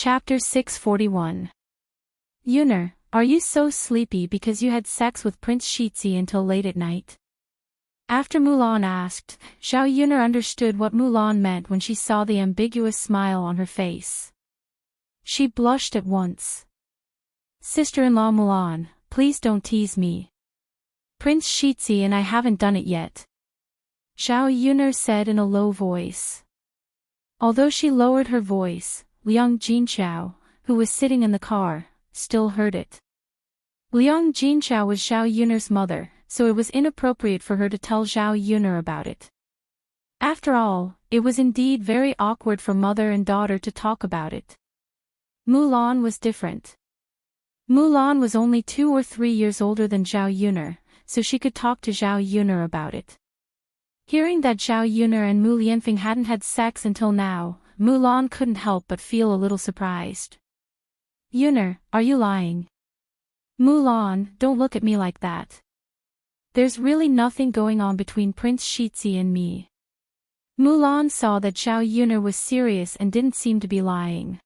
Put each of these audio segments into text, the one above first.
Chapter 641. Yuner, are you so sleepy because you had sex with Prince Shitzi until late at night? After Mulan asked, Xiao Yuner understood what Mulan meant when she saw the ambiguous smile on her face. She blushed at once. Sister-in-law Mulan, please don't tease me. Prince Shitzi and I haven't done it yet. Xiao Yuner said in a low voice. Although she lowered her voice, Liang Jinchao, who was sitting in the car, still heard it. Liang Jinchao was Xiao Yuner's mother, so it was inappropriate for her to tell Xiao Yuner about it. After all, it was indeed very awkward for mother and daughter to talk about it. Mulan was different. Mulan was only 2 or 3 years older than Xiao Yuner, so she could talk to Xiao Yuner about it. Hearing that Xiao Yuner and Mu Lianfeng hadn't had sex until now, Mulan couldn't help but feel a little surprised. Yuner, are you lying? Mulan, don't look at me like that. There's really nothing going on between Prince Shitzi and me. Mulan saw that Xiao Yuner was serious and didn't seem to be lying.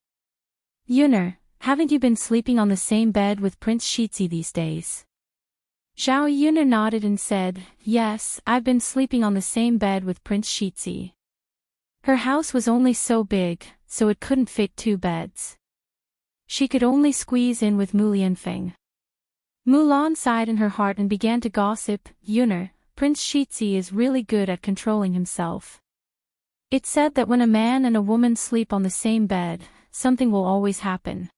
Yuner, haven't you been sleeping on the same bed with Prince Shitzi these days? Xiao Yuner nodded and said, yes, I've been sleeping on the same bed with Prince Shitzi. Her house was only so big, so it couldn't fit 2 beds. She could only squeeze in with Mu Lianfeng. Mulan sighed in her heart and began to gossip, Yuner, Prince Shitzi is really good at controlling himself. It's said that when a man and a woman sleep on the same bed, something will always happen.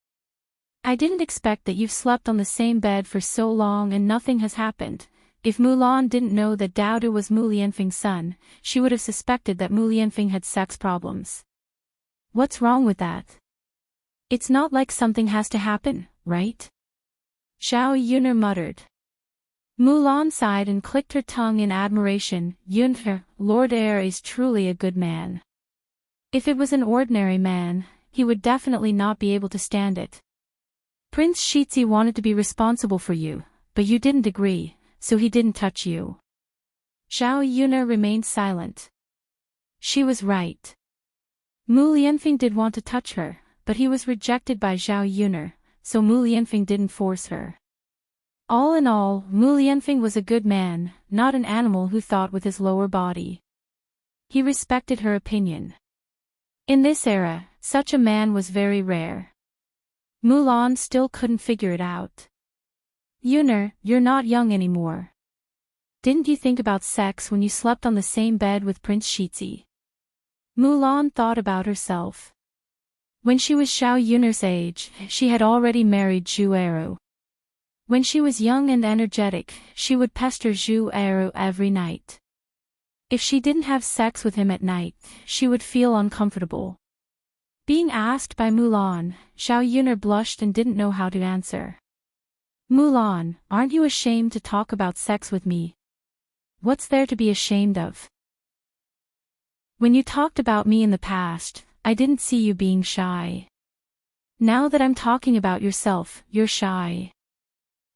I didn't expect that you've slept on the same bed for so long and nothing has happened. If Mulan didn't know that Dao Du was Mu Lianfeng's son, she would have suspected that Mu Lianfeng had sex problems. What's wrong with that? It's not like something has to happen, right? Xiao Yuner muttered. Mulan sighed and clicked her tongue in admiration. Yuner, Lord Heir is truly a good man. If it was an ordinary man, he would definitely not be able to stand it. Prince Shitzi wanted to be responsible for you, but you didn't agree, so he didn't touch you. Xiao Yuner remained silent. She was right. Mu Lianfeng did want to touch her, but he was rejected by Xiao Yuner, so Mu Lianfeng didn't force her. All in all, Mu Lianfeng was a good man, not an animal who thought with his lower body. He respected her opinion. In this era, such a man was very rare. Mulan still couldn't figure it out. Yuner, you're not young anymore. Didn't you think about sex when you slept on the same bed with Prince Shitzi? Mulan thought about herself. When she was Xiao Yuner's age, she had already married Zhu Eru. When she was young and energetic, she would pester Zhu Eru every night. If she didn't have sex with him at night, she would feel uncomfortable. Being asked by Mulan, Xiao Yuner blushed and didn't know how to answer. Mulan, aren't you ashamed to talk about sex with me? What's there to be ashamed of? When you talked about me in the past, I didn't see you being shy. Now that I'm talking about yourself, you're shy.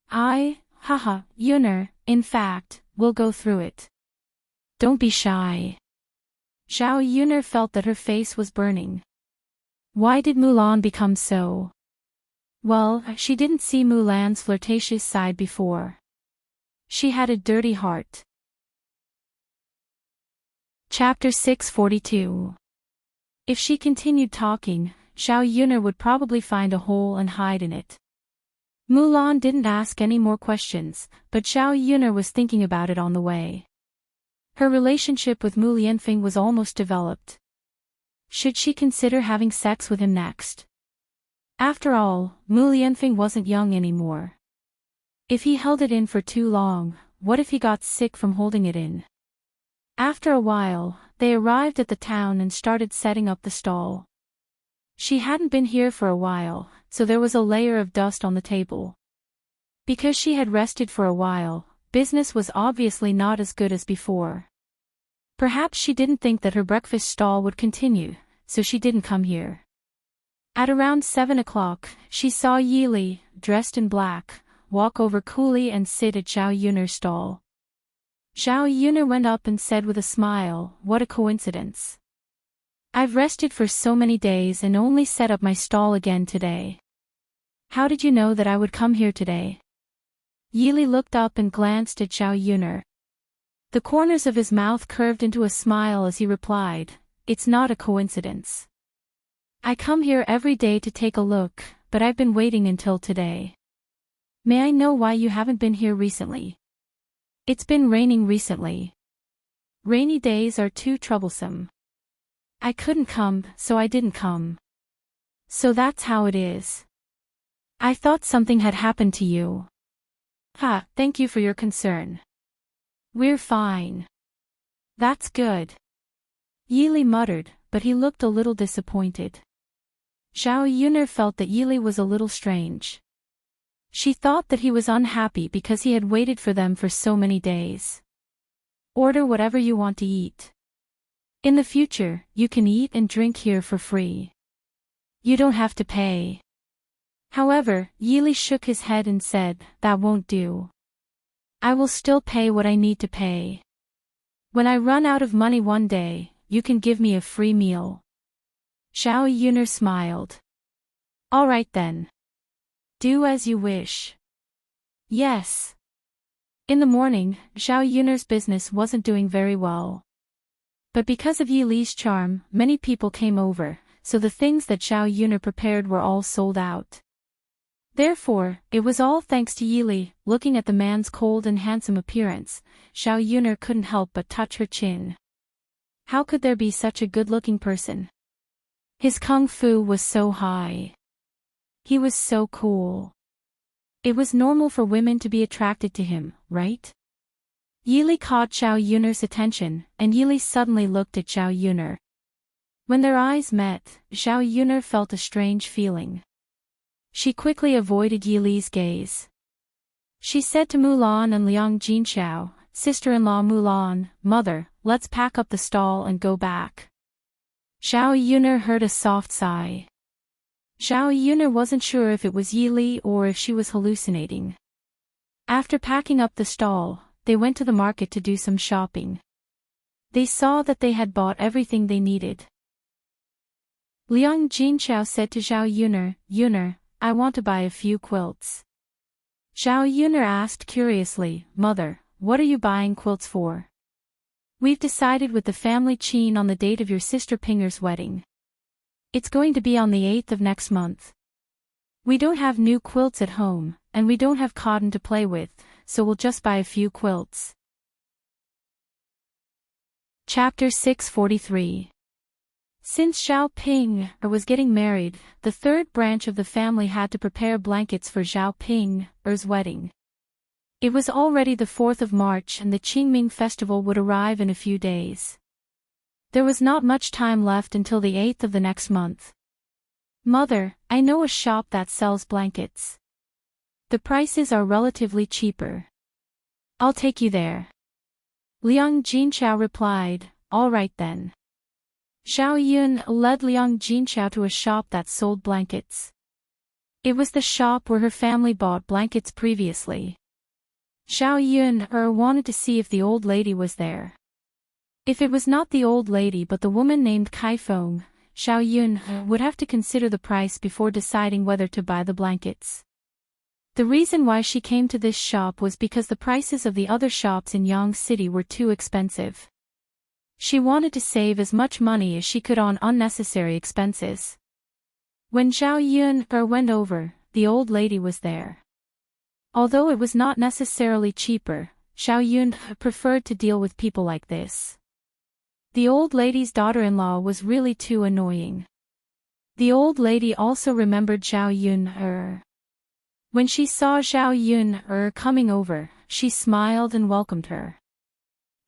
Haha, Yuner, in fact, we'll go through it. Don't be shy. Xiao Yuner felt that her face was burning. Why did Mulan become so? Well, she didn't see Mulan's flirtatious side before. She had a dirty heart. Chapter 642. If she continued talking, Xiao Yuner would probably find a hole and hide in it. Mulan didn't ask any more questions, but Xiao Yuner was thinking about it on the way. Her relationship with Mu Lianfeng was almost developed. Should she consider having sex with him next? After all, Mu Lianfeng wasn't young anymore. If he held it in for too long, what if he got sick from holding it in? After a while, they arrived at the town and started setting up the stall. She hadn't been here for a while, so there was a layer of dust on the table. Because she had rested for a while, business was obviously not as good as before. Perhaps she didn't think that her breakfast stall would continue, so she didn't come here. At around 7 o'clock, she saw Yi Li, dressed in black, walk over coolly and sit at Xiao Yuner's stall. Xiao Yuner went up and said with a smile, "What a coincidence." I've rested for so many days and only set up my stall again today. How did you know that I would come here today? Yili looked up and glanced at Zhao Yuner. The corners of his mouth curved into a smile as he replied, "It's not a coincidence. I come here every day to take a look, but I've been waiting until today. May I know why you haven't been here recently?" "It's been raining recently. Rainy days are too troublesome. I couldn't come, so I didn't come. So that's how it is. I thought something had happened to you." "Ha, thank you for your concern. We're fine." "That's good." Yili muttered, but he looked a little disappointed. Zhao Yuner felt that Yili was a little strange. She thought that he was unhappy because he had waited for them for so many days. "Order whatever you want to eat. In the future, you can eat and drink here for free. You don't have to pay." However, Yili shook his head and said, "That won't do. I will still pay what I need to pay. When I run out of money one day, you can give me a free meal." Zhao Yuner smiled. "All right then. Do as you wish." "Yes." In the morning, Zhao Yuner's business wasn't doing very well. But because of Yili's charm, many people came over, so the things that Zhao Yuner prepared were all sold out. Therefore, it was all thanks to Yili. Looking at the man's cold and handsome appearance, Zhao Yuner couldn't help but touch her chin. How could there be such a good-looking person? His kung fu was so high. He was so cool. It was normal for women to be attracted to him, right? Yili caught Zhao Yuner's attention, and Yili suddenly looked at Zhao Yuner. When their eyes met, Zhao Yuner felt a strange feeling. She quickly avoided Yili's gaze. She said to Mulan and Liang Jinxiao, "Sister-in-law Mulan, mother, let's pack up the stall and go back." Zhao Yuner heard a soft sigh. Zhao Yuner wasn't sure if it was Yili or if she was hallucinating. After packing up the stall, they went to the market to do some shopping. They saw that they had bought everything they needed. Liang Jinxiao said to Zhao Yuner, "Yuner, I want to buy a few quilts." Zhao Yuner asked curiously, "Mother, what are you buying quilts for?" "We've decided with the family Qin on the date of your sister Pinger's wedding. It's going to be on the 8th of next month. We don't have new quilts at home, and we don't have cotton to play with, so we'll just buy a few quilts." Chapter 643. Since Zhao Ping was getting married, the third branch of the family had to prepare blankets for Zhao Ping's wedding. It was already the 4th of March and the Qingming festival would arrive in a few days. There was not much time left until the 8th of the next month. "Mother, I know a shop that sells blankets. The prices are relatively cheaper. I'll take you there." Liang Jinxiao replied, "All right then." Zhao Yun led Liang Jinxiao to a shop that sold blankets. It was the shop where her family bought blankets previously. Zhao Yun wanted to see if the old lady was there. If it was not the old lady but the woman named Kai Feng, Zhao Yun would have to consider the price before deciding whether to buy the blankets. The reason why she came to this shop was because the prices of the other shops in Yang City were too expensive. She wanted to save as much money as she could on unnecessary expenses. When Zhao Yun went over, the old lady was there. Although it was not necessarily cheaper, Zhao Yun preferred to deal with people like this. The old lady's daughter-in-law was really too annoying. The old lady also remembered Zhao Yun. When she saw Zhao Yun coming over, she smiled and welcomed her.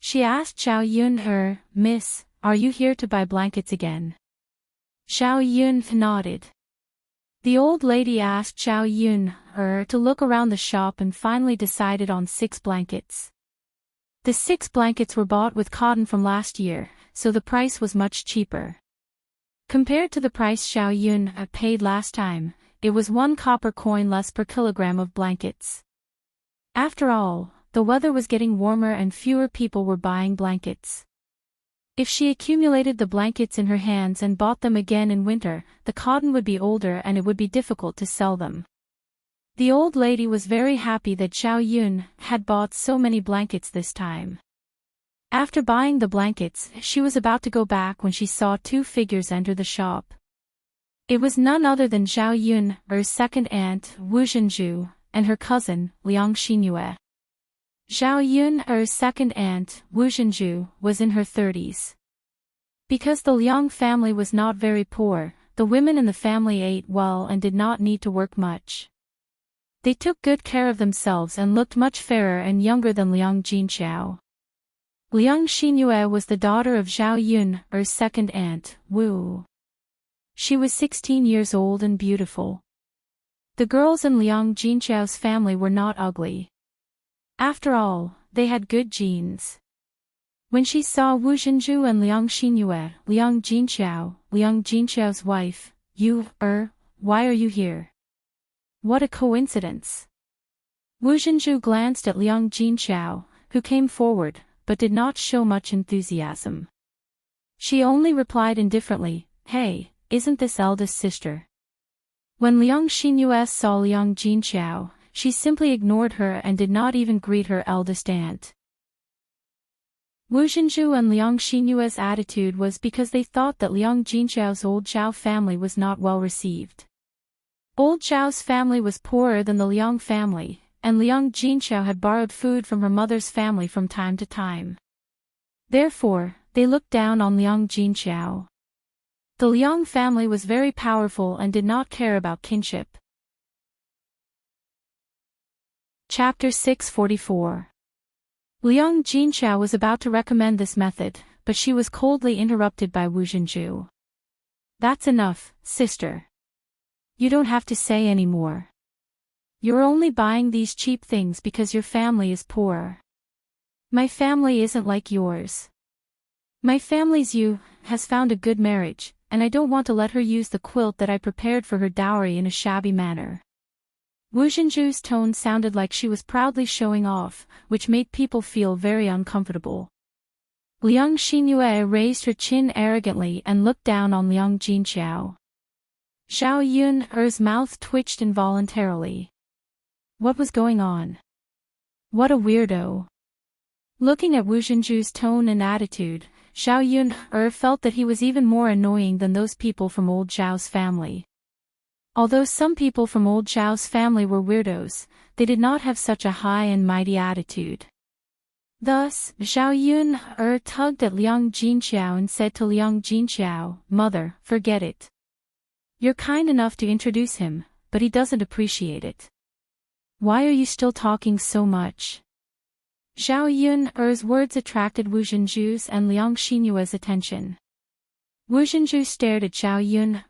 She asked Zhao Yun, "Miss, are you here to buy blankets again?" Zhao Yun nodded. The old lady asked Zhao Yun to look around the shop and finally decided on 6 blankets. The 6 blankets were bought with cotton from last year, so the price was much cheaper. Compared to the price Zhao Yun paid last time, it was 1 copper coin less per kilogram of blankets. After all, the weather was getting warmer and fewer people were buying blankets. If she accumulated the blankets in her hands and bought them again in winter, the cotton would be older and it would be difficult to sell them. The old lady was very happy that Zhao Yun had bought so many blankets this time. After buying the blankets, she was about to go back when she saw two figures enter the shop. It was none other than Zhao Yun, her second aunt, Wu Zhenju, and her cousin, Liang Xinyue. Zhao Yun, her second aunt, Wu Zhenju, was in her 30s. Because the Liang family was not very poor, the women in the family ate well and did not need to work much. They took good care of themselves and looked much fairer and younger than Liang Jinxiao. Liang Xinyue was the daughter of Zhao Yun, her second aunt, Wu. She was 16 years old and beautiful. The girls in Liang Jinxiao's family were not ugly. After all, they had good genes. When she saw Wu Zhenju and Liang Xinyue, Liang Jinxiao's wife, why are you here? What a coincidence. Wu Zhenju glanced at Liang Jinxiao, who came forward, but did not show much enthusiasm. She only replied indifferently, "Hey, isn't this eldest sister?" When Liang Xinyue saw Liang Jinxiao, she simply ignored her and did not even greet her eldest aunt. Wu Zhenju and Liang Xinyue's attitude was because they thought that Liang Jinxiao's old Zhao family was not well received. Old Zhao's family was poorer than the Liang family, and Liang Jinxiao had borrowed food from her mother's family from time to time. Therefore, they looked down on Liang Jinxiao. The Liang family was very powerful and did not care about kinship. Chapter 644. Liang Jinxiao was about to recommend this method, but she was coldly interrupted by Wu Zhenju. "That's enough, sister. You don't have to say any more. You're only buying these cheap things because your family is poor. My family isn't like yours. My family's has found a good marriage, and I don't want to let her use the quilt that I prepared for her dowry in a shabby manner." Wu Zhenju's tone sounded like she was proudly showing off, which made people feel very uncomfortable. Liang Xinyue raised her chin arrogantly and looked down on Liang Jinxiao. Zhao Yun's mouth twitched involuntarily. What was going on? What a weirdo. Looking at Wu Zhenju's tone and attitude, Zhao Yun felt that he was even more annoying than those people from old Zhao's family. Although some people from old Zhao's family were weirdos, they did not have such a high and mighty attitude. Thus, Zhao Yun tugged at Liang Jinxiao and said to Liang Jinxiao, "Mother, forget it. You're kind enough to introduce him, but he doesn't appreciate it. Why are you still talking so much?" Zhao Yun's words attracted Wu Zhenju's and Liang Xinyue's attention. Wu Zhenju stared at Zhao Yun,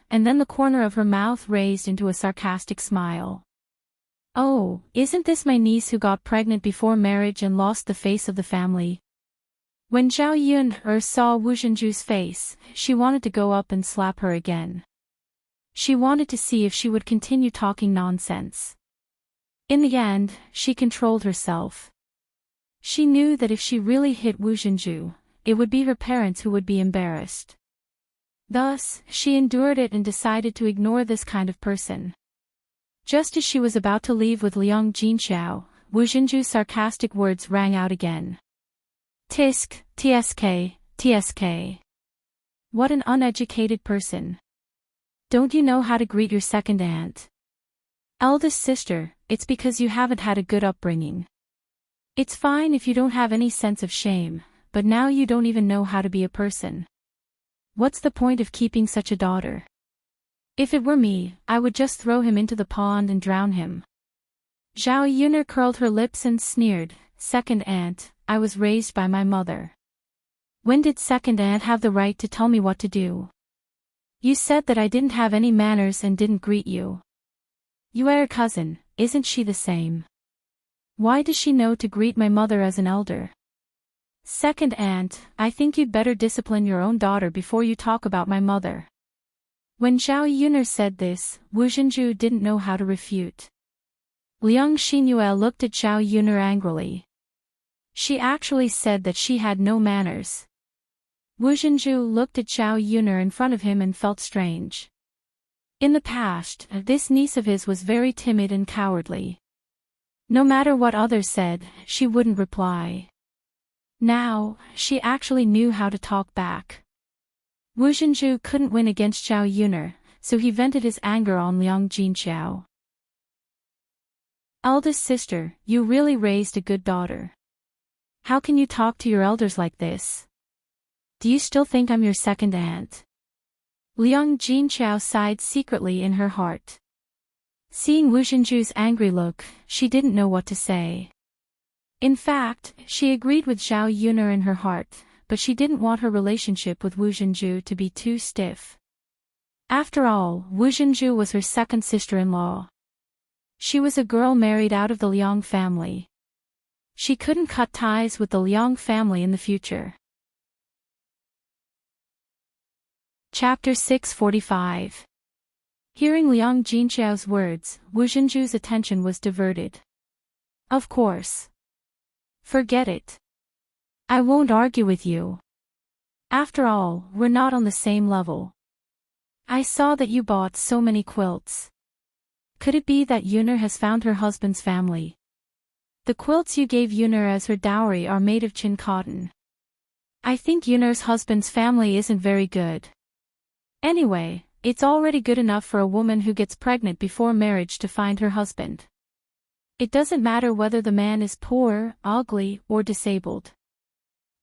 and then the corner of her mouth raised into a sarcastic smile. "Oh, isn't this my niece who got pregnant before marriage and lost the face of the family?" When Zhao Yun saw Wu Zhenju's face, she wanted to go up and slap her again. She wanted to see if she would continue talking nonsense. In the end, she controlled herself. She knew that if she really hit Wu Zhenju, it would be her parents who would be embarrassed. Thus, she endured it and decided to ignore this kind of person. Just as she was about to leave with Liang Jinxiao, Wu Zhenju's sarcastic words rang out again. "Tisk, tsk. What an uneducated person. Don't you know how to greet your second aunt? Eldest sister, it's because you haven't had a good upbringing. It's fine if you don't have any sense of shame, but now you don't even know how to be a person. What's the point of keeping such a daughter? If it were me, I would just throw him into the pond and drown him." Zhao Yun curled her lips and sneered, "Second aunt, I was raised by my mother. When did second aunt have the right to tell me what to do? You said that I didn't have any manners and didn't greet you. You are a cousin, isn't she the same? Why does she know to greet my mother as an elder? Second aunt, I think you'd better discipline your own daughter before you talk about my mother." When Zhao Yun said this, Wu Zhenju didn't know how to refute. Liang Xinyue looked at Zhao Yun angrily. She actually said that she had no manners. Wu Zhenju looked at Zhao Yuner in front of him and felt strange. In the past, this niece of his was very timid and cowardly. No matter what others said, she wouldn't reply. Now, she actually knew how to talk back. Wu Zhenju couldn't win against Zhao Yuner, so he vented his anger on Liang Jinqiao. Eldest sister, you really raised a good daughter. How can you talk to your elders like this? Do you still think I'm your second aunt? Liang Jinqiao sighed secretly in her heart. Seeing Wu Zhenju's angry look, she didn't know what to say. In fact, she agreed with Zhao Yuner in her heart, but she didn't want her relationship with Wu Zhenju to be too stiff. After all, Wu Zhenju was her second sister-in-law. She was a girl married out of the Liang family. She couldn't cut ties with the Liang family in the future. Chapter 645. Hearing Liang Jinqiao's words, Wu Zhenju's attention was diverted. Of course. Forget it. I won't argue with you. After all, we're not on the same level. I saw that you bought so many quilts. Could it be that Yuner has found her husband's family? The quilts you gave Yuner as her dowry are made of chin cotton. I think Yuner's husband's family isn't very good. Anyway, it's already good enough for a woman who gets pregnant before marriage to find her husband. It doesn't matter whether the man is poor, ugly, or disabled.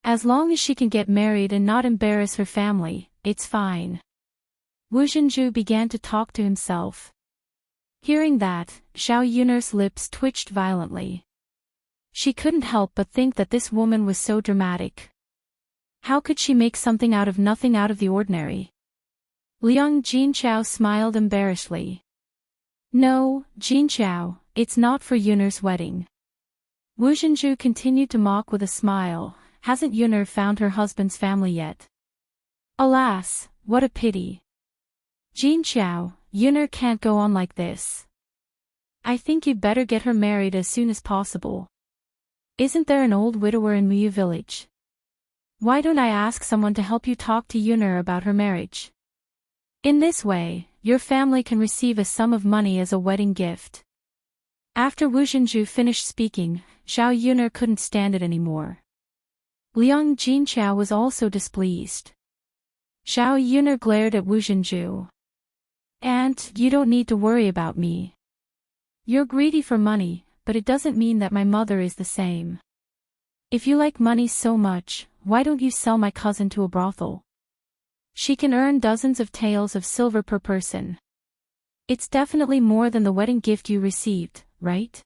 As long as she can get married and not embarrass her family, it's fine. Wu Zhenju began to talk to himself. Hearing that, Zhao Yuner's lips twitched violently. She couldn't help but think that this woman was so dramatic. How could she make something out of nothing out of the ordinary? Liang Jinqiao smiled embarrassedly. No, Jinqiao, it's not for Yuner's wedding. Wu Zhenju continued to mock with a smile. Hasn't Yuner found her husband's family yet? Alas, what a pity. Jinqiao, Yuner can't go on like this. I think you'd better get her married as soon as possible. Isn't there an old widower in Muyu village? Why don't I ask someone to help you talk to Yuner about her marriage? In this way, your family can receive a sum of money as a wedding gift. After Wu Zhenju finished speaking, Zhao Yuner couldn't stand it anymore. Liang Jinqiao was also displeased. Zhao Yuner glared at Wu Zhenju. Aunt, you don't need to worry about me. You're greedy for money, but it doesn't mean that my mother is the same. If you like money so much, why don't you sell my cousin to a brothel? She can earn dozens of taels of silver per person. It's definitely more than the wedding gift you received, right?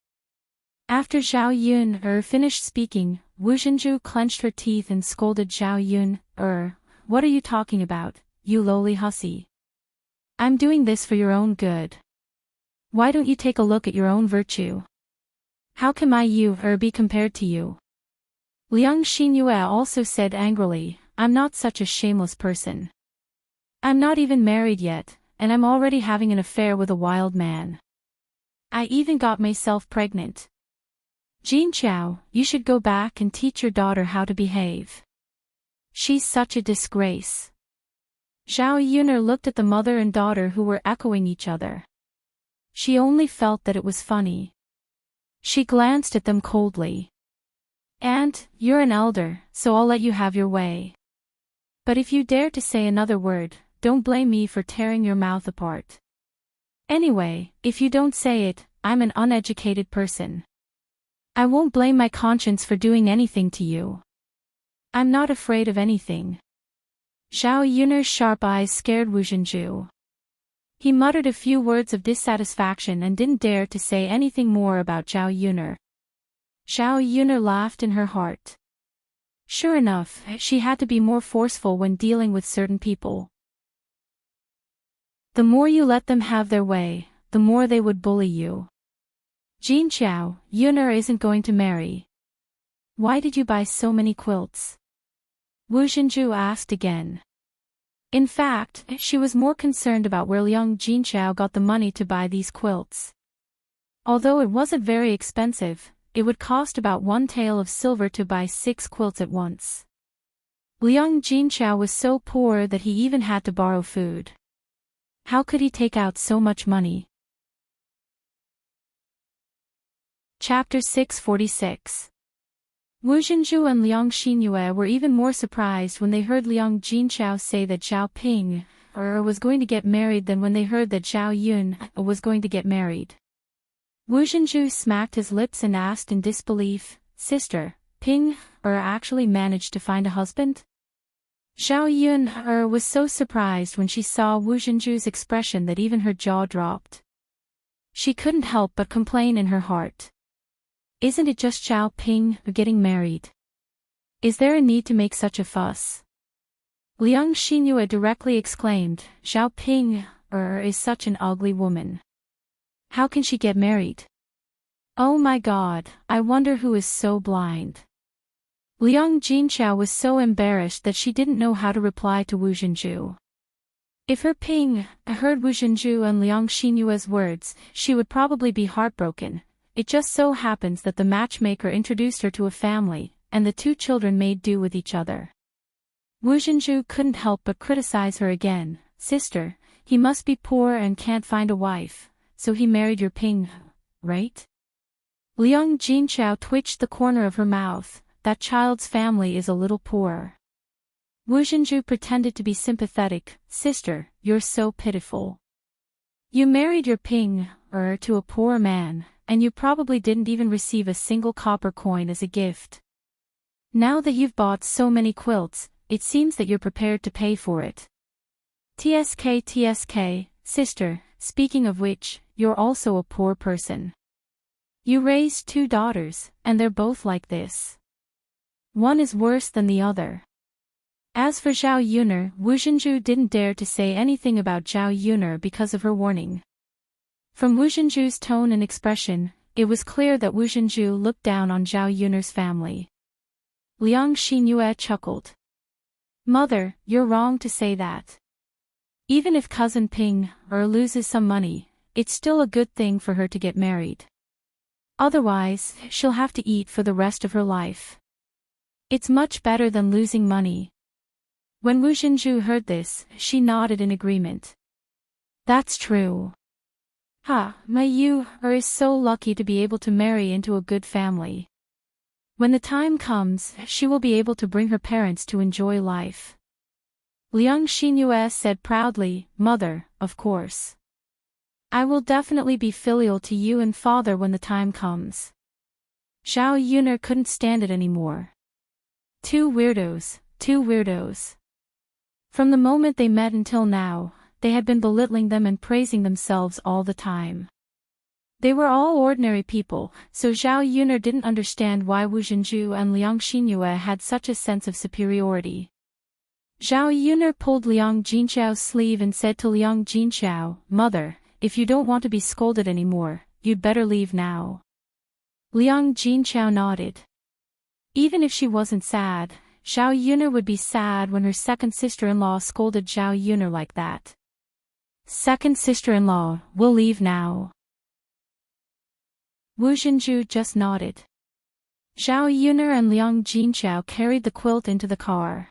After Zhao Yuner finished speaking, Wu Zhenju clenched her teeth and scolded Zhao Yuner, what are you talking about, you lowly hussy? I'm doing this for your own good. Why don't you take a look at your own virtue? How can my be compared to you? Liang Xinyue also said angrily, I'm not such a shameless person. I'm not even married yet, and I'm already having an affair with a wild man. I even got myself pregnant. Jinqiao, you should go back and teach your daughter how to behave. She's such a disgrace. Zhao Yuner looked at the mother and daughter who were echoing each other. She only felt that it was funny. She glanced at them coldly. Aunt, you're an elder, so I'll let you have your way. But if you dare to say another word, don't blame me for tearing your mouth apart. Anyway, if you don't say it, I'm an uneducated person. I won't blame my conscience for doing anything to you. I'm not afraid of anything. Zhao Yuner's sharp eyes scared Wu Zhenju. He muttered a few words of dissatisfaction and didn't dare to say anything more about Zhao Yuner. Zhao Yuner laughed in her heart. Sure enough, she had to be more forceful when dealing with certain people. The more you let them have their way, the more they would bully you. Jinqiao, Yuner isn't going to marry. Why did you buy so many quilts? Wu Zhenju asked again. In fact, she was more concerned about where Liang Jinqiao got the money to buy these quilts. Although it wasn't very expensive, it would cost about 1 tael of silver to buy 6 quilts at once. Liang Jinchao was so poor that he even had to borrow food. How could he take out so much money? Chapter 646. Wu Zhenju and Liang Xinyue were even more surprised when they heard Liang Jinchao say that Zhao Ping was going to get married than when they heard that Zhao Yun was going to get married. Wu Zhenju smacked his lips and asked in disbelief, "Sister, Ping actually managed to find a husband?" Zhao Yun was so surprised when she saw Wu Zhenju's expression that even her jaw dropped. She couldn't help but complain in her heart. Isn't it just Zhao Ping getting married? Is there a need to make such a fuss? Liang Xinyue directly exclaimed, "Zhao Ping is such an ugly woman. How can she get married? Oh my God, I wonder who is so blind." Liang Jinchao was so embarrassed that she didn't know how to reply to Wu Zhenju. If her Ping heard Wu Zhenju and Liang Xinyue's words, she would probably be heartbroken. It just so happens that the matchmaker introduced her to a family, and the two children made do with each other. Wu Zhenju couldn't help but criticize her again. "Sister, he must be poor and can't find a wife, so he married your Ping, right?" Liang Jinchao twitched the corner of her mouth. "That child's family is a little poor." Wu Zhenju pretended to be sympathetic. "Sister, you're so pitiful. You married your Ping to a poor man, and you probably didn't even receive a single copper coin as a gift. Now that you've bought so many quilts, it seems that you're prepared to pay for it. TSK, sister, speaking of which, you're also a poor person. You raised 2 daughters, and they're both like this. One is worse than the other." As for Zhao Yuner, Wu Zhenju didn't dare to say anything about Zhao Yuner because of her warning. From Wu Zhenju's tone and expression, it was clear that Wu Zhenju looked down on Zhao Yuner's family. Liang Xinyue chuckled. "Mother, you're wrong to say that. Even if cousin Ping loses some money, it's still a good thing for her to get married. Otherwise, she'll have to eat for the rest of her life. It's much better than losing money." When Wu Zhenju heard this, she nodded in agreement. "That's true. My Yu is so lucky to be able to marry into a good family. When the time comes, she will be able to bring her parents to enjoy life." Liang Xinyue said proudly, "Mother, of course. I will definitely be filial to you and father when the time comes." Zhao Yuner couldn't stand it anymore. Two weirdos. From the moment they met until now, they had been belittling them and praising themselves all the time. They were all ordinary people, so Zhao Yuner didn't understand why Wu Zhenju and Liang Xinyue had such a sense of superiority. Zhao Yuner pulled Liang Jinchao's sleeve and said to Liang Jinchao, "Mother, if you don't want to be scolded anymore, you'd better leave now." Liang Jinchao nodded. Even if she wasn't sad, Zhao Yuner would be sad when her second sister-in-law scolded Zhao Yuner like that. "Second sister-in-law, we'll leave now." Wu Zhenju just nodded. Zhao Yuner and Liang Jinchao carried the quilt into the car.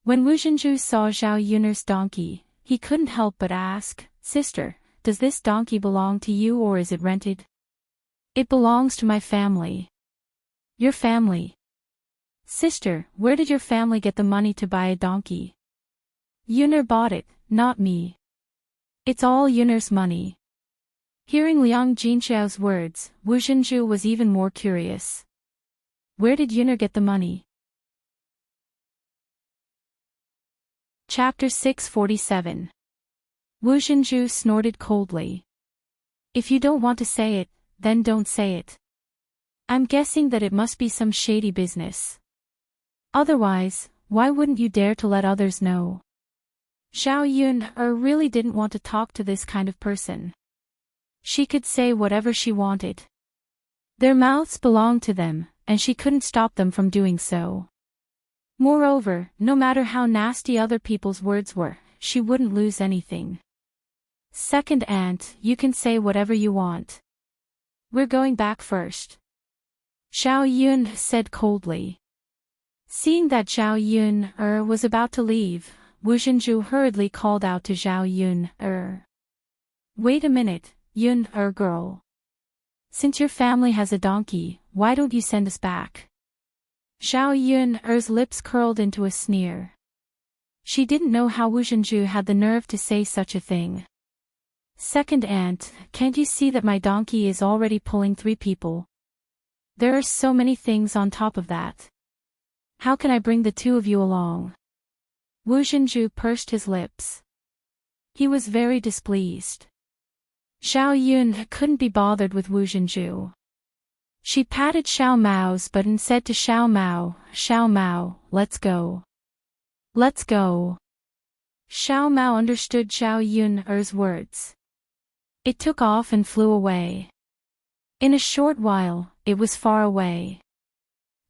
When Wu Zhenju saw Zhao Yuner's donkey, he couldn't help but ask, "Sister, does this donkey belong to you or is it rented?" "It belongs to my family." "Your family?" "Sister, where did your family get the money to buy a donkey?" "Yuner bought it, not me. It's all Yuner's money." Hearing Liang Jinchao's words, Wu Zhenju was even more curious. Where did Yuner get the money? Chapter 647. Wu Zhenju snorted coldly. "If you don't want to say it, then don't say it. I'm guessing that it must be some shady business. Otherwise, why wouldn't you dare to let others know?" Zhao Yun really didn't want to talk to this kind of person. She could say whatever she wanted. Their mouths belonged to them, and she couldn't stop them from doing so. Moreover, no matter how nasty other people's words were, she wouldn't lose anything. "Second aunt, you can say whatever you want. We're going back first," Zhao Yun said coldly. Seeing that Zhao Yun was about to leave, Wu Zhenju hurriedly called out to Zhao Yun. Wait a minute, Yun girl. Since your family has a donkey, why don't you send us back? Zhao Yun's lips curled into a sneer. She didn't know how Wu Zhenju had the nerve to say such a thing. Second aunt, can't you see that my donkey is already pulling 3 people? There are so many things on top of that. How can I bring the 2 of you along? Wu Zhenju pursed his lips. He was very displeased. Zhao Yun couldn't be bothered with Wu Zhenju. She patted Xiao Mao's butt and said to Xiao Mao, let's go. Let's go. Xiao Mao understood Zhao Yun's words. It took off and flew away. In a short while, it was far away.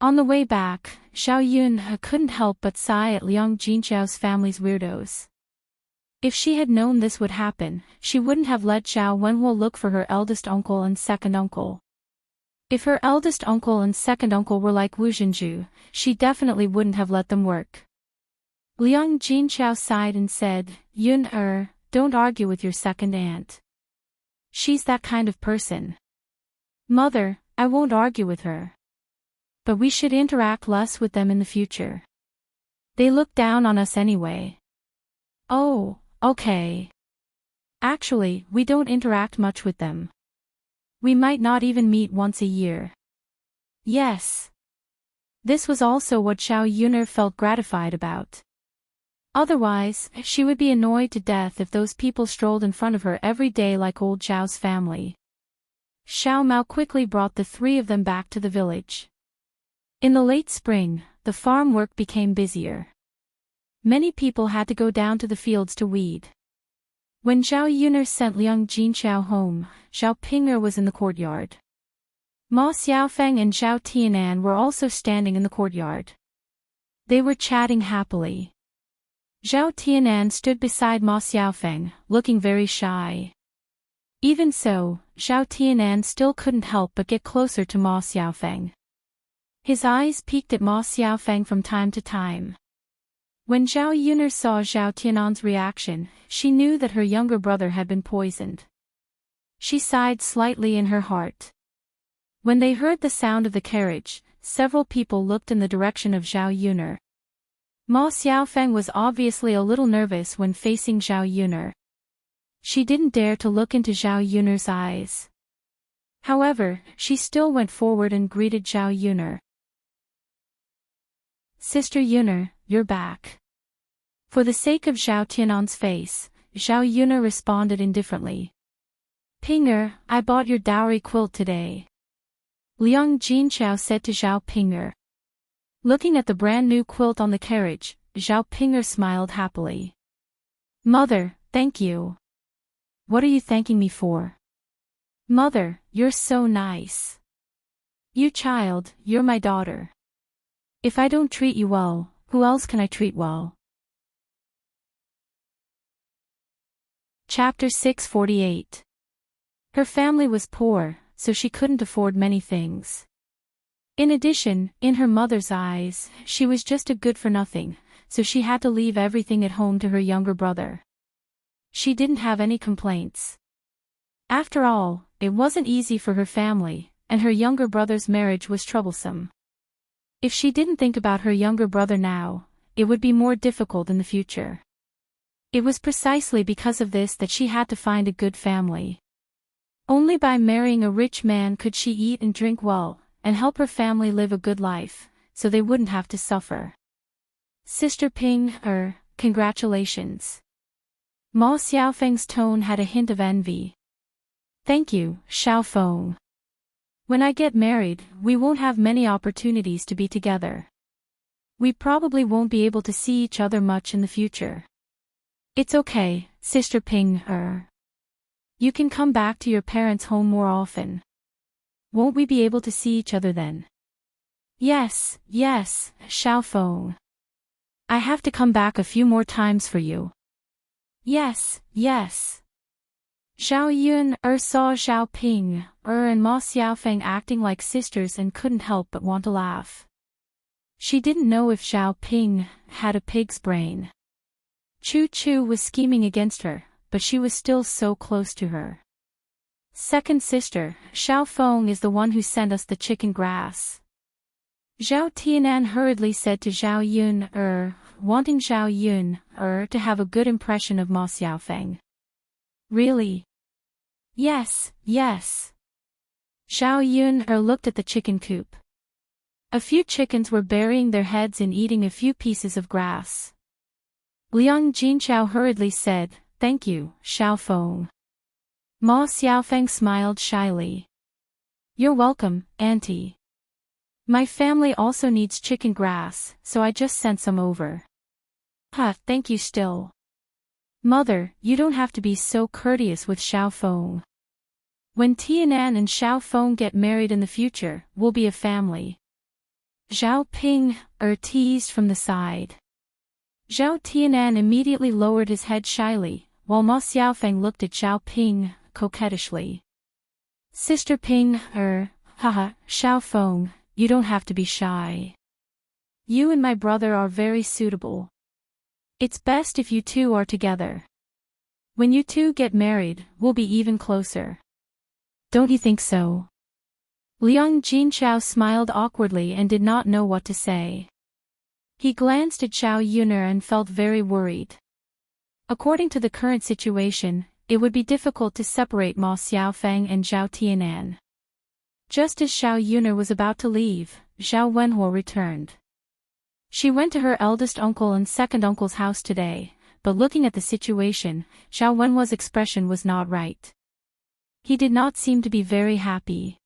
On the way back, Zhao Yun couldn't help but sigh at Liang Jinqiao's family's weirdos. If she had known this would happen, she wouldn't have let Zhao Wenhuo look for her eldest uncle and second uncle. If her eldest uncle and second uncle were like Wu Zhenju, she definitely wouldn't have let them work. Liang Jinqiao sighed and said, Yun don't argue with your second aunt. She's that kind of person. Mother, I won't argue with her. But we should interact less with them in the future. They look down on us anyway. Oh, okay. Actually, we don't interact much with them. We might not even meet once a year. Yes. This was also what Zhao Yun'er felt gratified about. Otherwise, she would be annoyed to death if those people strolled in front of her every day like old Zhao's family. Xiao Mao quickly brought the 3 of them back to the village. In the late spring, the farm work became busier. Many people had to go down to the fields to weed. When Zhao Yun'er sent Liang Jinqiao home, Zhao Ping'er was in the courtyard. Ma Xiaofeng and Zhao Tianan were also standing in the courtyard. They were chatting happily. Zhao Tianan stood beside Ma Xiaofeng, looking very shy. Even so, Zhao Tianan still couldn't help but get closer to Ma Xiaofeng. His eyes peeked at Ma Xiaofeng from time to time. When Zhao Yun'er saw Zhao Tianan's reaction, she knew that her younger brother had been poisoned. She sighed slightly in her heart. When they heard the sound of the carriage, several people looked in the direction of Zhao Yun'er. Ma Xiaofeng was obviously a little nervous when facing Zhao Yun'er. She didn't dare to look into Zhao Yun'er's eyes. However, she still went forward and greeted Zhao Yun'er. Sister Yun'er, you're back. For the sake of Zhao Tianan's face, Zhao Yun'er responded indifferently. Ping'er, I bought your dowry quilt today. Liang Jinqiao said to Zhao Ping'er. Looking at the brand new quilt on the carriage, Zhao Ping'er smiled happily. Mother, thank you. What are you thanking me for? Mother, you're so nice. You child, you're my daughter. If I don't treat you well, who else can I treat well? Chapter 648. Her family was poor, so she couldn't afford many things. In addition, in her mother's eyes, she was just a good-for-nothing, so she had to leave everything at home to her younger brother. She didn't have any complaints. After all, it wasn't easy for her family, and her younger brother's marriage was troublesome. If she didn't think about her younger brother now, it would be more difficult in the future. It was precisely because of this that she had to find a good family. Only by marrying a rich man could she eat and drink well, and help her family live a good life, so they wouldn't have to suffer. Sister Ping'er, congratulations. Ma Xiaofeng's tone had a hint of envy. Thank you, Xiaofeng. When I get married, we won't have many opportunities to be together. We probably won't be able to see each other much in the future. It's okay, Sister Ping'er. You can come back to your parents' home more often. Won't we be able to see each other then? Yes, Xiaofeng. I have to come back a few more times for you. Yes. Zhao Yun'er saw Zhao Ping'er and Ma Xiaofeng acting like sisters and couldn't help but want to laugh. She didn't know if Zhao Ping had a pig's brain. Chu Chu was scheming against her, but she was still so close to her. Second sister, Xiao Feng is the one who sent us the chicken grass. Zhao Tianan hurriedly said to Zhao Yun, wanting Zhao Yun, to have a good impression of Ma Xiaofeng. Really? Yes, yes. Zhao Yun looked at the chicken coop. A few chickens were burying their heads in eating a few pieces of grass. Liang Jinchao hurriedly said, "Thank you, Xiao Feng." Ma Xiaofeng smiled shyly. "You're welcome, Auntie. My family also needs chicken grass, so I just sent some over." Thank you still. Mother, you don't have to be so courteous with Xiao Feng. When Tianan and Xiao Feng get married in the future, we'll be a family. Zhao Ping, teased from the side. Zhao Tianan immediately lowered his head shyly, while Ma Xiaofeng looked at Zhao Ping, coquettishly. Sister Ping, Xiao Feng, you don't have to be shy. You and my brother are very suitable. It's best if you two are together. When you two get married, we'll be even closer. Don't you think so? Liang Jinchao smiled awkwardly and did not know what to say. He glanced at Zhao Yuner and felt very worried. According to the current situation, it would be difficult to separate Ma Xiaofeng and Zhao Tianan. Just as Zhao Yuner was about to leave, Zhao Wenhuo returned. She went to her eldest uncle and second uncle's house today, but looking at the situation, Zhao Wenhuo's expression was not right. He did not seem to be very happy.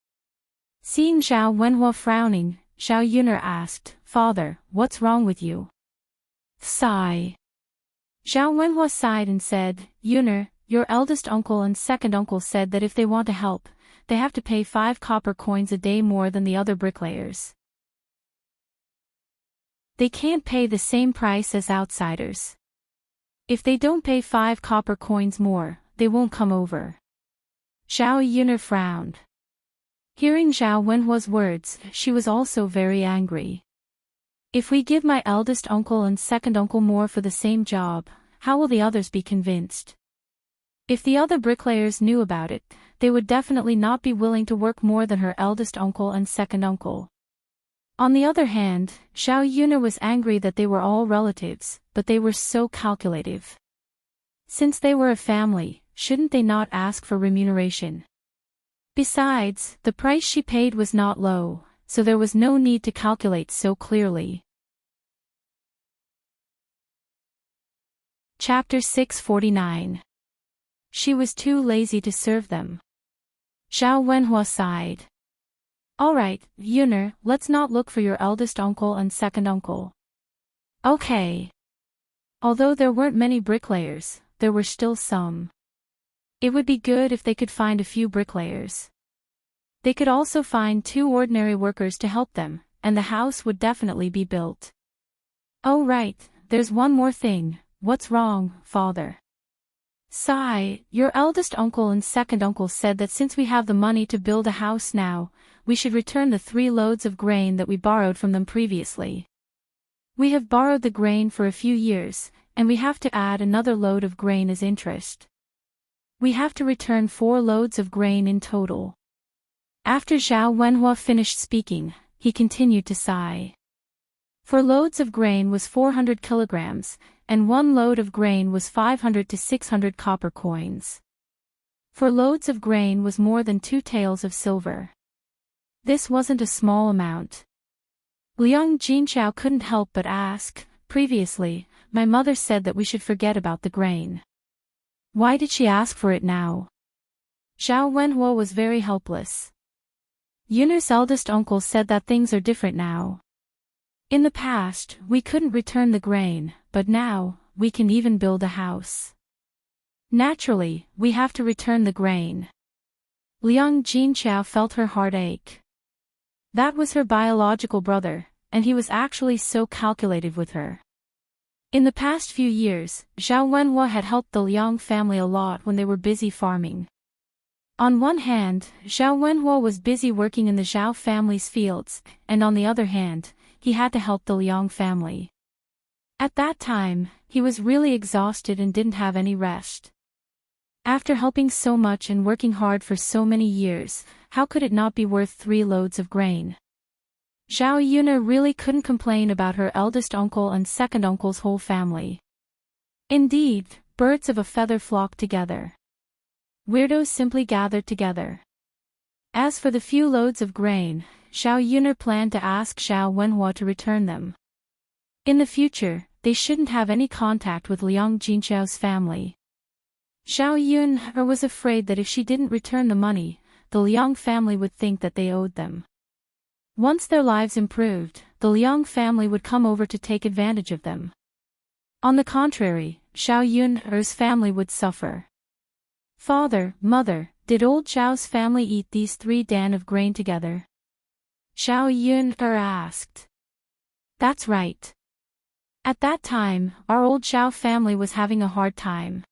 Seeing Zhao Wenhuo frowning, Zhao Yuner asked, "Father, what's wrong with you?" Sigh. Zhao Wenhuo sighed and said, "Yuner, your eldest uncle and second uncle said that if they want to help, they have to pay 5 copper coins a day more than the other bricklayers. They can't pay the same price as outsiders. If they don't pay 5 copper coins more, they won't come over." Zhao Yuner frowned. Hearing Zhao Wenhuo's words, she was also very angry. If we give my eldest uncle and second uncle more for the same job, how will the others be convinced? If the other bricklayers knew about it, they would definitely not be willing to work more than her eldest uncle and second uncle. On the other hand, Zhao Yuner was angry that they were all relatives, but they were so calculative. Since they were a family, shouldn't they not ask for remuneration? Besides, the price she paid was not low, so there was no need to calculate so clearly. Chapter 649. She was too lazy to serve them. Zhao Wenhuo sighed. "Alright, Yuner, let's not look for your eldest uncle and second uncle." Okay. Although there weren't many bricklayers, there were still some. It would be good if they could find a few bricklayers. They could also find 2 ordinary workers to help them, and the house would definitely be built. "Oh right, there's one more thing. What's wrong, father?" Sigh. "Your eldest uncle and second uncle said that since we have the money to build a house now, we should return the 3 loads of grain that we borrowed from them previously. We have borrowed the grain for a few years, and we have to add another load of grain as interest. We have to return 4 loads of grain in total." After Zhao Wenhuo finished speaking, he continued to sigh. 4 loads of grain was 400 kilograms, and 1 load of grain was 500 to 600 copper coins. 4 loads of grain was more than 2 taels of silver. This wasn't a small amount. Liang Jinchao couldn't help but ask, "Previously, my mother said that we should forget about the grain. Why did she ask for it now?" Zhao Wenhuo was very helpless. Yuner's eldest uncle said that things are different now. In the past, we couldn't return the grain, but now, we can even build a house. Naturally, we have to return the grain. Liang Jinchao felt her heart ache. That was her biological brother, and he was actually so calculated with her. In the past few years, Zhao Wenhuo had helped the Liang family a lot when they were busy farming. On one hand, Zhao Wenhuo was busy working in the Zhao family's fields, and on the other hand, he had to help the Liang family. At that time, he was really exhausted and didn't have any rest. After helping so much and working hard for so many years, how could it not be worth 3 loads of grain? Zhao Yuna really couldn't complain about her eldest uncle and second uncle's whole family. Indeed, birds of a feather flock together. Weirdos simply gathered together. As for the few loads of grain, Zhao Yuna planned to ask Zhao Wenhua to return them. In the future, they shouldn't have any contact with Liang Jinxiao's family. Zhao Yun was afraid that if she didn't return the money, the Liang family would think that they owed them. Once their lives improved, the Liang family would come over to take advantage of them. On the contrary, Zhao Yun's family would suffer. Father, mother, did old Zhao's family eat these 3 dan of grain together? Zhao Yun asked. That's right. At that time, our old Zhao family was having a hard time.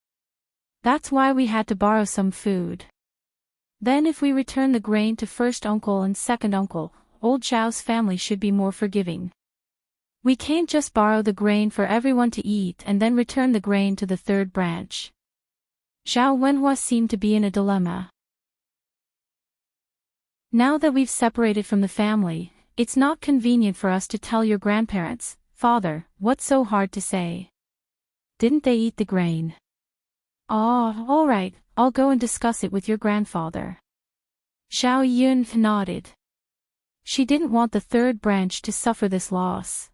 That's why we had to borrow some food. Then if we return the grain to first uncle and second uncle, old Zhao's family should be more forgiving. We can't just borrow the grain for everyone to eat and then return the grain to the third branch. Zhao Wenhua seemed to be in a dilemma. Now that we've separated from the family, it's not convenient for us to tell your grandparents, Father, what's so hard to say? Didn't they eat the grain? Ah, all right, I'll go and discuss it with your grandfather. Zhao Yun nodded. She didn't want the third branch to suffer this loss.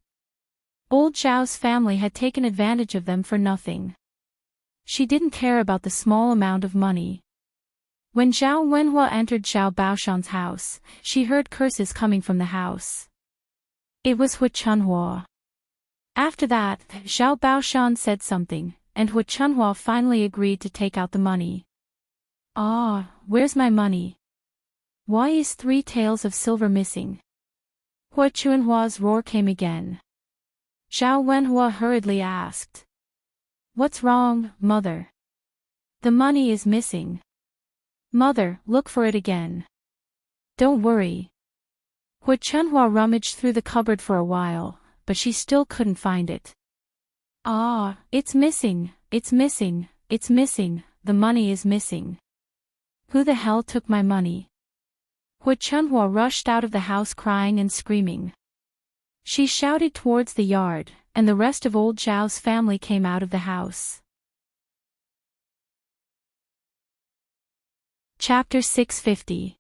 Old Zhao's family had taken advantage of them for nothing. She didn't care about the small amount of money. When Zhao Wenhua entered Zhao Baoshan's house, she heard curses coming from the house. It was Hu Chunhua. After that, Zhao Baoshan said something, and Hu Chunhua finally agreed to take out the money. Ah, where's my money? Why is 3 taels of silver missing? Hu Chunhua's roar came again. Zhao Wenhua hurriedly asked. What's wrong, mother? The money is missing. Mother, look for it again. Don't worry. Hu Chunhua rummaged through the cupboard for a while, but she still couldn't find it. Ah, it's missing, it's missing, it's missing, the money is missing. Who the hell took my money? Hu Chunhua rushed out of the house crying and screaming. She shouted towards the yard, and the rest of old Zhao's family came out of the house. Chapter 650.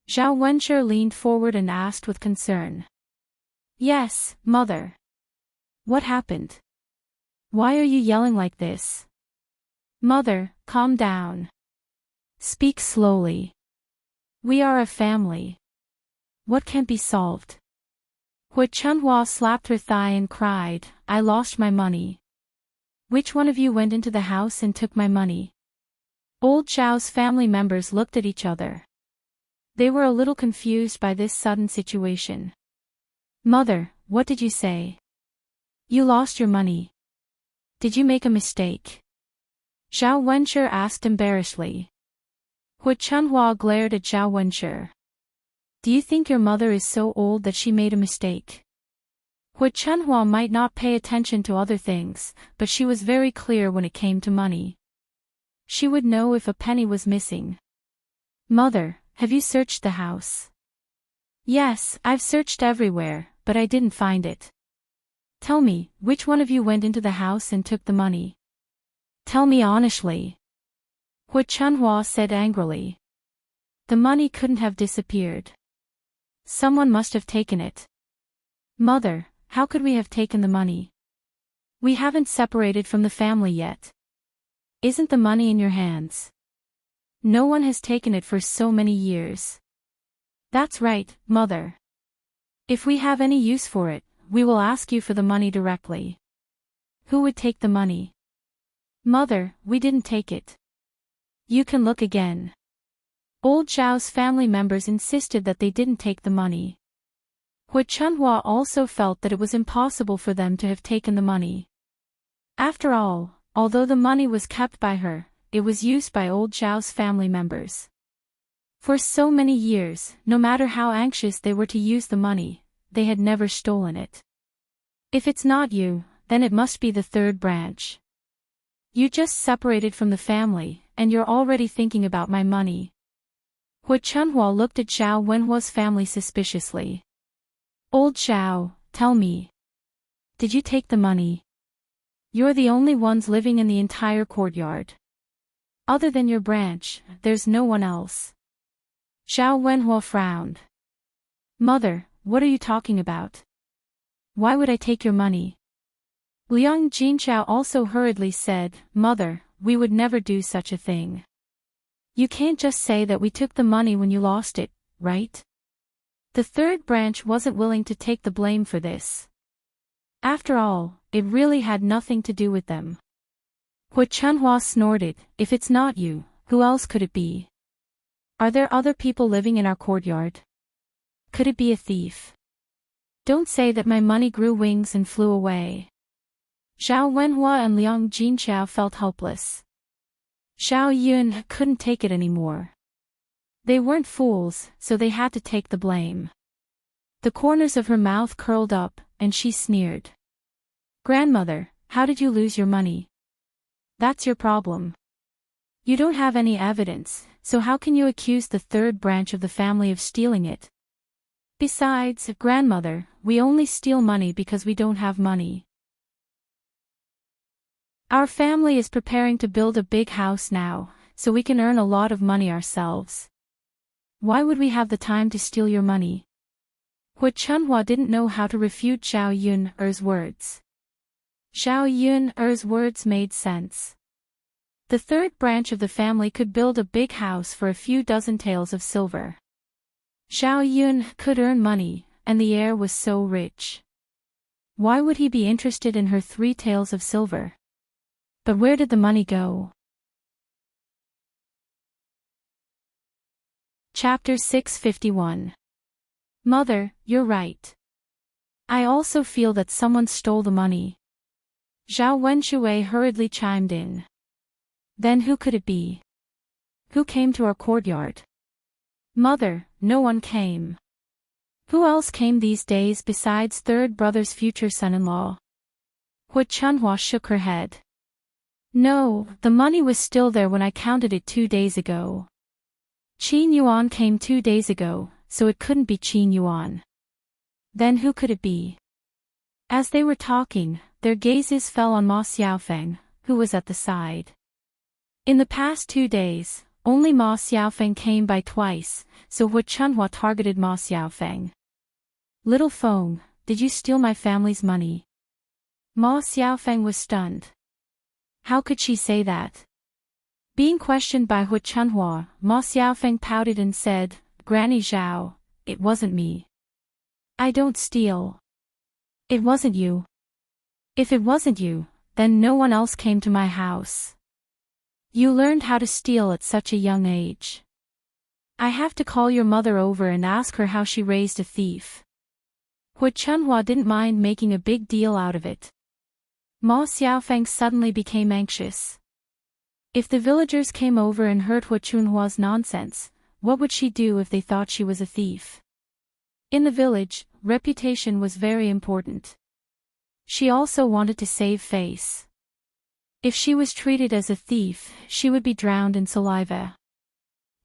Zhao Wenshi leaned forward and asked with concern. Yes, mother. What happened? Why are you yelling like this? Mother, calm down. Speak slowly. We are a family. What can't be solved? Hu Chunhua slapped her thigh and cried, I lost my money. Which one of you went into the house and took my money? Old Zhao's family members looked at each other. They were a little confused by this sudden situation. Mother, what did you say? You lost your money. Did you make a mistake? Zhao Wenshi asked embarrassedly. Hu Chunhua glared at Zhao Wenshi. Do you think your mother is so old that she made a mistake? Hu Chunhua might not pay attention to other things, but she was very clear when it came to money. She would know if a penny was missing. Mother, have you searched the house? Yes, I've searched everywhere, but I didn't find it. Tell me, which one of you went into the house and took the money? Tell me honestly. Hu Chunhua said angrily. The money couldn't have disappeared. Someone must have taken it. Mother, how could we have taken the money? We haven't separated from the family yet. Isn't the money in your hands? No one has taken it for so many years. That's right, mother. If we have any use for it, we will ask you for the money directly. Who would take the money? Mother, we didn't take it. You can look again. Old Zhao's family members insisted that they didn't take the money. Hu Chunhua also felt that it was impossible for them to have taken the money. After all, although the money was kept by her, it was used by old Zhao's family members. For so many years, no matter how anxious they were to use the money, they had never stolen it. If it's not you, then it must be the third branch. You just separated from the family, and you're already thinking about my money. Hu Chunhua looked at Xiao Wenhua's family suspiciously. Old Xiao, tell me. Did you take the money? You're the only ones living in the entire courtyard. Other than your branch, there's no one else. Xiao Wenhua frowned. Mother, what are you talking about? Why would I take your money? Liang Jinchao also hurriedly said, Mother, we would never do such a thing. You can't just say that we took the money when you lost it, right? The third branch wasn't willing to take the blame for this. After all, it really had nothing to do with them. Hu Chunhua snorted, if it's not you, who else could it be? Are there other people living in our courtyard? Could it be a thief? Don't say that my money grew wings and flew away. Xiao Wenhua and Liang Jinchao felt helpless. Xiao Yun couldn't take it anymore. They weren't fools, so they had to take the blame. The corners of her mouth curled up, and she sneered. Grandmother, how did you lose your money? That's your problem. You don't have any evidence, so how can you accuse the third branch of the family of stealing it? Besides, grandmother, we only steal money because we don't have money. Our family is preparing to build a big house now, so we can earn a lot of money ourselves. Why would we have the time to steal your money? Hu Chunhua didn't know how to refute Xiao Yun-er's words. Xiao Yun-er's words made sense. The third branch of the family could build a big house for a few dozen taels of silver. Xiao Yun could earn money, and the heir was so rich. Why would he be interested in her 3 taels of silver? But where did the money go? Chapter 651. Mother, you're right. I also feel that someone stole the money. Zhao Wenshui hurriedly chimed in. Then who could it be? Who came to our courtyard? Mother, no one came. Who else came these days besides third brother's future son-in-law? Hu Chunhua shook her head. No, the money was still there when I counted it 2 days ago. Qin Yuan came 2 days ago, so it couldn't be Qin Yuan. Then who could it be? As they were talking, their gazes fell on Ma Xiaofeng, who was at the side. In the past 2 days, only Ma Xiaofeng came by twice, so Hu Chunhua targeted Ma Xiaofeng. Little Feng, did you steal my family's money? Ma Xiaofeng was stunned. How could she say that? Being questioned by Hu Chunhua, Ma Xiaofeng pouted and said, Granny Zhao, it wasn't me. I don't steal. It wasn't you. If it wasn't you, then no one else came to my house. You learned how to steal at such a young age. I have to call your mother over and ask her how she raised a thief. Hu Chunhua didn't mind making a big deal out of it. Ma Xiaofeng suddenly became anxious. If the villagers came over and heard Hu Chunhua's nonsense, what would she do if they thought she was a thief? In the village, reputation was very important. She also wanted to save face. If she was treated as a thief, she would be drowned in saliva.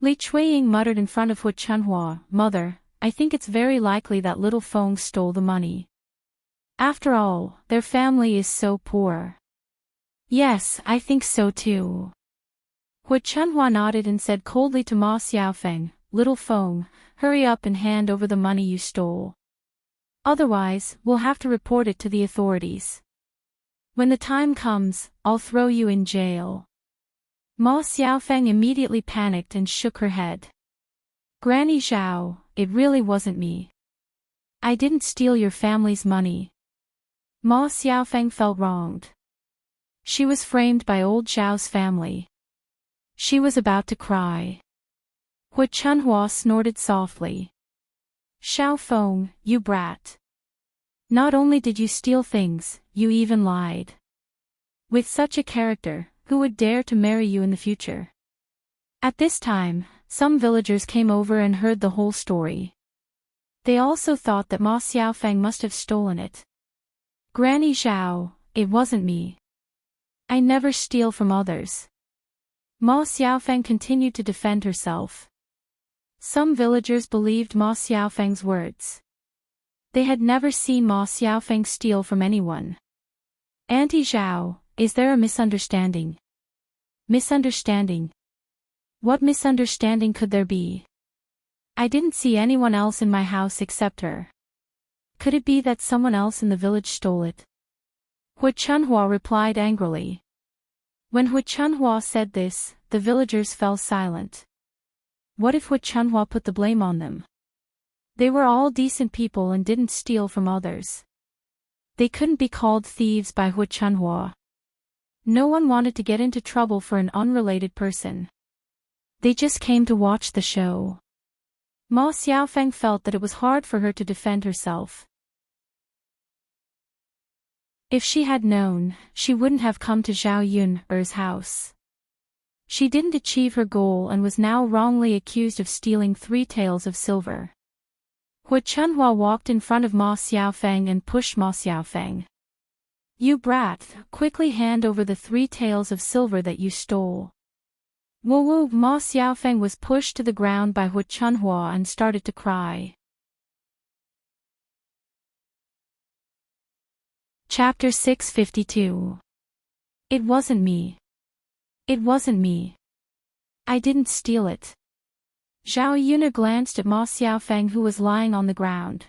Li Chuiying muttered in front of Hu Chunhua, Mother, I think it's very likely that little Feng stole the money. After all, their family is so poor. Yes, I think so too. Hu Chunhua nodded and said coldly to Ma Xiaofeng, Little Feng, hurry up and hand over the money you stole. Otherwise, we'll have to report it to the authorities. When the time comes, I'll throw you in jail. Ma Xiaofeng immediately panicked and shook her head. Granny Zhao, it really wasn't me. I didn't steal your family's money. Ma Xiaofeng felt wronged. She was framed by old Zhao's family. She was about to cry. Hu Chunhua snorted softly. Xiao Feng, you brat. Not only did you steal things, you even lied. With such a character, who would dare to marry you in the future? At this time, some villagers came over and heard the whole story. They also thought that Ma Xiaofeng must have stolen it. Granny Zhao, it wasn't me. I never steal from others. Ma Xiaofeng continued to defend herself. Some villagers believed Ma Xiaofeng's words. They had never seen Ma Xiaofeng steal from anyone. Auntie Zhao, is there a misunderstanding? Misunderstanding? What misunderstanding could there be? I didn't see anyone else in my house except her. Could it be that someone else in the village stole it? Hu Chunhua replied angrily. When Hu Chunhua said this, the villagers fell silent. What if Hu Chunhua put the blame on them? They were all decent people and didn't steal from others. They couldn't be called thieves by Hu Chunhua. No one wanted to get into trouble for an unrelated person. They just came to watch the show. Ma Xiaofeng felt that it was hard for her to defend herself. If she had known, she wouldn't have come to Zhao Yun'er's house. She didn't achieve her goal and was now wrongly accused of stealing 3 taels of silver. Hu Chunhua walked in front of Ma Xiaofeng and pushed Ma Xiaofeng. You brat, quickly hand over the 3 taels of silver that you stole. Woo! Ma Xiaofeng was pushed to the ground by Hu Chunhua and started to cry. Chapter 652. It wasn't me. It wasn't me. I didn't steal it. Zhao Yun'er glanced at Ma Xiaofeng who was lying on the ground.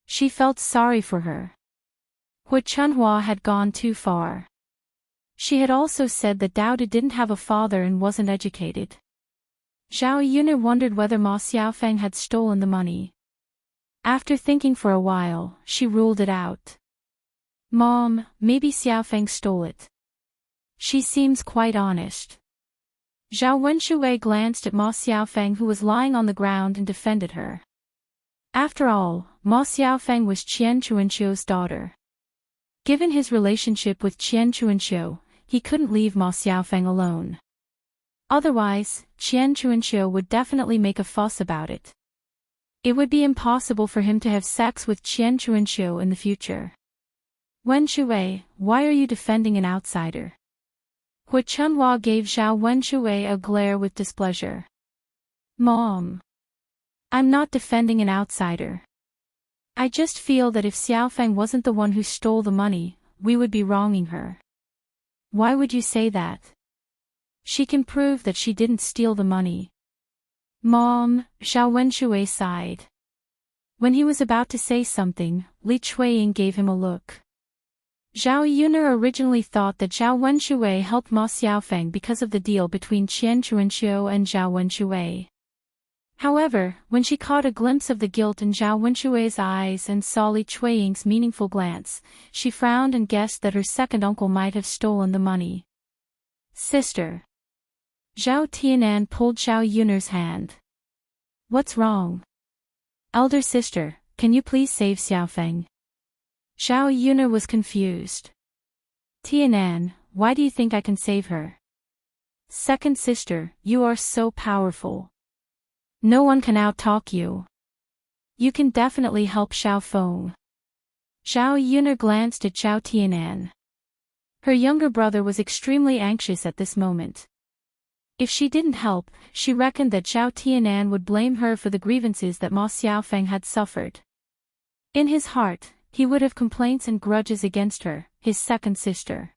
She felt sorry for her. Hu Chunhua had gone too far. She had also said that Dao De didn't have a father and wasn't educated. Zhao Yun'er wondered whether Ma Xiaofeng had stolen the money. After thinking for a while, she ruled it out. Mom, maybe Xiaofeng stole it. She seems quite honest. Zhao Wenshui glanced at Ma Xiaofeng who was lying on the ground and defended her. After all, Ma Xiaofeng was Qian Chuanqiu's daughter. Given his relationship with Qian Chuanqiu, he couldn't leave Ma Xiaofeng alone. Otherwise, Qian Chuanqiu would definitely make a fuss about it. It would be impossible for him to have sex with Qian Chuanqiu in the future. Wenshui, why are you defending an outsider? Hu Chunhua gave Zhao Wenshui a glare with displeasure. Mom. I'm not defending an outsider. I just feel that if Xiaofeng wasn't the one who stole the money, we would be wronging her. Why would you say that? She can prove that she didn't steal the money. Mom, Zhao Wenshui sighed. When he was about to say something, Li Chuiying gave him a look. Zhao Yun'er originally thought that Zhao Wenshui helped Ma Xiaofeng because of the deal between Qian Chuanqiu and Zhao Wenshui. However, when she caught a glimpse of the guilt in Zhao Wenshui's eyes and saw Li Chuiying's meaningful glance, she frowned and guessed that her second uncle might have stolen the money. Sister. Zhao Tianan pulled Zhao Yun'er's hand. What's wrong? Elder sister, can you please save Xiaofeng? Zhao Yun'er was confused. Tianan, why do you think I can save her? Second sister, you are so powerful. No one can out-talk you. You can definitely help Xiaofeng. Zhao Yun'er glanced at Zhao Tianan. Her younger brother was extremely anxious at this moment. If she didn't help, she reckoned that Zhao Tianan would blame her for the grievances that Ma Xiaofeng had suffered. In his heart, he would have complaints and grudges against her, his second sister.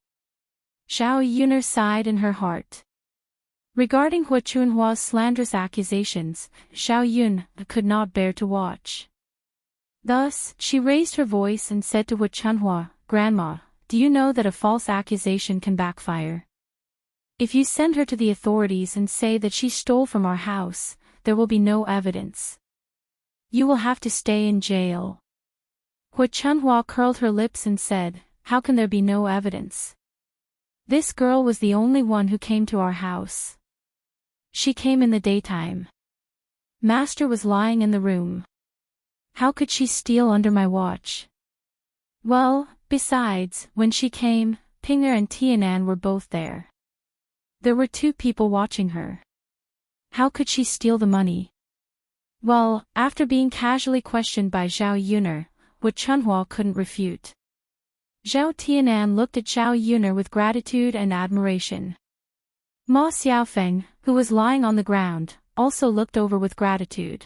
Zhao Yun'er sighed in her heart. Regarding Hu Chunhua's slanderous accusations, Zhao Yun could not bear to watch. Thus, she raised her voice and said to Hu Chunhua, Grandma, do you know that a false accusation can backfire? If you send her to the authorities and say that she stole from our house, there will be no evidence. You will have to stay in jail. Hu Chunhua curled her lips and said, How can there be no evidence? This girl was the only one who came to our house. She came in the daytime. Master was lying in the room. How could she steal under my watch? Well, besides, when she came, Pinger and Tianan were both there. There were 2 people watching her. How could she steal the money? Well, after being casually questioned by Zhao Yuner, what Chunhua couldn't refute. Zhao Tianan looked at Zhao Yuner with gratitude and admiration. Ma Xiaofeng, who was lying on the ground, also looked over with gratitude.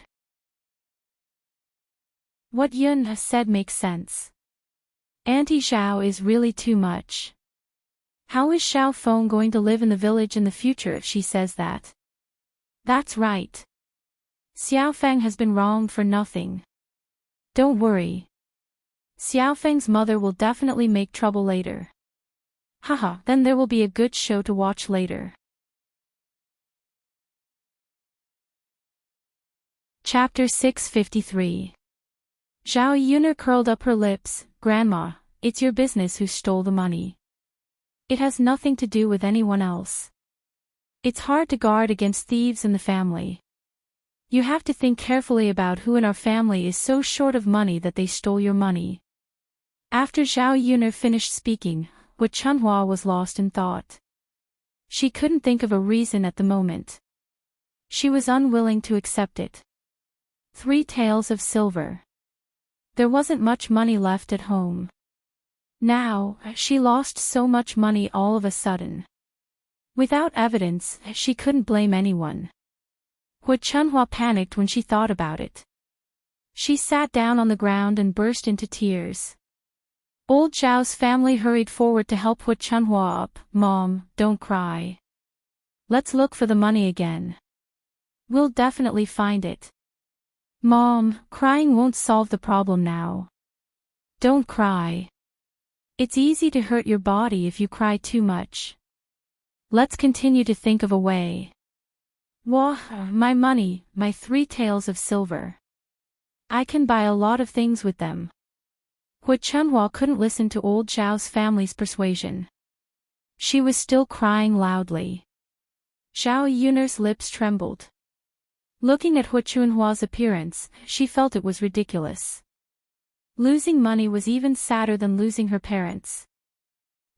What Yun has said makes sense. Auntie Zhao is really too much. How is Xiao Feng going to live in the village in the future if she says that? That's right. Xiaofeng has been wronged for nothing. Don't worry. Xiaofeng's mother will definitely make trouble later. Haha, then there will be a good show to watch later. Chapter 653. Zhao Yuner curled up her lips. Grandma, it's your business who stole the money. It has nothing to do with anyone else. It's hard to guard against thieves in the family. You have to think carefully about who in our family is so short of money that they stole your money. After Zhao Yuner finished speaking, What Chunhua was lost in thought. She couldn't think of a reason at the moment. She was unwilling to accept it. 3 taels of silver. There wasn't much money left at home. Now, she lost so much money all of a sudden. Without evidence, she couldn't blame anyone. What Chunhua panicked when she thought about it. She sat down on the ground and burst into tears. Old Zhao's family hurried forward to help What Chunhua up. Mom, don't cry. Let's look for the money again. We'll definitely find it. Mom, crying won't solve the problem now. Don't cry. It's easy to hurt your body if you cry too much. Let's continue to think of a way. Wah, my money, my 3 taels of silver. I can buy a lot of things with them. What Chunhua couldn't listen to old Zhao's family's persuasion. She was still crying loudly. Zhao Yuner's lips trembled. Looking at What Chunhua's appearance, she felt it was ridiculous. Losing money was even sadder than losing her parents.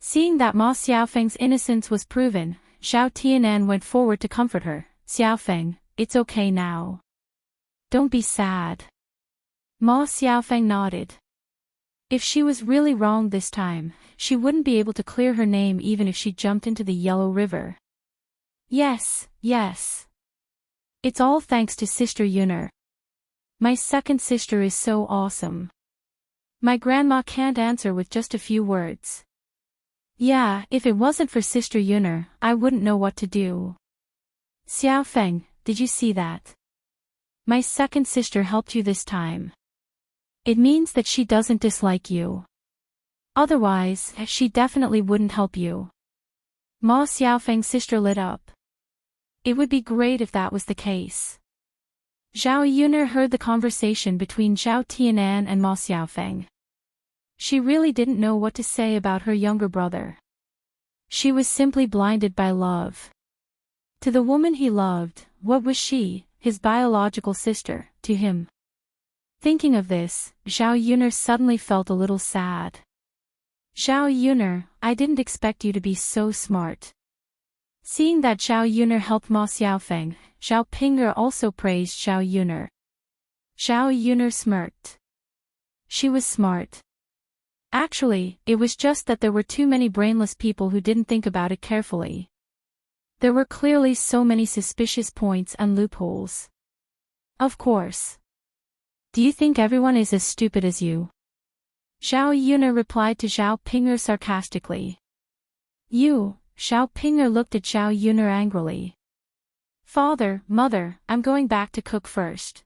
Seeing that Ma Xiaofeng's innocence was proven, Zhao Tianan went forward to comfort her. Xiaofeng, it's okay now. Don't be sad. Ma Xiaofeng nodded. If she was really wrong this time, she wouldn't be able to clear her name even if she jumped into the Yellow River. Yes, yes. It's all thanks to Sister Yuner. My second sister is so awesome. My grandma can't answer with just a few words. Yeah, if it wasn't for Sister Yuner, I wouldn't know what to do. Xiaofeng, did you see that? My second sister helped you this time. It means that she doesn't dislike you. Otherwise, she definitely wouldn't help you. Ma Xiaofeng's sister lit up. It would be great if that was the case. Zhao Yuner heard the conversation between Zhao Tianan and Ma Xiaofeng. She really didn't know what to say about her younger brother. She was simply blinded by love. To the woman he loved, what was she, his biological sister, to him? Thinking of this, Zhao Yuner suddenly felt a little sad. Zhao Yuner, I didn't expect you to be so smart. Seeing that Zhao Yuner helped Ma Xiaofeng, Zhao Ping'er also praised Zhao Yuner. Zhao Yuner smirked. She was smart. Actually, it was just that there were too many brainless people who didn't think about it carefully. There were clearly so many suspicious points and loopholes. Of course. Do you think everyone is as stupid as you? Zhao Yuner replied to Zhao Ping'er sarcastically. You, Zhao Ping'er looked at Zhao Yuner angrily. Father, mother, I'm going back to cook first.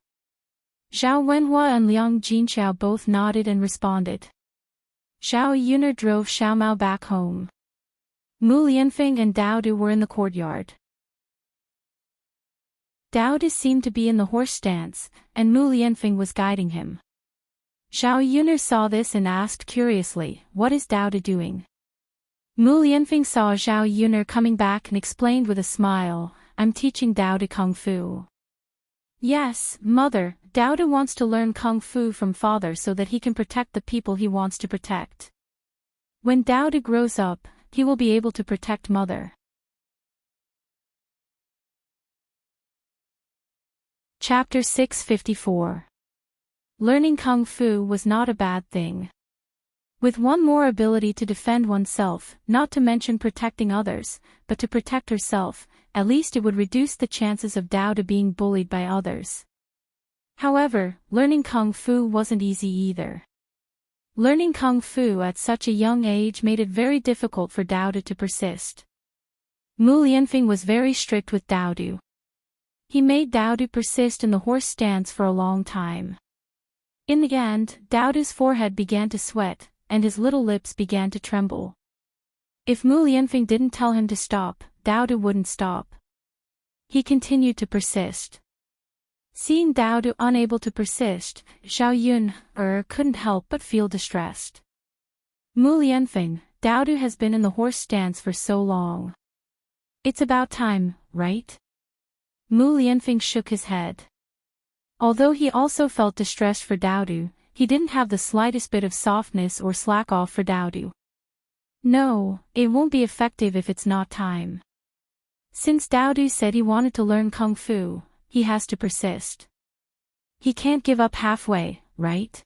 Zhao Wenhua and Liang Jinxiao both nodded and responded. Zhao Yuner drove Xiaomao back home. Mu Lianfeng and Dao Du were in the courtyard. Dao Du seemed to be in the horse stance, and Mu Lianfeng was guiding him. Zhao Yuner saw this and asked curiously, what is Dao Du doing? Mu Lianfeng saw Zhao Yuner coming back and explained with a smile, I'm teaching Dao Du Kung Fu. Yes, mother, Dao Du wants to learn Kung Fu from father so that he can protect the people he wants to protect. When Dao Du grows up, he will be able to protect mother. Chapter 654. Learning Kung Fu was not a bad thing. With one more ability to defend oneself, not to mention protecting others, but to protect herself, at least it would reduce the chances of Dao to being bullied by others. However, learning Kung Fu wasn't easy either. Learning Kung Fu at such a young age made it very difficult for Dao to persist. Mu Lianfeng was very strict with Dao. He made Dao persist in the horse stance for a long time. In the end, Dao's forehead began to sweat, and his little lips began to tremble. If Mu Lianfeng didn't tell him to stop, Dao wouldn't stop. He continued to persist. Seeing Dao unable to persist, Zhao Yun couldn't help but feel distressed. Mu Lianfeng, Dao has been in the horse stance for so long. It's about time, right? Mu Lianfeng shook his head. Although he also felt distressed for Dao, he didn't have the slightest bit of softness or slack off for Dao. No, it won't be effective if it's not time. Since Dao said he wanted to learn Kung Fu, he has to persist. He can't give up halfway, right?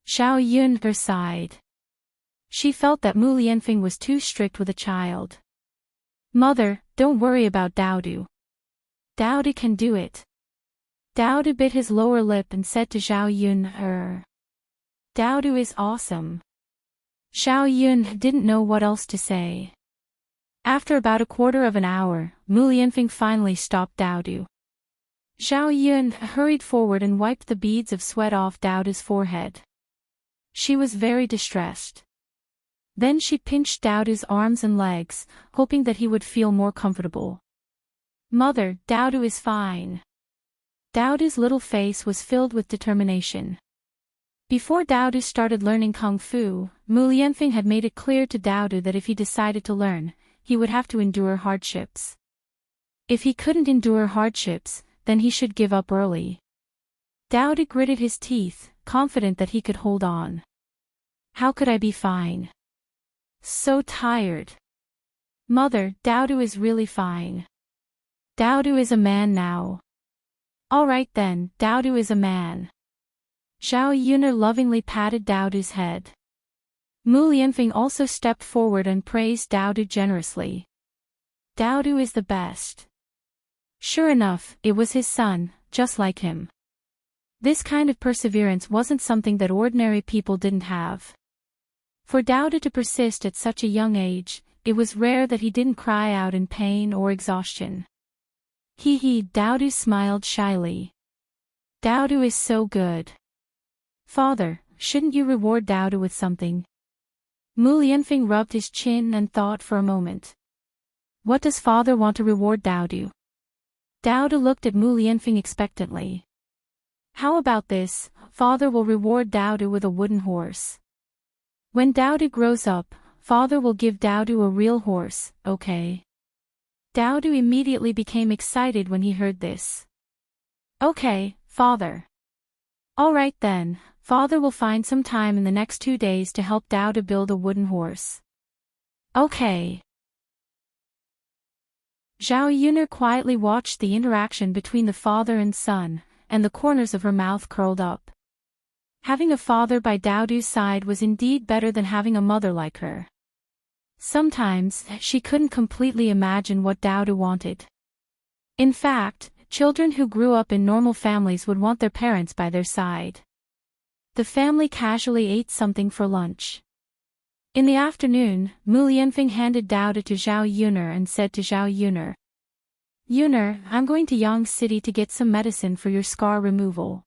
Zhao Yun sighed. She felt that Mu Lianfeng was too strict with a child. Mother, don't worry about Dao. Dao can do it. Dao bit his lower lip and said to Zhao Yun, Dao is awesome. Zhao Yun didn't know what else to say. After about a quarter of an hour, Mu Lianfeng finally stopped Dao. Zhao Yun hurried forward and wiped the beads of sweat off Dao's forehead. She was very distressed. Then she pinched Dao's arms and legs, hoping that he would feel more comfortable. Mother, Dao is fine. Dao's little face was filled with determination. Before Dao started learning Kung Fu, Mu Lianfeng had made it clear to Dao that if he decided to learn, he would have to endure hardships. If he couldn't endure hardships, then he should give up early. Dao gritted his teeth, confident that he could hold on. How could I be fine? So tired. Mother, Dao is really fine. Dao is a man now. All right then, Dao is a man. Zhao Yun lovingly patted Dao's head. Mu Lianfeng also stepped forward and praised Dao generously. Dao is the best. Sure enough, it was his son, just like him. This kind of perseverance wasn't something that ordinary people didn't have. For Dao to persist at such a young age, it was rare that he didn't cry out in pain or exhaustion. Dao smiled shyly. Dao is so good. Father, shouldn't you reward Dao with something? Mu Lianfeng rubbed his chin and thought for a moment. What does father want to reward Dao? Dao looked at Mu Lianfeng expectantly. How about this, father will reward Dao with a wooden horse. When Dao grows up, father will give Dao a real horse, okay? Dao immediately became excited when he heard this. Okay, father. All right then, father will find some time in the next 2 days to help Dao build a wooden horse. Okay. Zhao Yun quietly watched the interaction between the father and son, and the corners of her mouth curled up. Having a father by Dao's side was indeed better than having a mother like her. Sometimes, she couldn't completely imagine what Dao wanted. In fact, children who grew up in normal families would want their parents by their side. The family casually ate something for lunch. In the afternoon, Mu Lianfeng handed Dao to Zhao Yun and said to Zhao Yun, Yun, I'm going to Yang City to get some medicine for your scar removal.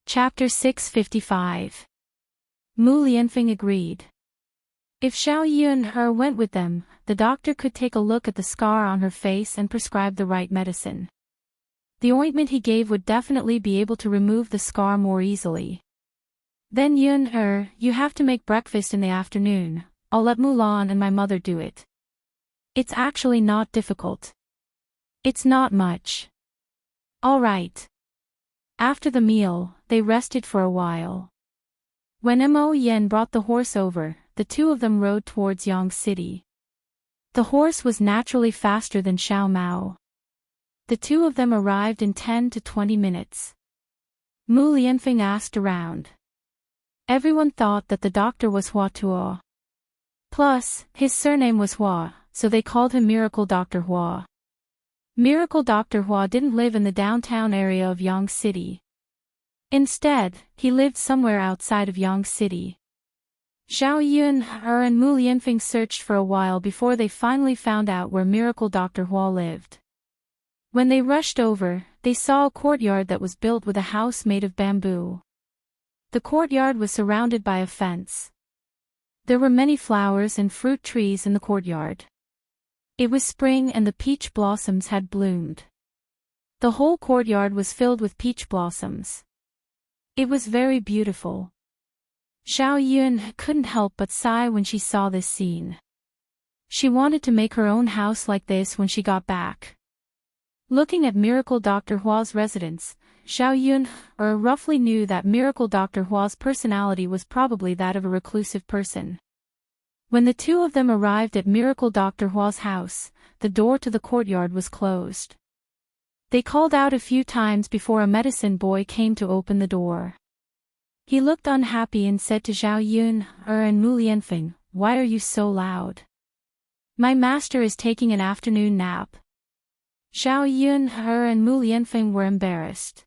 Chapter 655. Mu Lianfeng agreed. If Zhao Yun went with them, the doctor could take a look at the scar on her face and prescribe the right medicine. The ointment he gave would definitely be able to remove the scar more easily. Then Yun, you have to make breakfast in the afternoon. I'll let Mulan and my mother do it. It's actually not difficult. It's not much. All right. After the meal, they rested for a while. When Mo Yen brought the horse over, the two of them rode towards Yang City. The horse was naturally faster than Xiao Mao. The two of them arrived in 10 to 20 minutes. Mu Lianfeng asked around. Everyone thought that the doctor was Hua Tuo. Plus, his surname was Hua, so they called him Miracle Dr. Hua. Miracle Dr. Hua didn't live in the downtown area of Yang City. Instead, he lived somewhere outside of Yang City. Xiao Yun and Mu Lianfeng searched for a while before they finally found out where Miracle Dr. Hua lived. When they rushed over, they saw a courtyard that was built with a house made of bamboo. The courtyard was surrounded by a fence. There were many flowers and fruit trees in the courtyard. It was spring and the peach blossoms had bloomed. The whole courtyard was filled with peach blossoms. It was very beautiful. Xiao Yun couldn't help but sigh when she saw this scene. She wanted to make her own house like this when she got back. Looking at Miracle Dr. Hua's residence, Xiao Yun roughly knew that Miracle Dr. Hua's personality was probably that of a reclusive person. When the two of them arrived at Miracle Dr. Hua's house, the door to the courtyard was closed. They called out a few times before a medicine boy came to open the door. He looked unhappy and said to Xiao Yun and Mu Lianfeng, "Why are you so loud? My master is taking an afternoon nap." Xiao Yun and Mu Lianfeng were embarrassed.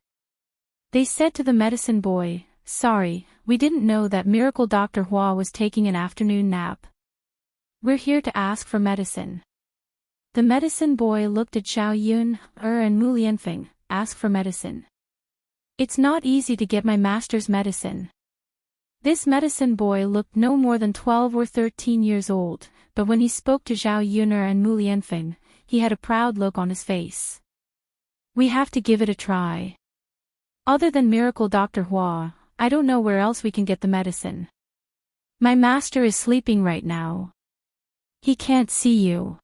They said to the medicine boy, "Sorry, we didn't know that Miracle Dr. Hua was taking an afternoon nap. We're here to ask for medicine." The medicine boy looked at Xiao Yun and Mu Lianfeng, "Ask for medicine. It's not easy to get my master's medicine." This medicine boy looked no more than 12 or 13 years old, but when he spoke to Xiao Yun and Mu Lianfeng, he had a proud look on his face. "We have to give it a try. Other than Miracle Dr. Hua, I don't know where else we can get the medicine. My master is sleeping right now. He can't see you.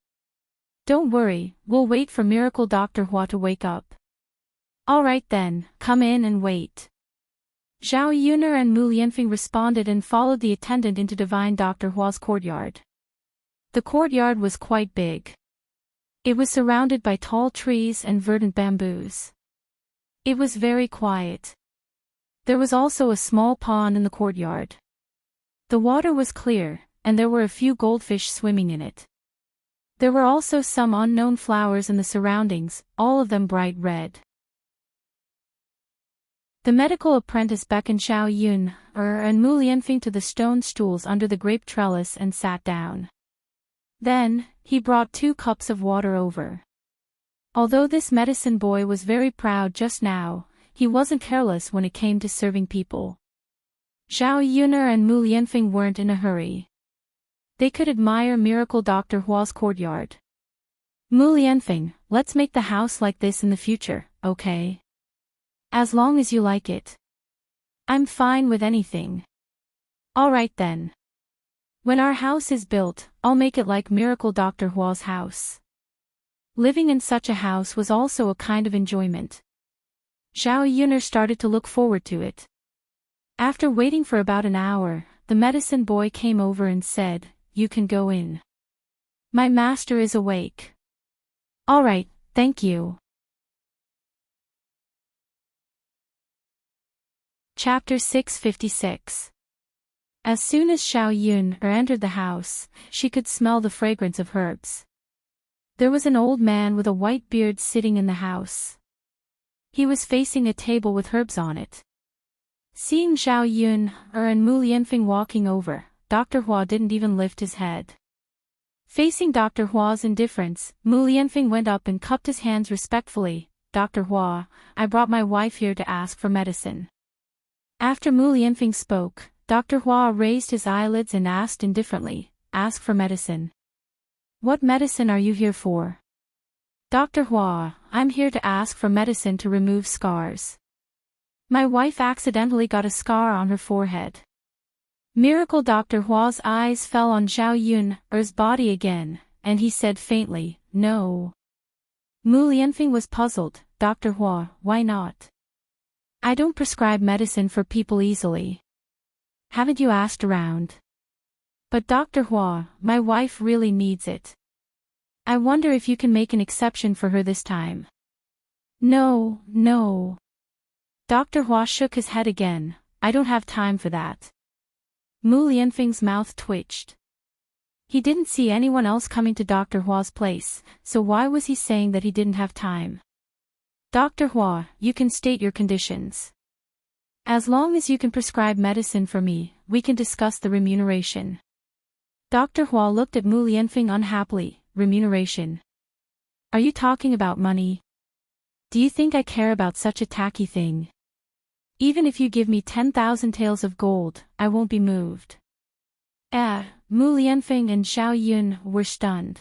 Don't worry, we'll wait for Miracle Dr. Hua to wake up." "All right then, come in and wait." Xiao Yun and Mu Lianfeng responded and followed the attendant into Divine Dr. Hua's courtyard. The courtyard was quite big. It was surrounded by tall trees and verdant bamboos. It was very quiet. There was also a small pond in the courtyard. The water was clear, and there were a few goldfish swimming in it. There were also some unknown flowers in the surroundings, all of them bright red. The medical apprentice beckoned Xiao Yun and Mu Lianfeng to the stone stools under the grape trellis and sat down. Then, he brought 2 cups of water over. Although this medicine boy was very proud just now, he wasn't careless when it came to serving people. Xiao Yun and Mu Lianfeng weren't in a hurry. They could admire Miracle Dr. Hua's courtyard. "Mu Lianfeng, let's make the house like this in the future, okay? As long as you like it. I'm fine with anything." "All right then. When our house is built, I'll make it like Miracle Dr. Hua's house." Living in such a house was also a kind of enjoyment. Xiao Yun started to look forward to it. After waiting for about an hour, the medicine boy came over and said, "You can go in. My master is awake." "All right, thank you." Chapter 656. As soon as Xiao Yun entered the house, she could smell the fragrance of herbs. There was an old man with a white beard sitting in the house. He was facing a table with herbs on it. Seeing Xiao Yun and Mu Lianfeng walking over, Dr. Hua didn't even lift his head. Facing Dr. Hua's indifference, Mu Lianfeng went up and cupped his hands respectfully. "Dr. Hua, I brought my wife here to ask for medicine." After Mu Lianfeng spoke, Dr. Hua raised his eyelids and asked indifferently, "Ask for medicine? What medicine are you here for?" "Dr. Hua, I'm here to ask for medicine to remove scars. My wife accidentally got a scar on her forehead." Miracle Dr. Hua's eyes fell on Xiao Yun's body again, and he said faintly, "No." Mu Lianfeng was puzzled. "Dr. Hua, why not? I don't prescribe medicine for people easily. Haven't you asked around?" "But Dr. Hua, my wife really needs it. I wonder if you can make an exception for her this time. No, no. Dr. Hua shook his head again. I don't have time for that. Mu Lianfeng's mouth twitched. He didn't see anyone else coming to Dr. Hua's place, so why was he saying that he didn't have time? Dr. Hua, you can state your conditions. As long as you can prescribe medicine for me, we can discuss the remuneration. Dr. Hua looked at Mu Lianfeng unhappily. Remuneration. Are you talking about money? Do you think I care about such a tacky thing? Even if you give me 10,000 taels of gold, I won't be moved. Mu Lianfeng and Xiao Yun were stunned.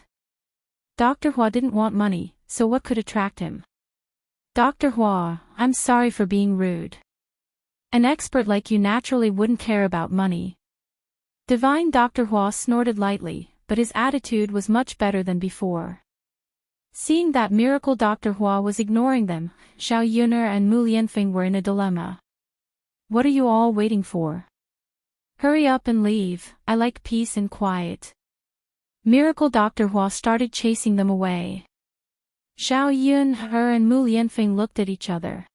Dr. Hua didn't want money, so what could attract him? Dr. Hua, I'm sorry for being rude. An expert like you naturally wouldn't care about money. Divine Dr. Hua snorted lightly, but his attitude was much better than before. Seeing that miracle Dr. Hua was ignoring them, Xiao Yuner and Mu Lianfeng were in a dilemma. What are you all waiting for? Hurry up and leave, I like peace and quiet. Miracle Dr. Hua started chasing them away. Xiao Yun, her and Mu Lianfeng looked at each other.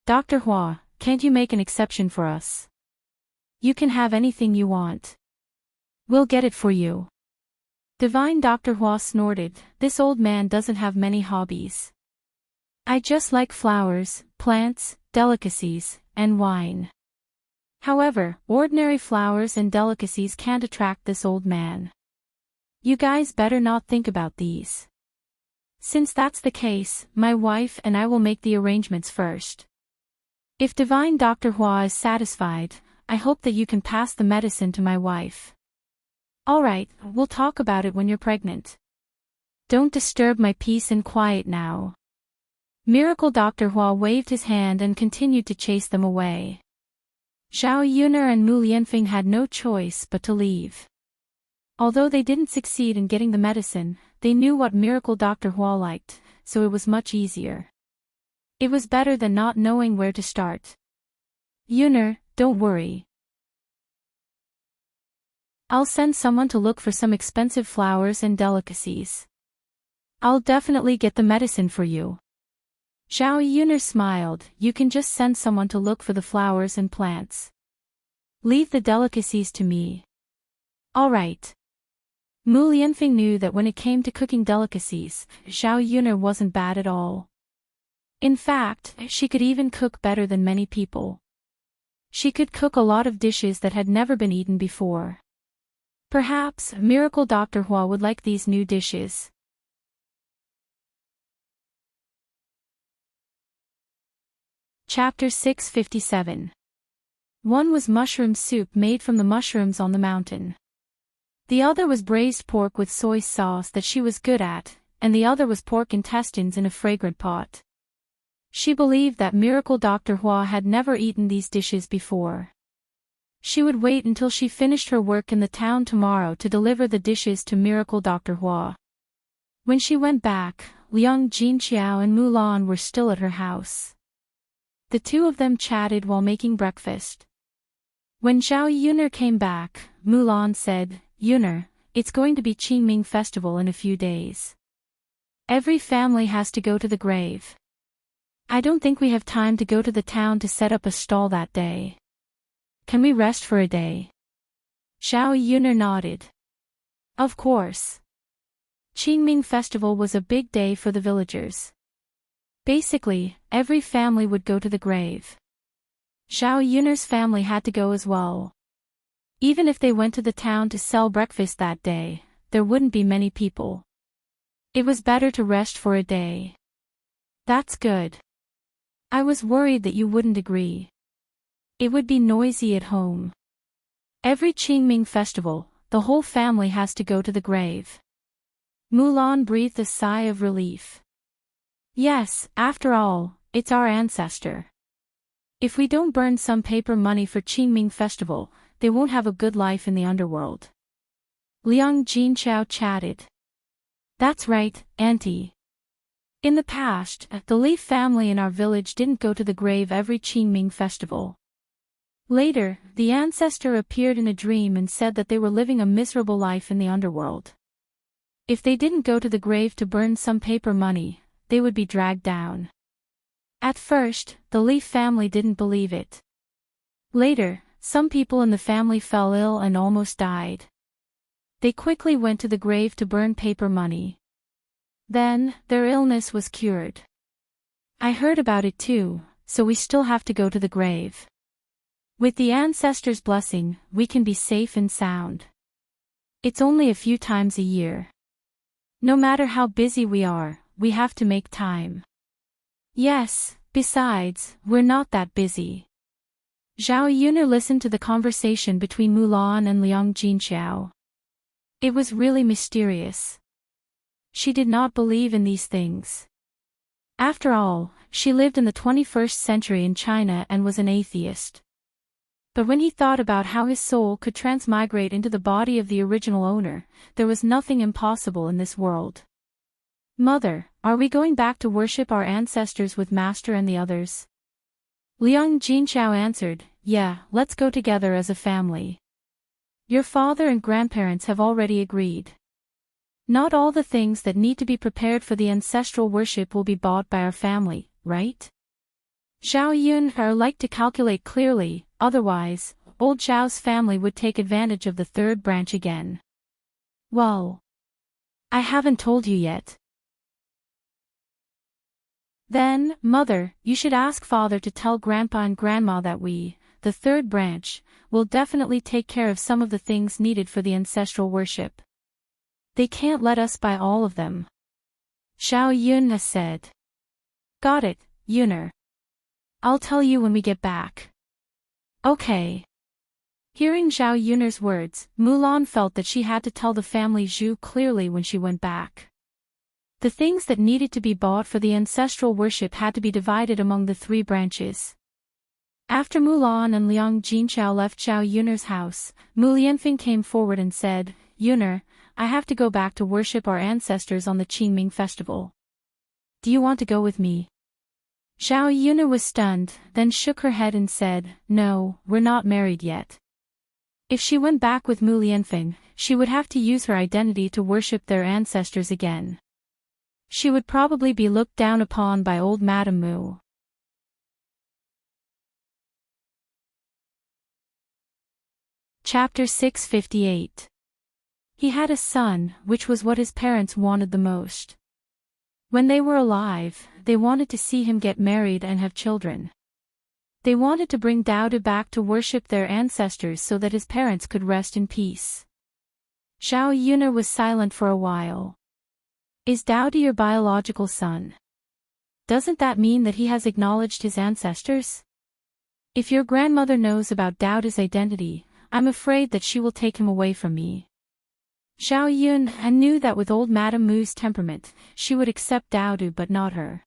Dr. Hua, can't you make an exception for us? You can have anything you want. We'll get it for you. Divine Dr. Hua snorted, this old man doesn't have many hobbies. I just like flowers, plants, delicacies, and wine. However, ordinary flowers and delicacies can't attract this old man. You guys better not think about these. Since that's the case, my wife and I will make the arrangements first. If Divine Dr. Hua is satisfied, I hope that you can pass the medicine to my wife. Alright, we'll talk about it when you're pregnant. Don't disturb my peace and quiet now. Miracle Dr. Hua waved his hand and continued to chase them away. Xiao Yuner and Mu Lianfeng had no choice but to leave. Although they didn't succeed in getting the medicine, they knew what Miracle Dr. Hua liked, so it was much easier. It was better than not knowing where to start. Yuner, don't worry. I'll send someone to look for some expensive flowers and delicacies. I'll definitely get the medicine for you. Xiao Yuner smiled, you can just send someone to look for the flowers and plants. Leave the delicacies to me. Alright. Mu Lianfeng knew that when it came to cooking delicacies, Xiao Yuner wasn't bad at all. In fact, she could even cook better than many people. She could cook a lot of dishes that had never been eaten before. Perhaps, Miracle Dr. Hua would like these new dishes. Chapter 657. One was mushroom soup made from the mushrooms on the mountain. The other was braised pork with soy sauce that she was good at, and the other was pork intestines in a fragrant pot. She believed that Miracle Dr. Hua had never eaten these dishes before. She would wait until she finished her work in the town tomorrow to deliver the dishes to Miracle Dr. Hua. When she went back, Liang Jinqiao and Mulan were still at her house. The two of them chatted while making breakfast. When Xiao Yuner came back, Mulan said, Yuner, it's going to be Qingming festival in a few days. Every family has to go to the grave. I don't think we have time to go to the town to set up a stall that day. Can we rest for a day? Xiao Yuner nodded. Of course. Qingming festival was a big day for the villagers. Basically, every family would go to the grave. Xiao Yuner's family had to go as well. Even if they went to the town to sell breakfast that day, there wouldn't be many people. It was better to rest for a day. That's good. I was worried that you wouldn't agree. It would be noisy at home. Every Qingming festival, the whole family has to go to the grave. Mulan breathed a sigh of relief. Yes, after all, it's our ancestor. If we don't burn some paper money for Qingming festival, they won't have a good life in the underworld. Liang Jinqiao chatted. That's right, Auntie. In the past, the Li family in our village didn't go to the grave every Qingming festival. Later, the ancestor appeared in a dream and said that they were living a miserable life in the underworld. If they didn't go to the grave to burn some paper money, they would be dragged down. At first, the Leaf family didn't believe it. Later, some people in the family fell ill and almost died. They quickly went to the grave to burn paper money. Then, their illness was cured. I heard about it too, so we still have to go to the grave. With the ancestors' blessing, we can be safe and sound. It's only a few times a year. No matter how busy we are, we have to make time. Yes, besides, we're not that busy. Zhao Yuner listened to the conversation between Mulan and Liang Jinxiao. It was really mysterious. She did not believe in these things. After all, she lived in the 21st century in China and was an atheist. But when he thought about how his soul could transmigrate into the body of the original owner, there was nothing impossible in this world. Mother, are we going back to worship our ancestors with Master and the others? Liang Jinxiao answered, yeah, let's go together as a family. Your father and grandparents have already agreed. Not all the things that need to be prepared for the ancestral worship will be bought by our family, right? Zhao Yun liked to calculate clearly, otherwise, old Zhao's family would take advantage of the third branch again. Well, I haven't told you yet. Then, Mother, you should ask Father to tell Grandpa and Grandma that we, the third branch, will definitely take care of some of the things needed for the ancestral worship. They can't let us buy all of them. Zhao Yun has said. Got it, Yuner. I'll tell you when we get back. Okay. Hearing Zhao Yuner's words, Mulan felt that she had to tell the family Zhu clearly when she went back. The things that needed to be bought for the ancestral worship had to be divided among the three branches. After Mulan and Liang Jinxiao left Zhao Yuner's house, Mu Lianfeng came forward and said, Yuner, I have to go back to worship our ancestors on the Qingming festival. Do you want to go with me? Zhao Yuner was stunned, then shook her head and said, no, we're not married yet. If she went back with Mu Lianfeng, she would have to use her identity to worship their ancestors again. She would probably be looked down upon by old Madame Mu. Chapter 658. He had a son, which was what his parents wanted the most. When they were alive, they wanted to see him get married and have children. They wanted to bring Daodu back to worship their ancestors so that his parents could rest in peace. Zhao Yuner was silent for a while. Is Daodu your biological son? Doesn't that mean that he has acknowledged his ancestors? If your grandmother knows about Daodu's identity, I'm afraid that she will take him away from me. Zhao Yun knew that with old Madame Mu's temperament, she would accept Daodu but not her.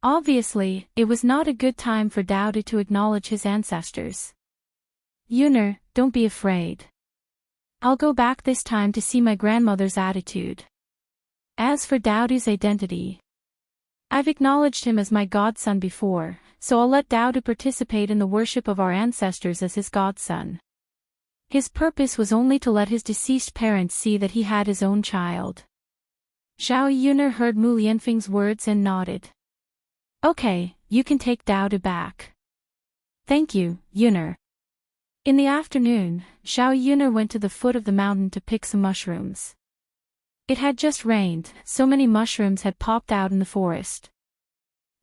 Obviously, it was not a good time for Daodu to acknowledge his ancestors. Yuner, don't be afraid. I'll go back this time to see my grandmother's attitude. As for Daodu's identity, I've acknowledged him as my godson before, so I'll let Daodu participate in the worship of our ancestors as his godson. His purpose was only to let his deceased parents see that he had his own child. Zhao Yuner heard Mu Lianfeng's words and nodded. Okay, you can take Daodu back. Thank you, Yuner. In the afternoon, Zhao Yuner went to the foot of the mountain to pick some mushrooms. It had just rained, so many mushrooms had popped out in the forest.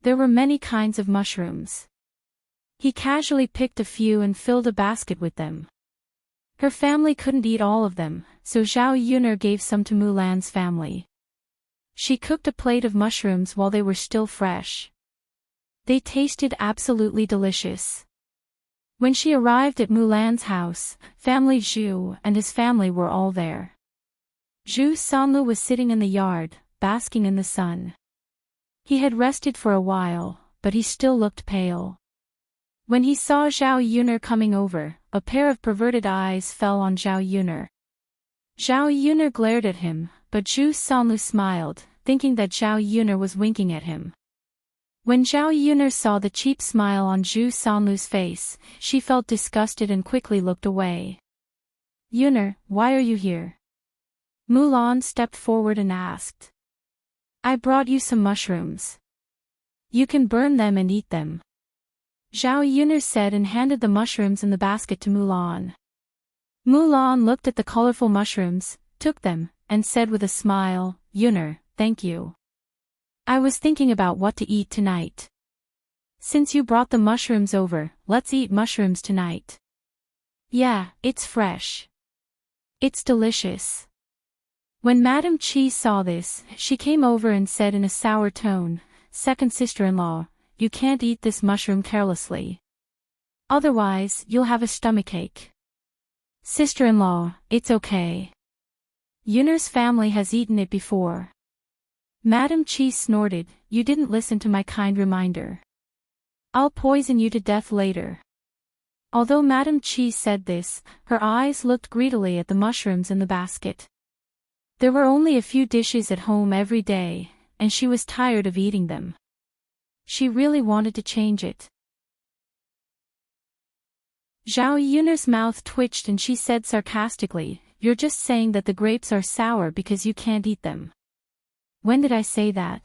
There were many kinds of mushrooms. He casually picked a few and filled a basket with them. Her family couldn't eat all of them, so Zhao Yuner gave some to Mulan's family. She cooked a plate of mushrooms while they were still fresh. They tasted absolutely delicious. When she arrived at Mulan's house, family Zhu and his family were all there. Zhu Sanlu was sitting in the yard, basking in the sun. He had rested for a while, but he still looked pale. When he saw Zhao Yuner coming over, a pair of perverted eyes fell on Zhao Yuner. Zhao Yuner glared at him, but Zhu Sanlu smiled, thinking that Zhao Yuner was winking at him. When Zhao Yuner saw the cheap smile on Zhu Sanlu's face, she felt disgusted and quickly looked away. Yuner, why are you here? Mulan stepped forward and asked. I brought you some mushrooms. You can burn them and eat them. Zhao Yun'er said and handed the mushrooms in the basket to Mulan. Mulan looked at the colorful mushrooms, took them, and said with a smile, Yun'er, thank you. I was thinking about what to eat tonight. Since you brought the mushrooms over, let's eat mushrooms tonight. Yeah, it's fresh. It's delicious. When Madame Chi saw this, she came over and said in a sour tone, Second sister-in-law, you can't eat this mushroom carelessly. Otherwise, you'll have a stomachache. Sister-in-law, it's okay. Yun'er's family has eaten it before. Madame Chi snorted, you didn't listen to my kind reminder. I'll poison you to death later. Although Madame Chi said this, her eyes looked greedily at the mushrooms in the basket. There were only a few dishes at home every day, and she was tired of eating them. She really wanted to change it. Zhao Yun'er's mouth twitched and she said sarcastically, you're just saying that the grapes are sour because you can't eat them. When did I say that?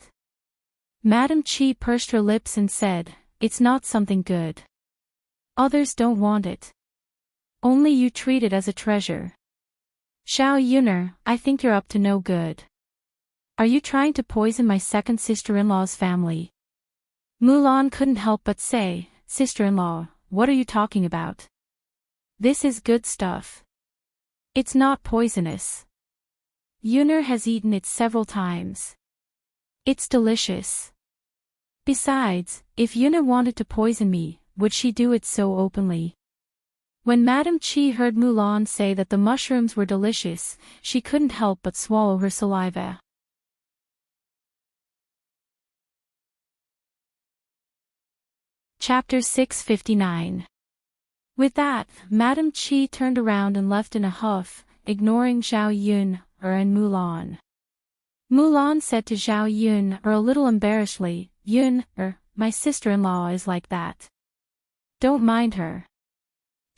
Madame Chi pursed her lips and said, it's not something good. Others don't want it. Only you treat it as a treasure. Zhao Yun'er, I think you're up to no good. Are you trying to poison my second sister-in-law's family? Mulan couldn't help but say, sister-in-law, what are you talking about? This is good stuff. It's not poisonous. Yun'er has eaten it several times. It's delicious. Besides, if Yun'er wanted to poison me, would she do it so openly? When Madame Chi heard Mulan say that the mushrooms were delicious, she couldn't help but swallow her saliva. Chapter 659. With that, Madame Chi turned around and left in a huff, ignoring Zhao Yun'er and Mulan. Mulan said to Zhao Yun'er a little embarrassedly, Yun'er, my sister-in-law is like that. Don't mind her.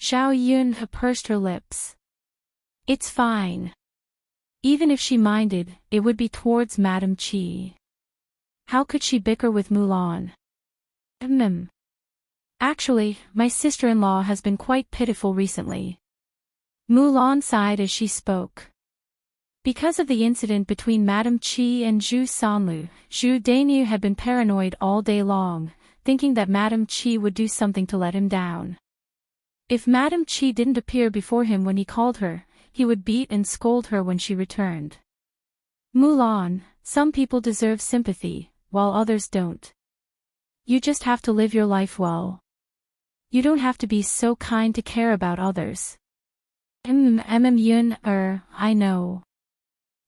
Zhao Yun'er pursed her lips. It's fine. Even if she minded, it would be towards Madame Chi. How could she bicker with Mulan? Actually, my sister-in-law has been quite pitiful recently. Mulan sighed as she spoke. Because of the incident between Madame Chi and Zhu Sanlu, Zhu Dainyu had been paranoid all day long, thinking that Madame Chi would do something to let him down. If Madame Chi didn't appear before him when he called her, he would beat and scold her when she returned. Mulan, some people deserve sympathy, while others don't. You just have to live your life well. You don't have to be so kind to care about others. Yun'er, I know.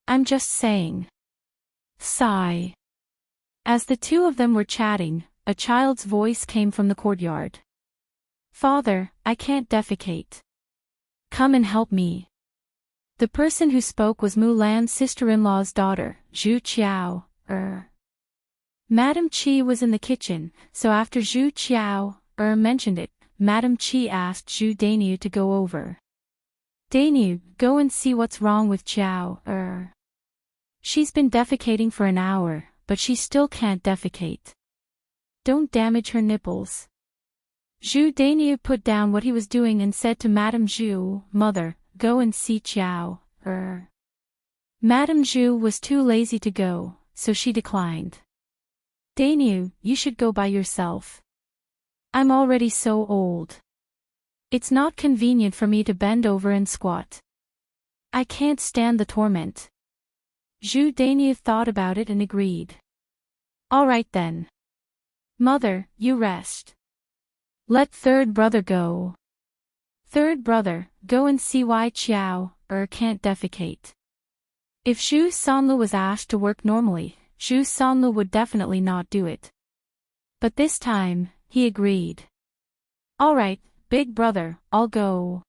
I'm just saying. Sigh. As the two of them were chatting, a child's voice came from the courtyard. Father, I can't defecate. Come and help me. The person who spoke was Mulan's sister-in-law's daughter, Zhu Qiao. Madame Chi was in the kitchen, so after Zhu Qiao mentioned it, Madame Chi asked Zhu Dainyu to go over. Dainyu, go and see what's wrong with Qiao. She's been defecating for an hour, but she still can't defecate. Don't damage her nipples. Zhu Dainyu put down what he was doing and said to Madame Zhu, Mother, go and see Qiao. Madame Zhu was too lazy to go, so she declined. Dainyu, you should go by yourself. I'm already so old. It's not convenient for me to bend over and squat. I can't stand the torment. Zhu Dainyu thought about it and agreed. All right then. Mother, you rest. Let third brother go. Third brother, go and see why Qiao can't defecate. If Zhu Sanlu was asked to work normally, Zhu Sanlu would definitely not do it. But this time, he agreed. All right, big brother, I'll go.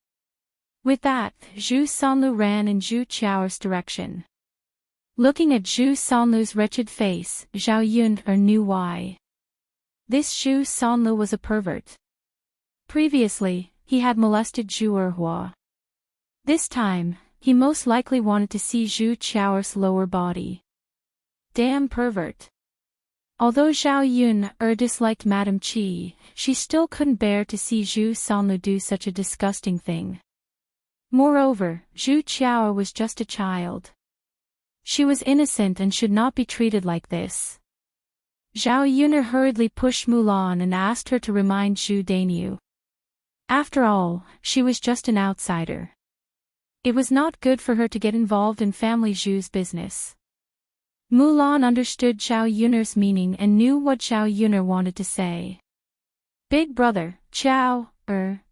With that, Zhu Sanlu ran in Zhu Qiao's direction. Looking at Zhu Sanlu's wretched face, Zhao Yun'er knew why. This Zhu Sanlu was a pervert. Previously, he had molested Zhu Erhua. This time, he most likely wanted to see Zhu Qiao's lower body. Damn pervert. Although Zhao Yun disliked Madame Qi, she still couldn't bear to see Zhu Sanlu do such a disgusting thing. Moreover, Zhu Qiao was just a child. She was innocent and should not be treated like this. Zhao Yun hurriedly pushed Mulan and asked her to remind Zhu Daniu. After all, she was just an outsider. It was not good for her to get involved in family Zhu's business. Mulan understood Zhao Yun's meaning and knew what Zhao Yun wanted to say. Big brother, Qiao,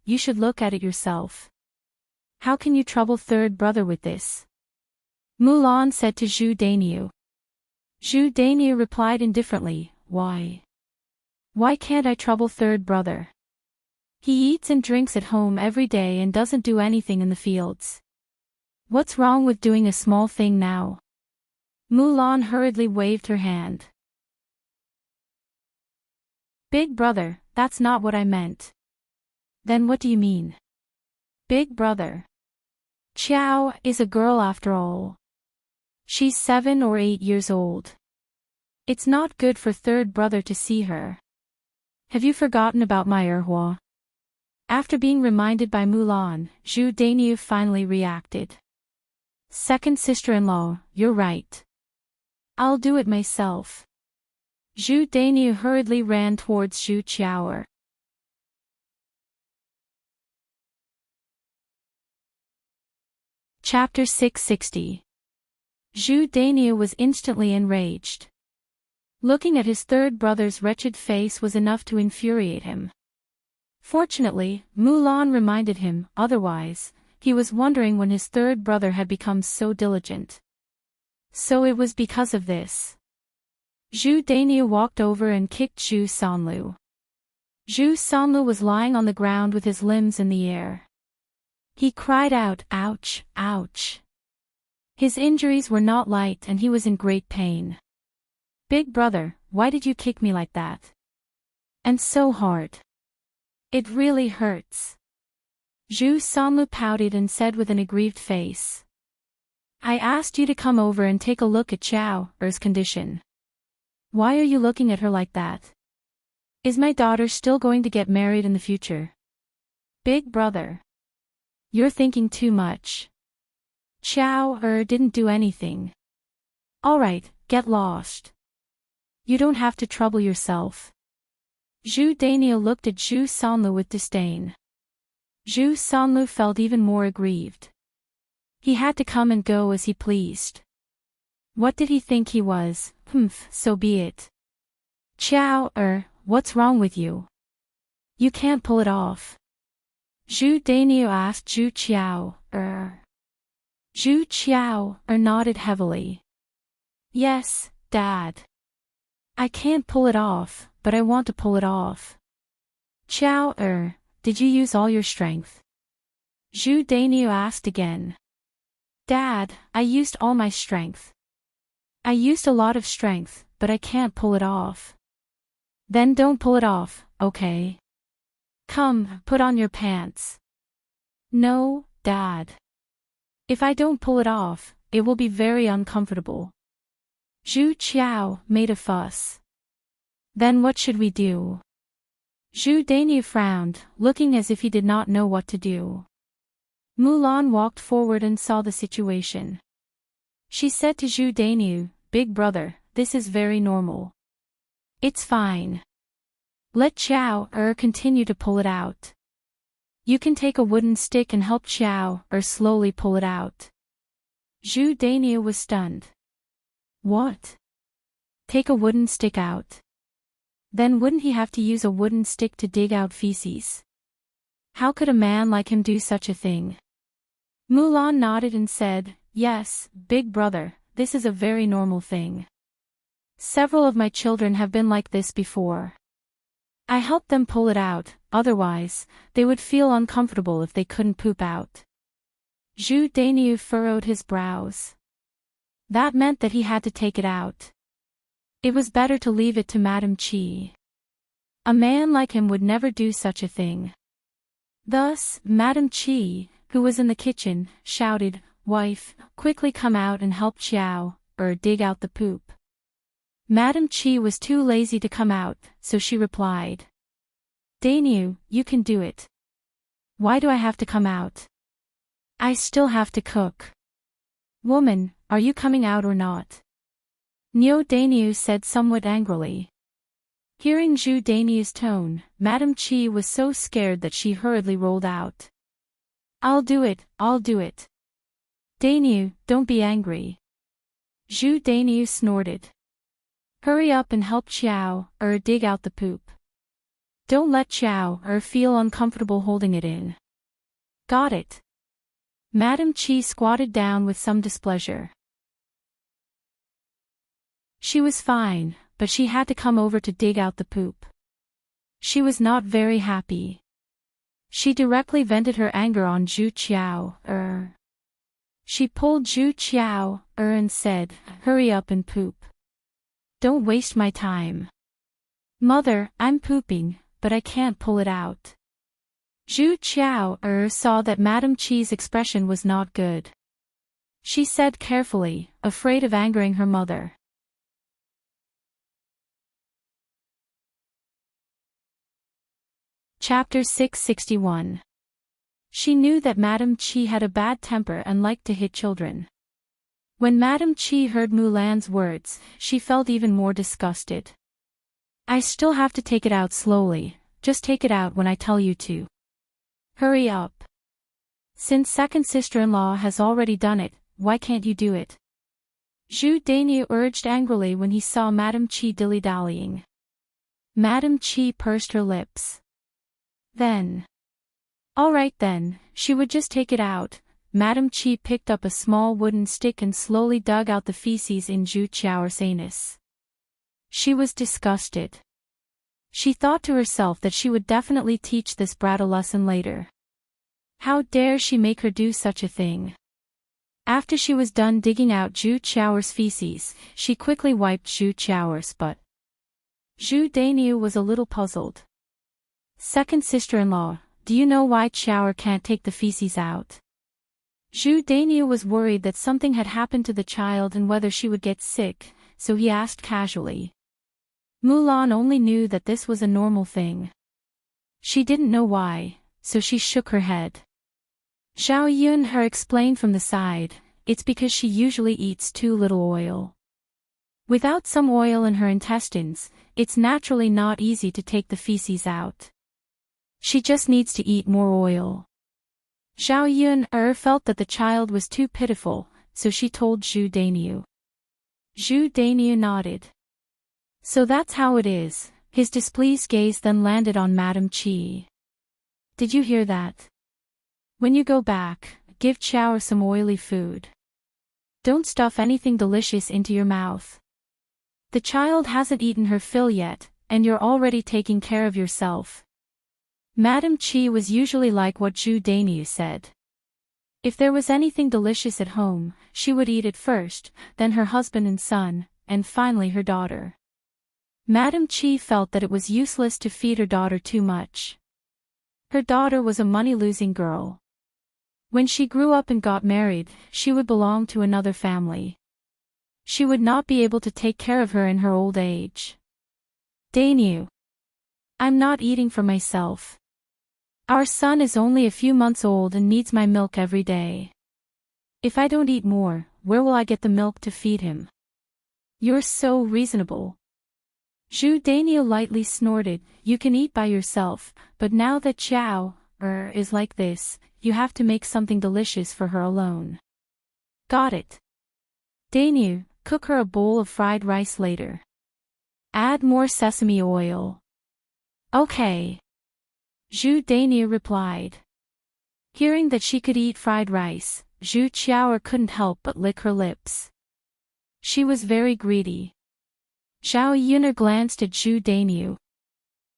you should look at it yourself. How can you trouble third brother with this? Mulan said to Zhu Daniu. Zhu Daniu replied indifferently, why? Why can't I trouble third brother? He eats and drinks at home every day and doesn't do anything in the fields. What's wrong with doing a small thing now? Mulan hurriedly waved her hand. Big brother, that's not what I meant. Then what do you mean? Big brother. Qiao is a girl after all. She's 7 or 8 years old. It's not good for third brother to see her. Have you forgotten about my erhua? After being reminded by Mulan, Zhu Daniu finally reacted. Second sister-in-law, you're right. I'll do it myself. Zhu Daniu hurriedly ran towards Zhu Qiao. Chapter 660. Zhu Daniu was instantly enraged. Looking at his third brother's wretched face was enough to infuriate him. Fortunately, Mulan reminded him, otherwise, he was wondering when his third brother had become so diligent. So it was because of this. Zhu Daniu walked over and kicked Zhu Sanlu. Zhu Sanlu was lying on the ground with his limbs in the air. He cried out, ouch, ouch. His injuries were not light and he was in great pain. Big brother, why did you kick me like that? And so hard. It really hurts. Zhu Sanlu pouted and said with an aggrieved face. I asked you to come over and take a look at Qiao's condition. Why are you looking at her like that? Is my daughter still going to get married in the future? Big brother. You're thinking too much. Qiao didn't do anything. Alright, get lost. You don't have to trouble yourself. Zhu Daniu looked at Zhu Sanlu with disdain. Zhu Sanlu felt even more aggrieved. He had to come and go as he pleased. What did he think he was? So be it. Qiao, what's wrong with you? You can't pull it off. Zhu Daniu asked Zhu Qiao, Zhu Qiao nodded heavily. Yes, Dad. I can't pull it off, but I want to pull it off. Qiao, did you use all your strength? Zhu Daniu asked again. Dad, I used all my strength. I used a lot of strength, but I can't pull it off. Then don't pull it off, okay? Come, put on your pants. No, Dad. If I don't pull it off, it will be very uncomfortable. Zhu Qiao made a fuss. Then what should we do? Zhu Daniu frowned, looking as if he did not know what to do. Mulan walked forward and saw the situation. She said to Zhu Daniu, Big brother, this is very normal. It's fine. Let Qiao continue to pull it out. You can take a wooden stick and help Qiao slowly pull it out. Zhu Daniu was stunned. What? Take a wooden stick out? Then wouldn't he have to use a wooden stick to dig out feces? How could a man like him do such a thing? Mulan nodded and said, Yes, big brother, this is a very normal thing. Several of my children have been like this before. I helped them pull it out, otherwise, they would feel uncomfortable if they couldn't poop out. Zhu Daniu furrowed his brows. That meant that he had to take it out. It was better to leave it to Madame Qi. A man like him would never do such a thing. Thus, Madame Qi, who was in the kitchen, shouted, wife, quickly come out and help Xiao, dig out the poop. Madam Chi was too lazy to come out, so she replied. Dainyu, you can do it. Why do I have to come out? I still have to cook. Woman, are you coming out or not? Neo Dainyu said somewhat angrily. Hearing Zhu Dainyu's tone, Madam Chi was so scared that she hurriedly rolled out. I'll do it, I'll do it. Dainyu, don't be angry. Zhu Dainyu snorted. Hurry up and help Xiao, dig out the poop. Don't let Xiao, feel uncomfortable holding it in. Got it. Madam Chi squatted down with some displeasure. She was fine, but she had to come over to dig out the poop. She was not very happy. She directly vented her anger on Zhu Qiao, She pulled Zhu Qiao, and said, hurry up and poop. Don't waste my time. Mother, I'm pooping, but I can't pull it out. Zhu Qiao, saw that Madam Chi's expression was not good. She said carefully, afraid of angering her mother. Chapter 661. She knew that Madam Chi had a bad temper and liked to hit children. When Madam Chi heard Mulan's words, she felt even more disgusted. I still have to take it out slowly, just take it out when I tell you to. Hurry up. Since second sister-in-law has already done it, why can't you do it? Zhu Dainyu urged angrily when he saw Madam Chi dilly-dallying. Madam Chi pursed her lips. Then. All right then, she would just take it out. Madam Chi picked up a small wooden stick and slowly dug out the feces in Zhu Qiao's anus. She was disgusted. She thought to herself that she would definitely teach this brat a lesson later. How dare she make her do such a thing? After she was done digging out Zhu Qiao's feces, she quickly wiped Zhu Qiao's butt. Zhu Dainyu was a little puzzled. Second sister-in-law, do you know why Qiao can't take the feces out? Zhu Dainyu was worried that something had happened to the child and whether she would get sick, so he asked casually. Mulan only knew that this was a normal thing. She didn't know why, so she shook her head. Zhao Yun explained from the side, it's because she usually eats too little oil. Without some oil in her intestines, it's naturally not easy to take the feces out. She just needs to eat more oil. Zhao Yun felt that the child was too pitiful, so she told Zhu Dainyu. Zhu Dainyu nodded. So that's how it is. His displeased gaze then landed on Madam Chi. Did you hear that? When you go back, give Qiao some oily food. Don't stuff anything delicious into your mouth. The child hasn't eaten her fill yet, and you're already taking care of yourself. Madam Chi was usually like what Zhu Dainyu said. If there was anything delicious at home, she would eat it first, then her husband and son, and finally her daughter. Madam Chi felt that it was useless to feed her daughter too much. Her daughter was a money-losing girl. When she grew up and got married, she would belong to another family. She would not be able to take care of her in her old age. Dainyu. I'm not eating for myself. Our son is only a few months old and needs my milk every day. If I don't eat more, where will I get the milk to feed him? You're so reasonable. Zhu Dainyu lightly snorted, you can eat by yourself, but now that Qiao, is like this, you have to make something delicious for her alone. Got it. Dainyu, cook her a bowl of fried rice later. Add more sesame oil. Okay. Zhu Dainyu replied. Hearing that she could eat fried rice, Zhu Qiao couldn't help but lick her lips. She was very greedy. Zhao Yun glanced at Zhu Dainyu.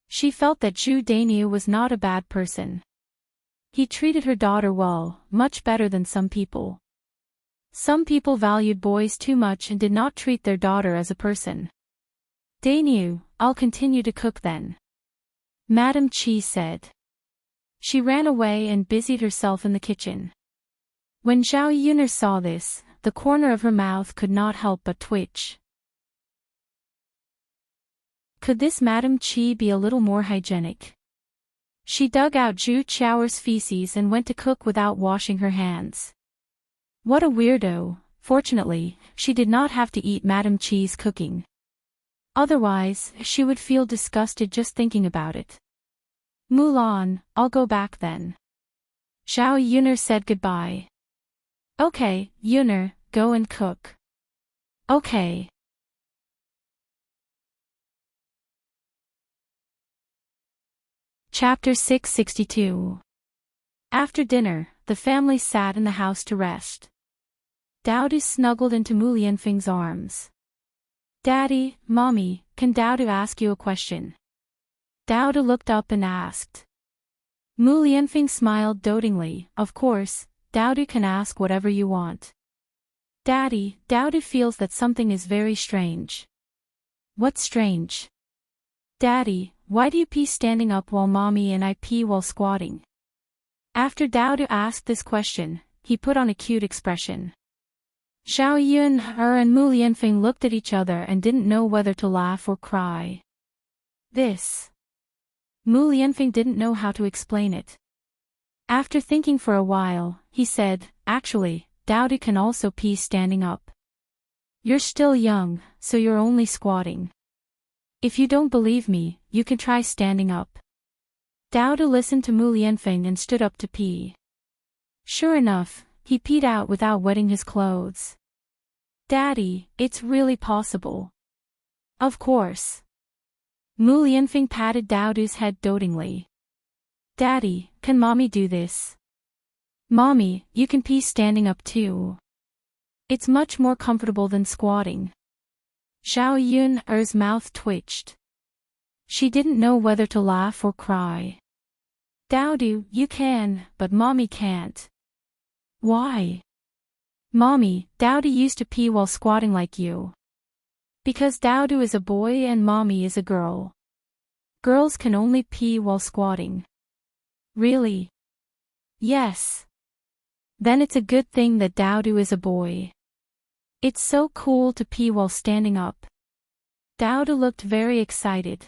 She felt that Zhu Dainyu was not a bad person. He treated her daughter well, much better than some people. Some people valued boys too much and did not treat their daughter as a person. Dainyu, I'll continue to cook then. Madam Chi said. She ran away and busied herself in the kitchen. When Zhao Yuner saw this, the corner of her mouth could not help but twitch. Could this Madame Qi be a little more hygienic? She dug out Zhu Qiaoer's feces and went to cook without washing her hands. What a weirdo. Fortunately, she did not have to eat Madame Qi's cooking. Otherwise, she would feel disgusted just thinking about it. Mulan, I'll go back then. Zhao Yuner said goodbye. Okay, Yuner, go and cook. Okay. Chapter 662. After dinner, the family sat in the house to rest. Daodu snuggled into Mu Lianfeng's arms. Daddy, Mommy, can Daodu ask you a question? Daodu looked up and asked. Mu Lianfeng smiled dotingly. Of course, Daodu can ask whatever you want. Daddy, Daodu feels that something is very strange. What's strange? Daddy, why do you pee standing up while Mommy and I pee while squatting? After Daodu asked this question, he put on a cute expression. Zhao Yuner and Mu Lianfeng looked at each other and didn't know whether to laugh or cry. Mu Lianfeng didn't know how to explain it. After thinking for a while, he said, actually, Daodu can also pee standing up. You're still young, so you're only squatting. If you don't believe me, you can try standing up. Daodu listened to Mu Lianfeng and stood up to pee. Sure enough, he peed out without wetting his clothes. Daddy, it's really possible. Of course. Mu Lianfeng patted Daodu's head dotingly. Daddy, can Mommy do this? Mommy, you can pee standing up too. It's much more comfortable than squatting. Zhao Yuner's mouth twitched. She didn't know whether to laugh or cry. Daodu, you can, but Mommy can't. Why? Mommy, Daodu used to pee while squatting like you. Because Daodu is a boy and Mommy is a girl. Girls can only pee while squatting. Really? Yes. Then it's a good thing that Daodu is a boy. It's so cool to pee while standing up. Daodu looked very excited.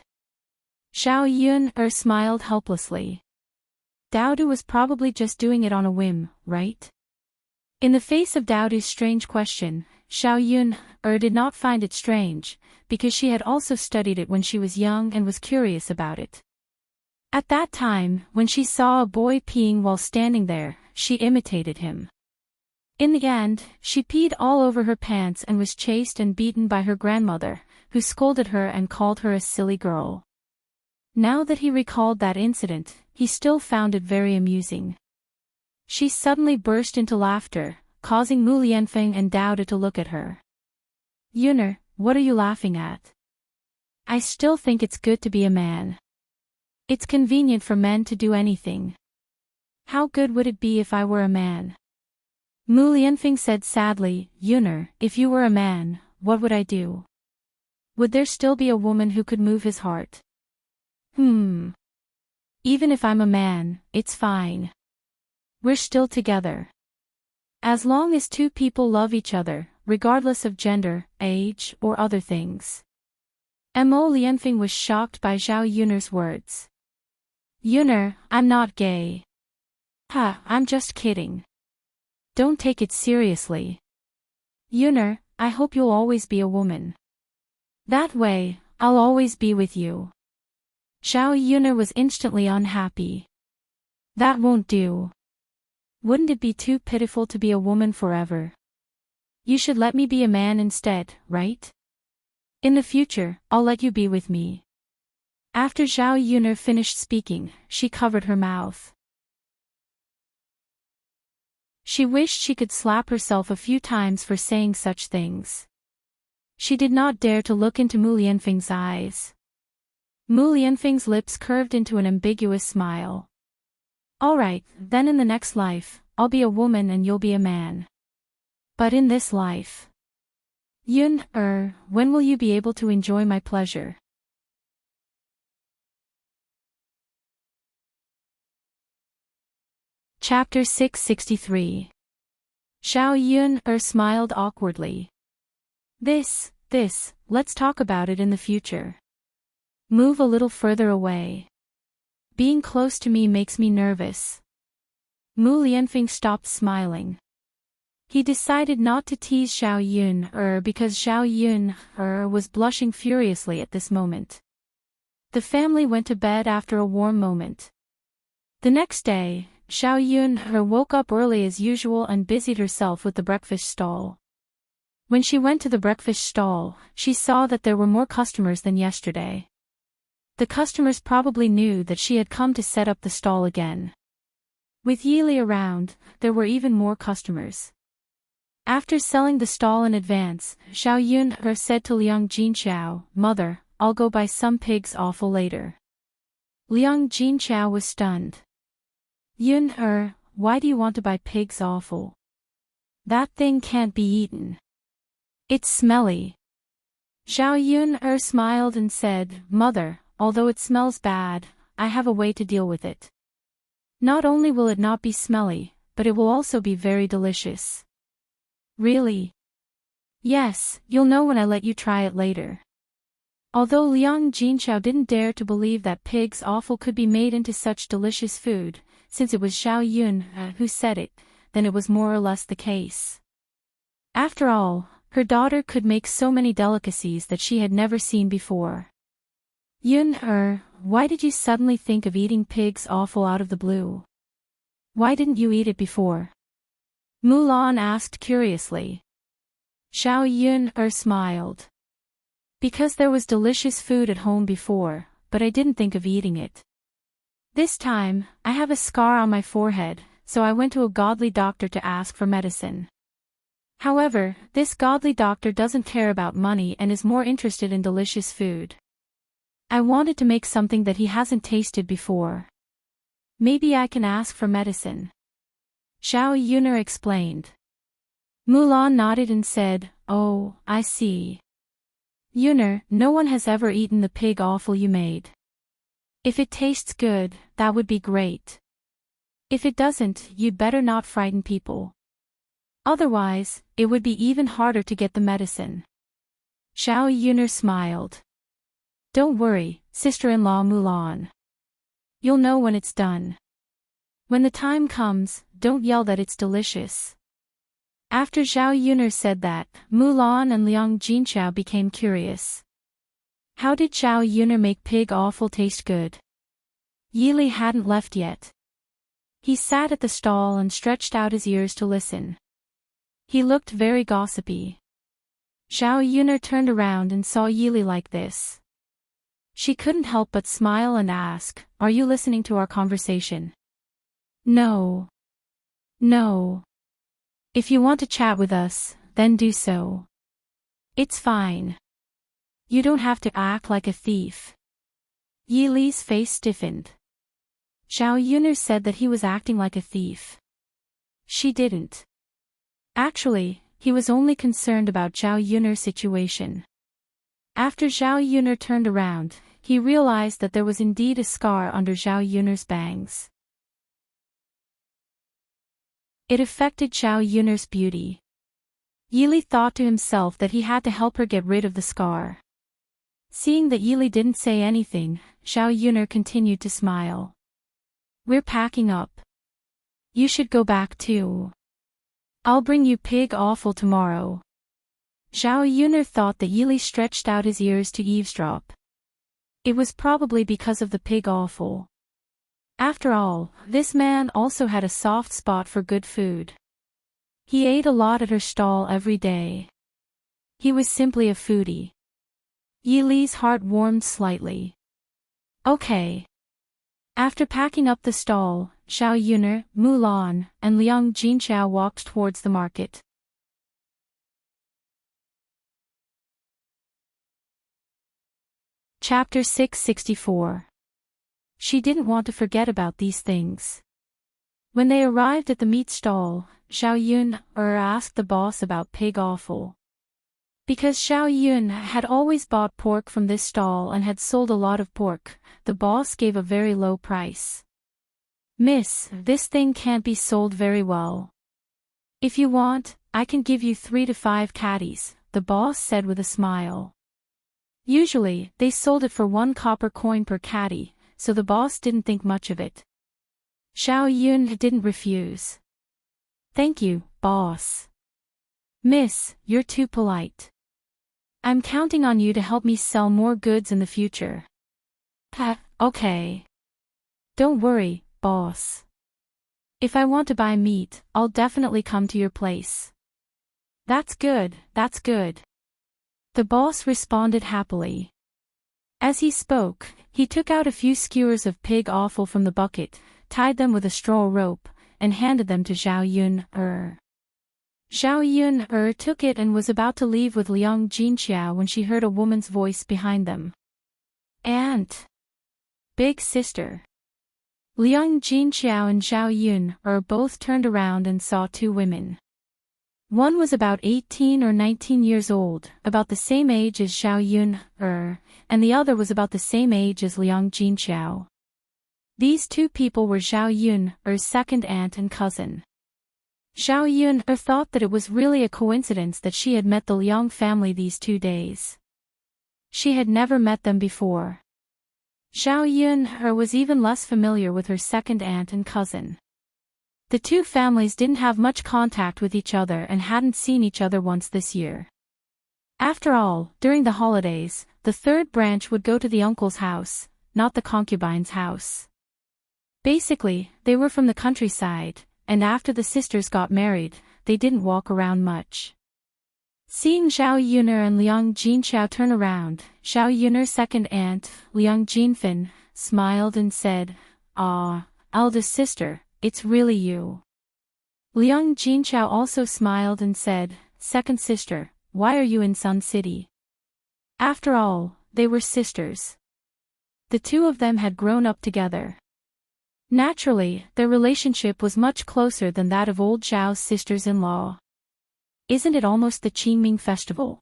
Zhao Yuner smiled helplessly. Daodu was probably just doing it on a whim, right? In the face of Daodu's strange question, Zhao Yuner did not find it strange, because she had also studied it when she was young and was curious about it. At that time, when she saw a boy peeing while standing there, she imitated him. In the end, she peed all over her pants and was chased and beaten by her grandmother, who scolded her and called her a silly girl. Now that he recalled that incident, he still found it very amusing. She suddenly burst into laughter, causing Mu Lianfeng and Daodu to look at her. Yuner, what are you laughing at? I still think it's good to be a man. It's convenient for men to do anything. How good would it be if I were a man? Mu Lianfeng said sadly, Yuner, if you were a man, what would I do? Would there still be a woman who could move his heart? Even if I'm a man, it's fine. We're still together. As long as two people love each other, regardless of gender, age, or other things. Mo Lianfeng was shocked by Zhao Yuner's words. Yuner, I'm not gay. I'm just kidding. Don't take it seriously. Yuner, I hope you'll always be a woman. That way, I'll always be with you. Zhao Yuner was instantly unhappy. That won't do. Wouldn't it be too pitiful to be a woman forever? You should let me be a man instead, right? In the future, I'll let you be with me. After Zhao Yuner finished speaking, she covered her mouth. She wished she could slap herself a few times for saying such things. She did not dare to look into Mu Lianfeng's eyes. Mu Lianfeng's lips curved into an ambiguous smile. Alright, then in the next life, I'll be a woman and you'll be a man. But in this life... Yuner, when will you be able to enjoy my pleasure? Chapter 663. Xiao Yun smiled awkwardly. This, let's talk about it in the future. Move a little further away. Being close to me makes me nervous. Mu Lianfeng stopped smiling. He decided not to tease Xiao Yun because Xiao Yun was blushing furiously at this moment. The family went to bed after a warm moment. The next day, Xiao Yun woke up early as usual and busied herself with the breakfast stall. When she went to the breakfast stall, she saw that there were more customers than yesterday. The customers probably knew that she had come to set up the stall again. With Yili around, there were even more customers. After selling the stall in advance, Xiao Yun said to Liang Jinqiao, "Mother, I'll go buy some pig's offal later." Liang Jinqiao was stunned. "Yun why do you want to buy pig's offal? That thing can't be eaten. It's smelly." Xiao Yun smiled and said, "Mother, although it smells bad, I have a way to deal with it. Not only will it not be smelly, but it will also be very delicious." "Really?" "Yes, you'll know when I let you try it later." Although Liang Jinqiao didn't dare to believe that pig's offal could be made into such delicious food, since it was Xiao Yun who said it, then it was more or less the case. After all, her daughter could make so many delicacies that she had never seen before. "Yun why did you suddenly think of eating pig's offal out of the blue? Why didn't you eat it before?" Mulan asked curiously. Xiao Yun smiled. "Because there was delicious food at home before, but I didn't think of eating it. This time, I have a scar on my forehead, so I went to a godly doctor to ask for medicine. However, this godly doctor doesn't care about money and is more interested in delicious food. I wanted to make something that he hasn't tasted before. Maybe I can ask for medicine." Xiao Yun explained. Mulan nodded and said, "Oh, I see. Yun, no one has ever eaten the pig offal you made. If it tastes good, that would be great. If it doesn't, you'd better not frighten people. Otherwise, it would be even harder to get the medicine." Xiao Yun smiled. "Don't worry, sister-in-law Mulan. You'll know when it's done. When the time comes, don't yell that it's delicious." After Xiao Yun said that, Mulan and Liang Jinqiao became curious. How did Xiao Yun make pig offal taste good? Yili hadn't left yet. He sat at the stall and stretched out his ears to listen. He looked very gossipy. Xiao Yun turned around and saw Yili like this. She couldn't help but smile and ask, "Are you listening to our conversation?" No. If you want to chat with us, then do so. It's fine. You don't have to act like a thief." Yi Li's face stiffened. Xiao Yun said that he was acting like a thief. She didn't. Actually, he was only concerned about Xiao Yun's situation. After Xiao Yun turned around, he realized that there was indeed a scar under Xiao Yun's bangs. It affected Xiao Yun's beauty. Yili thought to himself that he had to help her get rid of the scar. Seeing that Yili didn't say anything, Xiao Yun continued to smile. "We're packing up. You should go back too. I'll bring you pig offal tomorrow." Xiao Yun thought that Yili stretched out his ears to eavesdrop. It was probably because of the pig offal. After all, this man also had a soft spot for good food. He ate a lot at her stall every day. He was simply a foodie. Yi Li's heart warmed slightly. Okay. After packing up the stall, Xiao Yun, Mulan, and Liang Jinqiao walked towards the market. Chapter 664. She didn't want to forget about these things. When they arrived at the meat stall, Xiao Yun asked the boss about pig offal. Because Xiao Yun had always bought pork from this stall and had sold a lot of pork, the boss gave a very low price. "Miss, this thing can't be sold very well. If you want, I can give you 3 to 5 caddies, the boss said with a smile. Usually, they sold it for 1 copper coin per caddy, so the boss didn't think much of it. Zhao Yun didn't refuse. Thank you, boss. Miss, you're too polite. I'm counting on you to help me sell more goods in the future. Okay. Don't worry, boss. If I want to buy meat, I'll definitely come to your place. That's good, that's good. The boss responded happily. As he spoke, he took out a few skewers of pig offal from the bucket, tied them with a straw rope, and handed them to Zhao Yun. Zhao Yun took it and was about to leave with Liang Jinqiao when she heard a woman's voice behind them. Aunt. Big sister. Liang Jinqiao and Zhao Yun both turned around and saw 2 women. One was about 18 or 19 years old, about the same age as Zhao Yun, and the other was about the same age as Liang Jinqiao. These 2 people were Zhao Yun's second aunt and cousin. Zhao Yun thought that it was really a coincidence that she had met the Liang family these 2 days. She had never met them before. Zhao Yun was even less familiar with her second aunt and cousin. The 2 families didn't have much contact with each other and hadn't seen each other once this year. After all, during the holidays, the 3rd branch would go to the uncle's house, not the concubine's house. Basically, they were from the countryside, and after the sisters got married, they didn't walk around much. Seeing Zhao Yun and Liang Jinqiao turn around, Zhao Yun's second aunt, Liang Jinfin, smiled and said, "Ah, eldest sister, it's really you." Liang Jinqiao also smiled and said, "Second sister, why are you in Sun City?" After all, they were sisters. The 2 of them had grown up together. Naturally, their relationship was much closer than that of old Zhao's sisters-in-law. Isn't it almost the Qingming festival?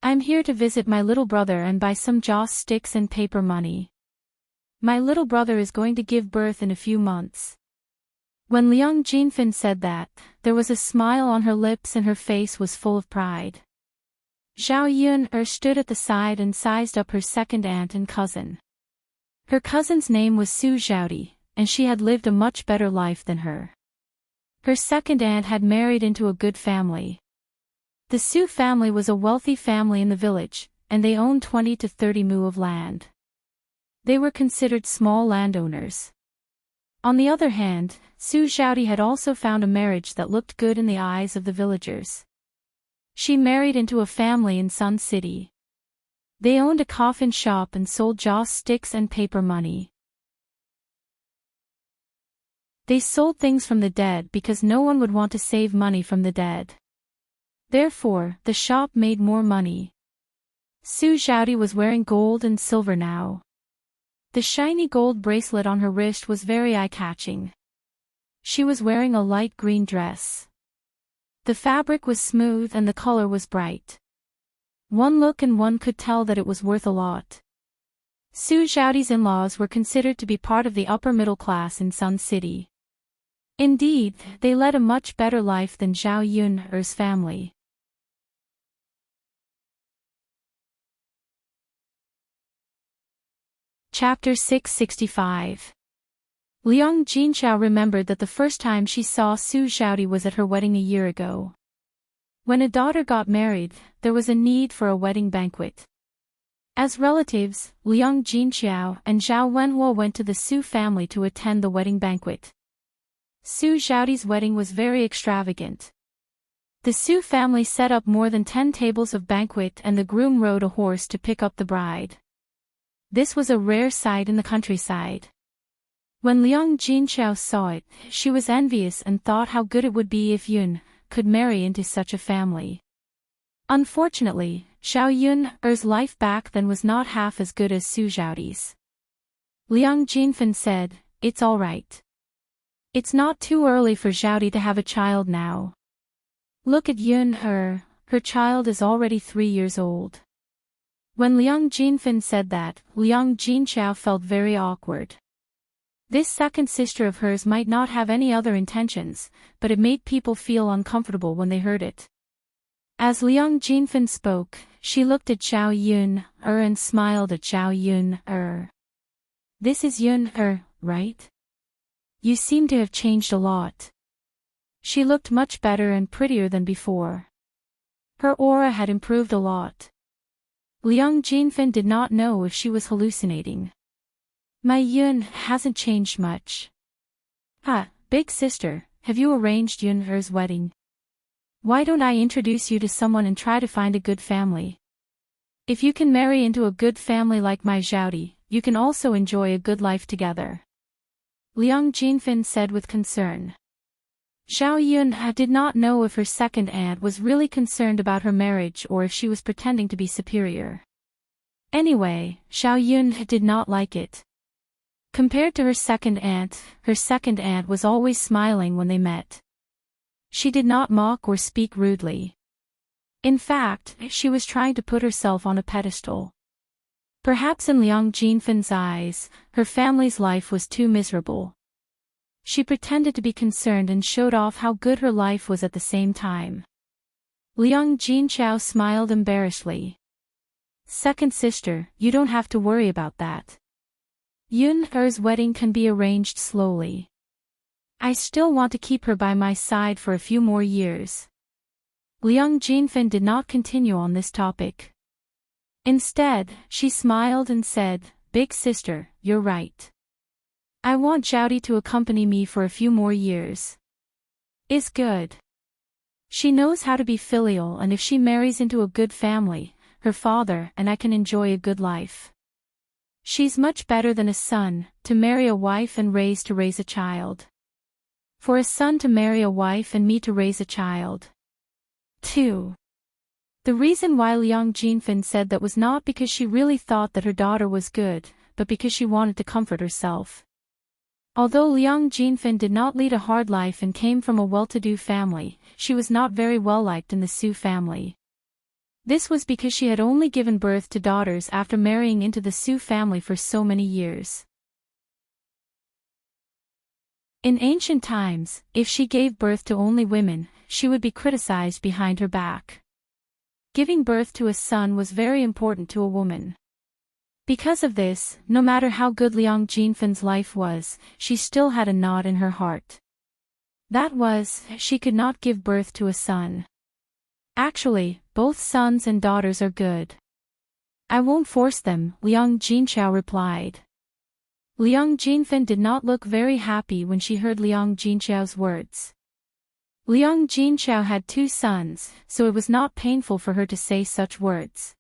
I'm here to visit my little brother and buy some joss sticks and paper money. My little brother is going to give birth in a few months. When Liang Jinfin said that, there was a smile on her lips and her face was full of pride. Zhao Yun stood at the side and sized up her second aunt and cousin. Her cousin's name was Su Zhaodi, and she had lived a much better life than her. Her second aunt had married into a good family. The Su family was a wealthy family in the village, and they owned 20 to 30 mu of land. They were considered small landowners. On the other hand, Su Zhaodi had also found a marriage that looked good in the eyes of the villagers. She married into a family in Sun City. They owned a coffin shop and sold joss sticks and paper money. They sold things from the dead because no one would want to save money from the dead. Therefore, the shop made more money. Su Zhaodi was wearing gold and silver now. The shiny gold bracelet on her wrist was very eye-catching. She was wearing a light green dress. The fabric was smooth and the color was bright. One look and one could tell that it was worth a lot. Su Zhaodi's in-laws were considered to be part of the upper middle class in Sun City. Indeed, they led a much better life than Zhao Yun's family. Chapter 665. Liang Jinqiao remembered that the first time she saw Su Zhaodi was at her wedding a year ago. When a daughter got married, there was a need for a wedding banquet. As relatives, Liang Jinqiao and Zhao Wenhuo went to the Su family to attend the wedding banquet. Su Zhaodi's wedding was very extravagant. The Su family set up more than 10 tables of banquet and the groom rode a horse to pick up the bride. This was a rare sight in the countryside. When Liang Jinqiao saw it, she was envious and thought how good it would be if Yun could marry into such a family. Unfortunately, Zhao Yun's life back then was not half as good as Su Zhaodi's. Liang Jinfin said, "It's all right. It's not too early for Zhaodi to have a child now. Look at Yun, her child is already 3 years old." When Liang Jinfin said that, Liang Jinqiao felt very awkward. This second sister of hers might not have any other intentions, but it made people feel uncomfortable when they heard it. As Liang Jinfen spoke, she looked at Zhao Yun and smiled at Zhao Yun. This is Yun right? You seem to have changed a lot. She looked much better and prettier than before. Her aura had improved a lot. Liang Jinfen did not know if she was hallucinating. My Yun hasn't changed much. Big sister, have you arranged Yun's wedding? Why don't I introduce you to someone and try to find a good family? If you can marry into a good family like my Zhaodi, you can also enjoy a good life together. Liang Jinfen said with concern. Zhao Yun did not know if her second aunt was really concerned about her marriage or if she was pretending to be superior. Anyway, Zhao Yun did not like it. Compared to her second aunt was always smiling when they met. She did not mock or speak rudely. In fact, she was trying to put herself on a pedestal. Perhaps in Liang Jinfen's eyes, her family's life was too miserable. She pretended to be concerned and showed off how good her life was at the same time. Liang Jinchao smiled embarrassedly. Second sister, you don't have to worry about that. Yun's wedding can be arranged slowly. I still want to keep her by my side for a few more years. Liang Jinfen did not continue on this topic. Instead, she smiled and said, Big sister, you're right. I want Zhaodi to accompany me for a few more years. Is good. She knows how to be filial, and if she marries into a good family, her father and I can enjoy a good life. She's much better than a son, to marry a wife and to raise a child. For a son to marry a wife and me to raise a child. 2. The reason why Liang Jinfen said that was not because she really thought that her daughter was good, but because she wanted to comfort herself. Although Liang Jinfen did not lead a hard life and came from a well-to-do family, she was not very well liked in the Su family. This was because she had only given birth to daughters after marrying into the Su family for so many years. In ancient times, if she gave birth to only women, she would be criticized behind her back. Giving birth to a son was very important to a woman. Because of this, no matter how good Liang Jinfen's life was, she still had a knot in her heart. That was, she could not give birth to a son. Actually, both sons and daughters are good. I won't force them, Liang Jinchao replied. Liang Jinfen did not look very happy when she heard Liang Jinchao's words. Liang Jinchao had 2 sons, so it was not painful for her to say such words.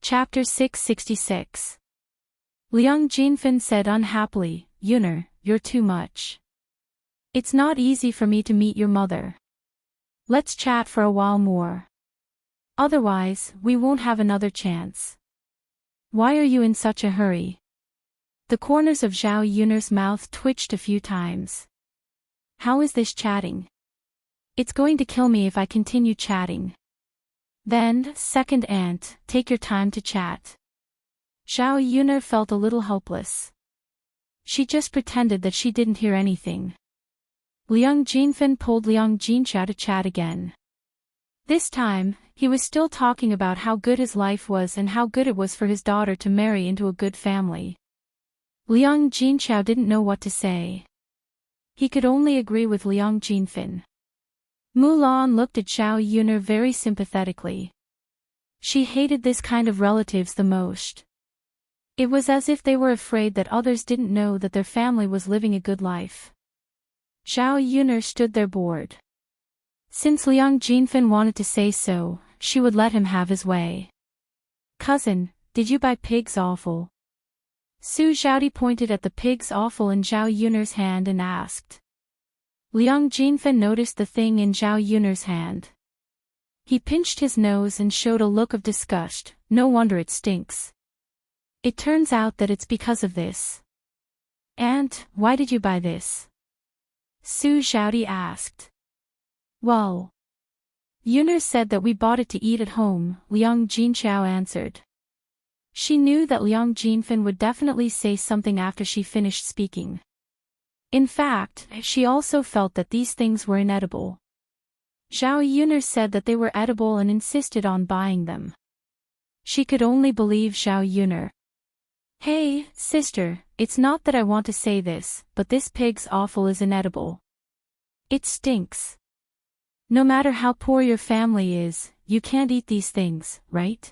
Chapter 666. Liang Jinfen said unhappily, Yun'er, you're too much. It's not easy for me to meet your mother. Let's chat for a while more. Otherwise, we won't have another chance. Why are you in such a hurry? The corners of Zhao Yun'er's mouth twitched a few times. How is this chatting? It's going to kill me if I continue chatting. Then, second aunt, take your time to chat. Zhao Yun'er felt a little helpless. She just pretended that she didn't hear anything. Liang Jinfen pulled Liang Jinchao to chat again. This time, he was still talking about how good his life was and how good it was for his daughter to marry into a good family. Liang Jinchao didn't know what to say. He could only agree with Liang Jinfen. Mulan looked at Zhao Yun'er very sympathetically. She hated this kind of relatives the most. It was as if they were afraid that others didn't know that their family was living a good life. Zhao Yun'er stood there bored. Since Liang Jinfen wanted to say so, she would let him have his way. Cousin, did you buy pig's offal? Su Zhaodi pointed at the pig's offal in Zhao Yun'er's hand and asked. Liang Jinfen noticed the thing in Zhao Yun'er's hand. He pinched his nose and showed a look of disgust. No wonder it stinks. It turns out that it's because of this. Aunt, why did you buy this? Su Zhaodi asked. Well, Yuner said that we bought it to eat at home, Liang Jinxiao answered. She knew that Liang Jinfen would definitely say something after she finished speaking. In fact, she also felt that these things were inedible. Zhao Yuner said that they were edible and insisted on buying them. She could only believe Zhao Yuner. Hey, sister, it's not that I want to say this, but this pig's offal is inedible. It stinks. No matter how poor your family is, you can't eat these things, right?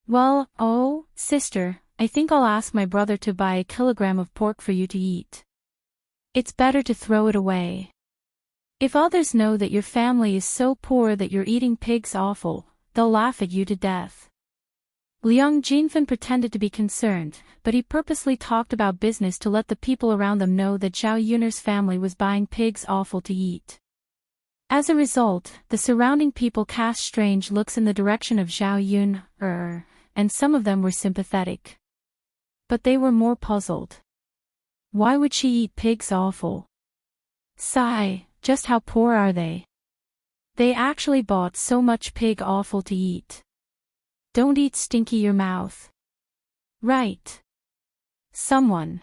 Well, oh, sister, I think I'll ask my brother to buy a kilogram of pork for you to eat. It's better to throw it away. If others know that your family is so poor that you're eating pig's offal, they'll laugh at you to death. Liang Jinfen pretended to be concerned, but he purposely talked about business to let the people around them know that Zhao Yuner's family was buying pig's offal to eat. As a result, the surrounding people cast strange looks in the direction of Zhao Yuner, and some of them were sympathetic. But they were more puzzled. Why would she eat pig's offal? Sigh, just how poor are they? They actually bought so much pig offal to eat. Don't eat stinky your mouth. Right. Someone.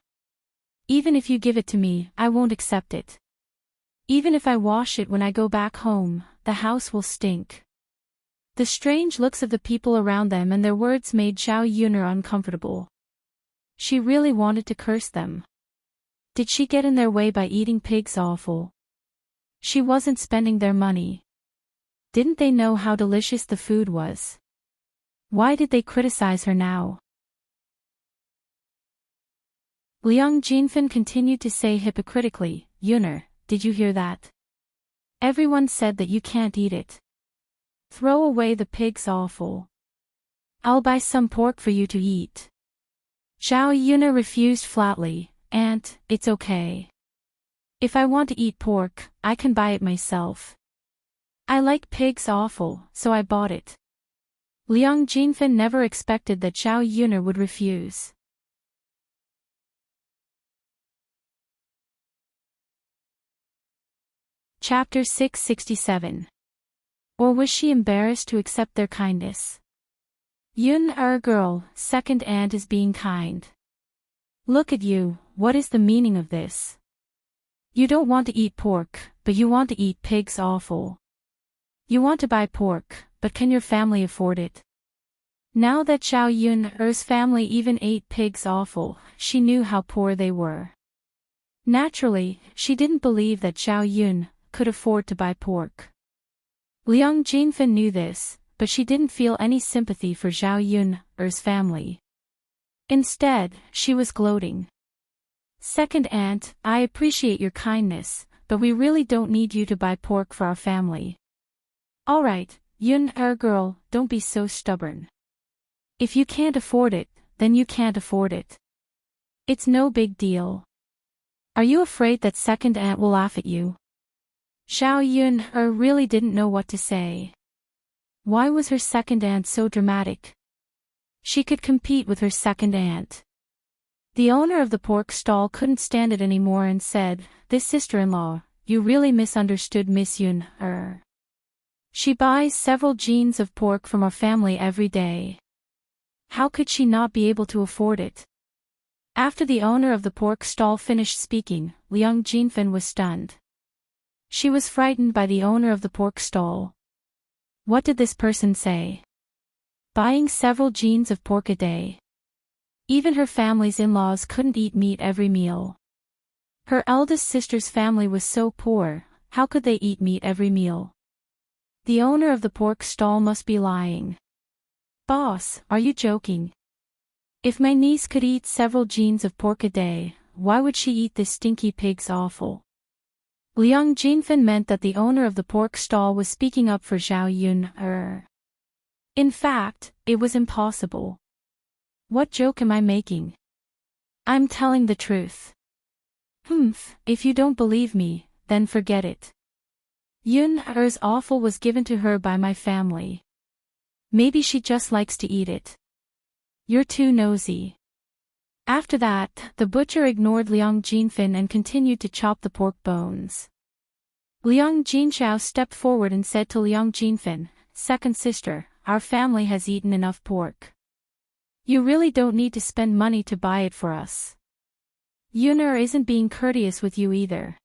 Even if you give it to me, I won't accept it. Even if I wash it when I go back home, the house will stink. The strange looks of the people around them and their words made Zhao Yuner uncomfortable. She really wanted to curse them. Did she get in their way by eating pig's offal? She wasn't spending their money. Didn't they know how delicious the food was? Why did they criticize her now? Liang Jinfen continued to say hypocritically, Yuner, did you hear that? Everyone said that you can't eat it. Throw away the pig's offal. I'll buy some pork for you to eat. Zhao Yuner refused flatly, Aunt, it's okay. If I want to eat pork, I can buy it myself. I like pig's offal, so I bought it. Liang Jinfen never expected that Zhao Yuner would refuse. Chapter 667. Or was she embarrassed to accept their kindness? Girl, second aunt is being kind. Look at you, what is the meaning of this? You don't want to eat pork, but you want to eat pig's offal. You want to buy pork, but can your family afford it? Now that Zhao Yuner's family even ate pig's offal, she knew how poor they were. Naturally, she didn't believe that Zhao Yun could afford to buy pork. Liang Jinfen knew this, but she didn't feel any sympathy for Zhao Yuner's family. Instead, she was gloating. Second aunt, I appreciate your kindness, but we really don't need you to buy pork for our family. Alright, girl, don't be so stubborn. If you can't afford it, then you can't afford it. It's no big deal. Are you afraid that second aunt will laugh at you? Zhao Yuner really didn't know what to say. Why was her second aunt so dramatic? She could compete with her second aunt. The owner of the pork stall couldn't stand it anymore and said, This sister-in-law, you really misunderstood Miss Yuner. She buys several jeans of pork from our family every day. How could she not be able to afford it? After the owner of the pork stall finished speaking, Liang Jinfen was stunned. She was frightened by the owner of the pork stall. What did this person say? Buying several jeans of pork a day. Even her family's in-laws couldn't eat meat every meal. Her eldest sister's family was so poor, how could they eat meat every meal? The owner of the pork stall must be lying. Boss, are you joking? If my niece could eat several jeans of pork a day, why would she eat this stinky pig's offal? Liang Jinfen meant that the owner of the pork stall was speaking up for Zhao Yuner. In fact, it was impossible. What joke am I making? I'm telling the truth. If you don't believe me, then forget it. Yuner's offal was given to her by my family. Maybe she just likes to eat it. You're too nosy. After that, the butcher ignored Liang Jinfen and continued to chop the pork bones. Liang Jinxiao stepped forward and said to Liang Jinfin, "Second sister, our family has eaten enough pork. You really don't need to spend money to buy it for us. Yuner isn't being courteous with you either.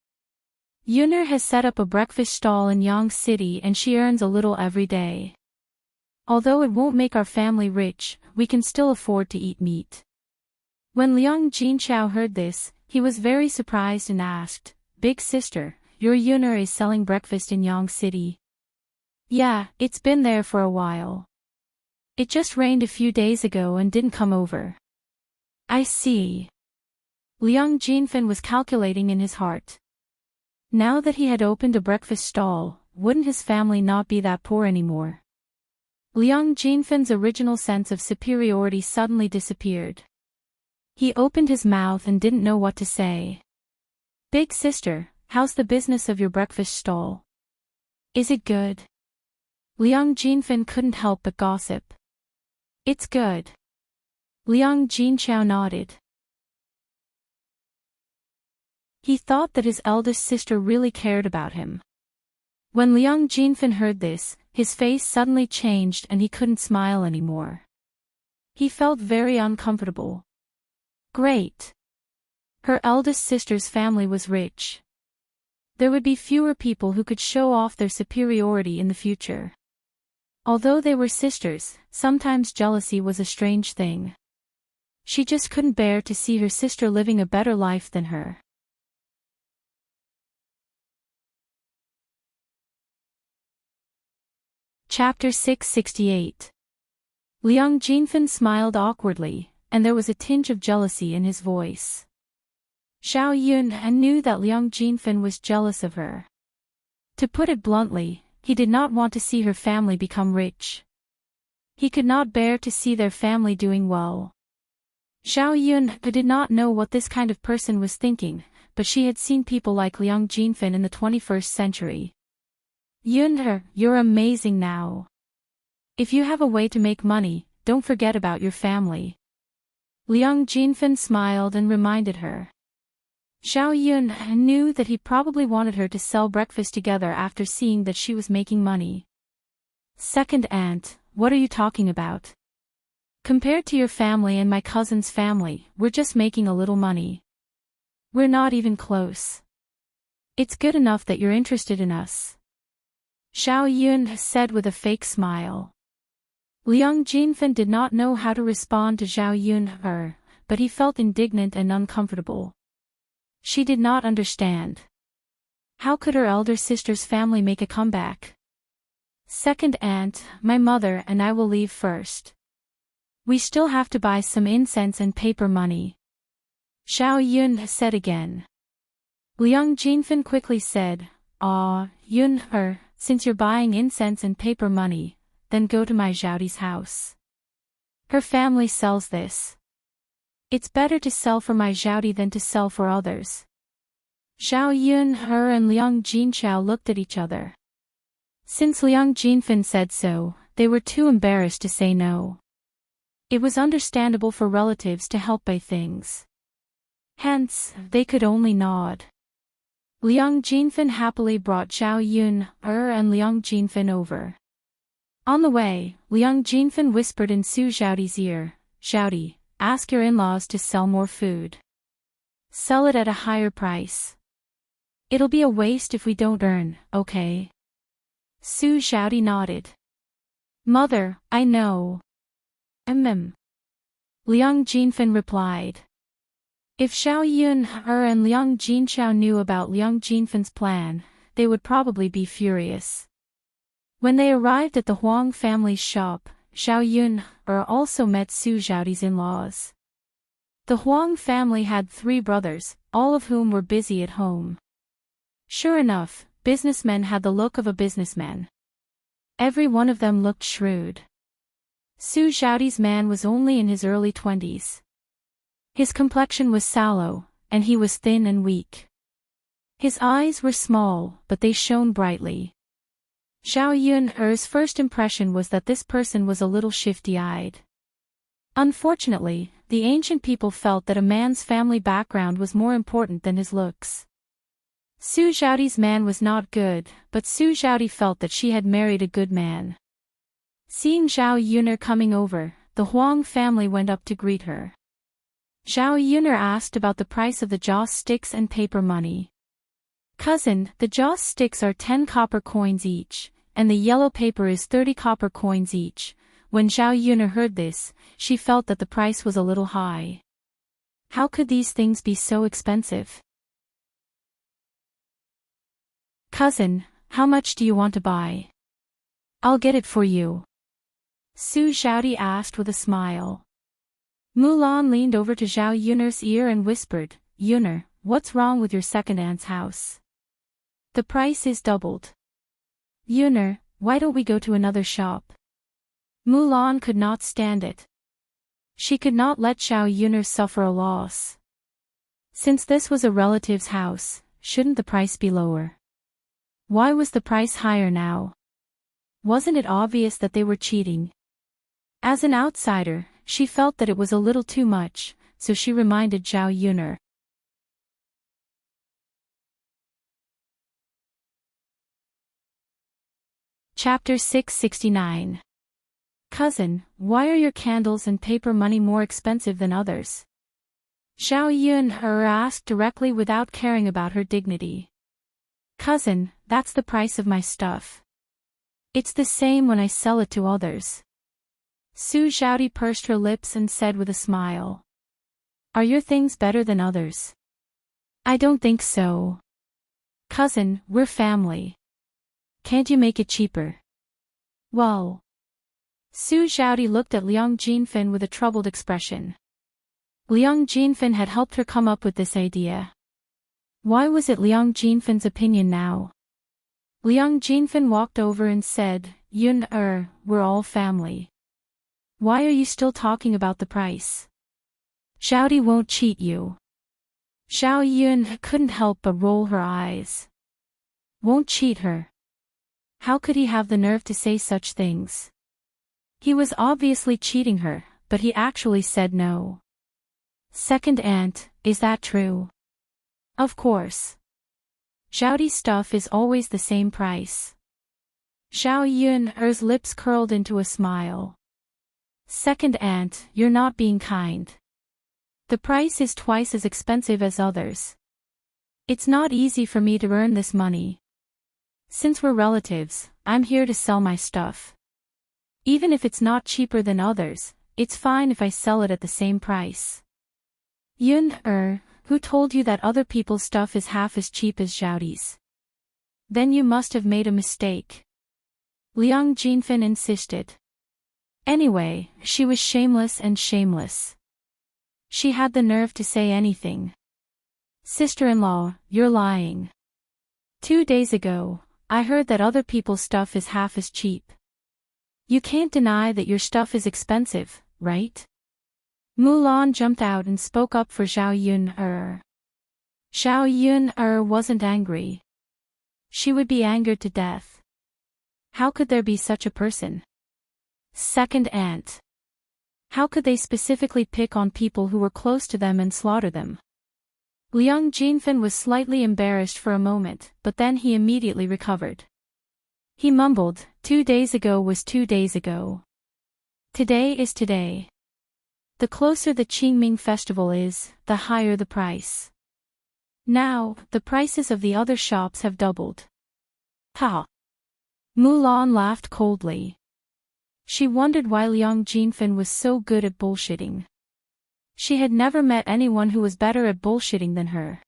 Yuner has set up a breakfast stall in Yang City and she earns a little every day. Although it won't make our family rich, we can still afford to eat meat." When Liang Jinxiao heard this, he was very surprised and asked, "Big sister, your Yuner is selling breakfast in Yang City?" "Yeah, it's been there for a while. It just rained a few days ago and didn't come over." "I see." Liang Jinfin was calculating in his heart. Now that he had opened a breakfast stall, wouldn't his family not be that poor anymore? Liang Jinfin's original sense of superiority suddenly disappeared. He opened his mouth and didn't know what to say. "Big sister, how's the business of your breakfast stall? Is it good?" Liang Jinfin couldn't help but gossip. "It's good." Liang Jinxiao nodded. He thought that his eldest sister really cared about him. When Liang Jinfin heard this, his face suddenly changed and he couldn't smile anymore. He felt very uncomfortable. Great. Her eldest sister's family was rich. There would be fewer people who could show off their superiority in the future. Although they were sisters, sometimes jealousy was a strange thing. She just couldn't bear to see her sister living a better life than her. Chapter 668. Liang Jinfin smiled awkwardly, and there was a tinge of jealousy in his voice. Xiao Yun knew that Liang Jinfin was jealous of her. To put it bluntly, he did not want to see her family become rich. He could not bear to see their family doing well. Xiao Yun did not know what this kind of person was thinking, but she had seen people like Liang Jinfin in the 21st century. "Yunhe, you're amazing now. If you have a way to make money, don't forget about your family." Liang Jinfin smiled and reminded her. Xiao Yun knew that he probably wanted her to sell breakfast together after seeing that she was making money. "Second aunt, what are you talking about? Compared to your family and my cousin's family, we're just making a little money. We're not even close. It's good enough that you're interested in us," Xiao Yun said with a fake smile. Liang Jinfin did not know how to respond to Xiao Yun, but he felt indignant and uncomfortable. She did not understand. How could her elder sister's family make a comeback? "Second aunt, my mother and I will leave first. We still have to buy some incense and paper money," Xiao Yun said again. Liang Jinfin quickly said, Yun, since you're buying incense and paper money, then go to my Zhaodi's house. Her family sells this. It's better to sell for my Zhaodi than to sell for others." Xiao Yun and Liang Jinxiao looked at each other. Since Liang Jinfin said so, they were too embarrassed to say no. It was understandable for relatives to help buy things. Hence, they could only nod. Liang Jinfin happily brought Xiao Yun and Liang Jinfin over. On the way, Liang Jinfin whispered in Su Zhaodi's ear, "Zhaodi, ask your in-laws to sell more food. Sell it at a higher price. It'll be a waste if we don't earn, okay?" Su Zhaodi nodded. "Mother, I know." Liang Jinfin replied. If Xiao Yun and Liang Jinxiao knew about Liang Jinfin's plan, they would probably be furious. When they arrived at the Huang family's shop, Xiao Yun also met Su Zhaodi's in-laws. The Huang family had 3 brothers, all of whom were busy at home. Sure enough, businessmen had the look of a businessman. Every one of them looked shrewd. Su Zhaodi's man was only in his early 20s. His complexion was sallow, and he was thin and weak. His eyes were small, but they shone brightly. Xiao Yun's first impression was that this person was a little shifty-eyed. Unfortunately, the ancient people felt that a man's family background was more important than his looks. Su Xiaodi's man was not good, but Su Xiaodi felt that she had married a good man. Seeing Zhao Yuner coming over, the Huang family went up to greet her. Zhao Yuner asked about the price of the joss sticks and paper money. Cousin, the joss sticks are 10 copper coins each, and the yellow paper is 30 copper coins each. When Zhao Yuner heard this, she felt that the price was a little high. How could these things be so expensive? Cousin, how much do you want to buy? I'll get it for you. Su Xiaodi asked with a smile. Mulan leaned over to Zhao Yuner's ear and whispered, Yuner, what's wrong with your second aunt's house? The price is doubled. Yuner, why don't we go to another shop? Mulan could not stand it. She could not let Zhao Yuner suffer a loss. Since this was a relative's house, shouldn't the price be lower? Why was the price higher now? Wasn't it obvious that they were cheating? As an outsider, she felt that it was a little too much, so she reminded Zhao Yuner. Chapter 669. Cousin, why are your candles and paper money more expensive than others? Zhao Yuner asked directly without caring about her dignity. Cousin, that's the price of my stuff. It's the same when I sell it to others. Su Xiaodi pursed her lips and said with a smile. Are your things better than others? I don't think so. Cousin, we're family. Can't you make it cheaper? Well. Su Xiaodi looked at Liang Jinfin with a troubled expression. Liang Jinfin had helped her come up with this idea. Why was it Liang Jinfin's opinion now? Liang Jinfin walked over and said, Yuner, we're all family. Why are you still talking about the price? Xiaodi won't cheat you. Zhao Yun couldn't help but roll her eyes. Won't cheat her. How could he have the nerve to say such things? He was obviously cheating her, but he actually said no. Second aunt, is that true? Of course. Xiaodi's stuff is always the same price. Zhao Yuner's lips curled into a smile. Second aunt, you're not being kind. The price is twice as expensive as others. It's not easy for me to earn this money. Since we're relatives, I'm here to sell my stuff. Even if it's not cheaper than others, it's fine if I sell it at the same price. Yuner, who told you that other people's stuff is half as cheap as Xiaodi's? Then you must have made a mistake. Liang Jinfin insisted. Anyway, she was shameless and shameless. She had the nerve to say anything. Sister-in-law, you're lying. 2 days ago, I heard that other people's stuff is half as cheap. You can't deny that your stuff is expensive, right? Mulan jumped out and spoke up for Zhao Yuner. Zhao Yuner wasn't angry. She would be angered to death. How could there be such a person? Second aunt. How could they specifically pick on people who were close to them and slaughter them? Liang Jinfin was slightly embarrassed for a moment, but then he immediately recovered. He mumbled, 2 days ago was 2 days ago. Today is today. The closer the Qingming festival is, the higher the price. Now, the prices of the other shops have doubled. Ha! Mulan laughed coldly. She wondered why Liang Jinfin was so good at bullshitting. She had never met anyone who was better at bullshitting than her.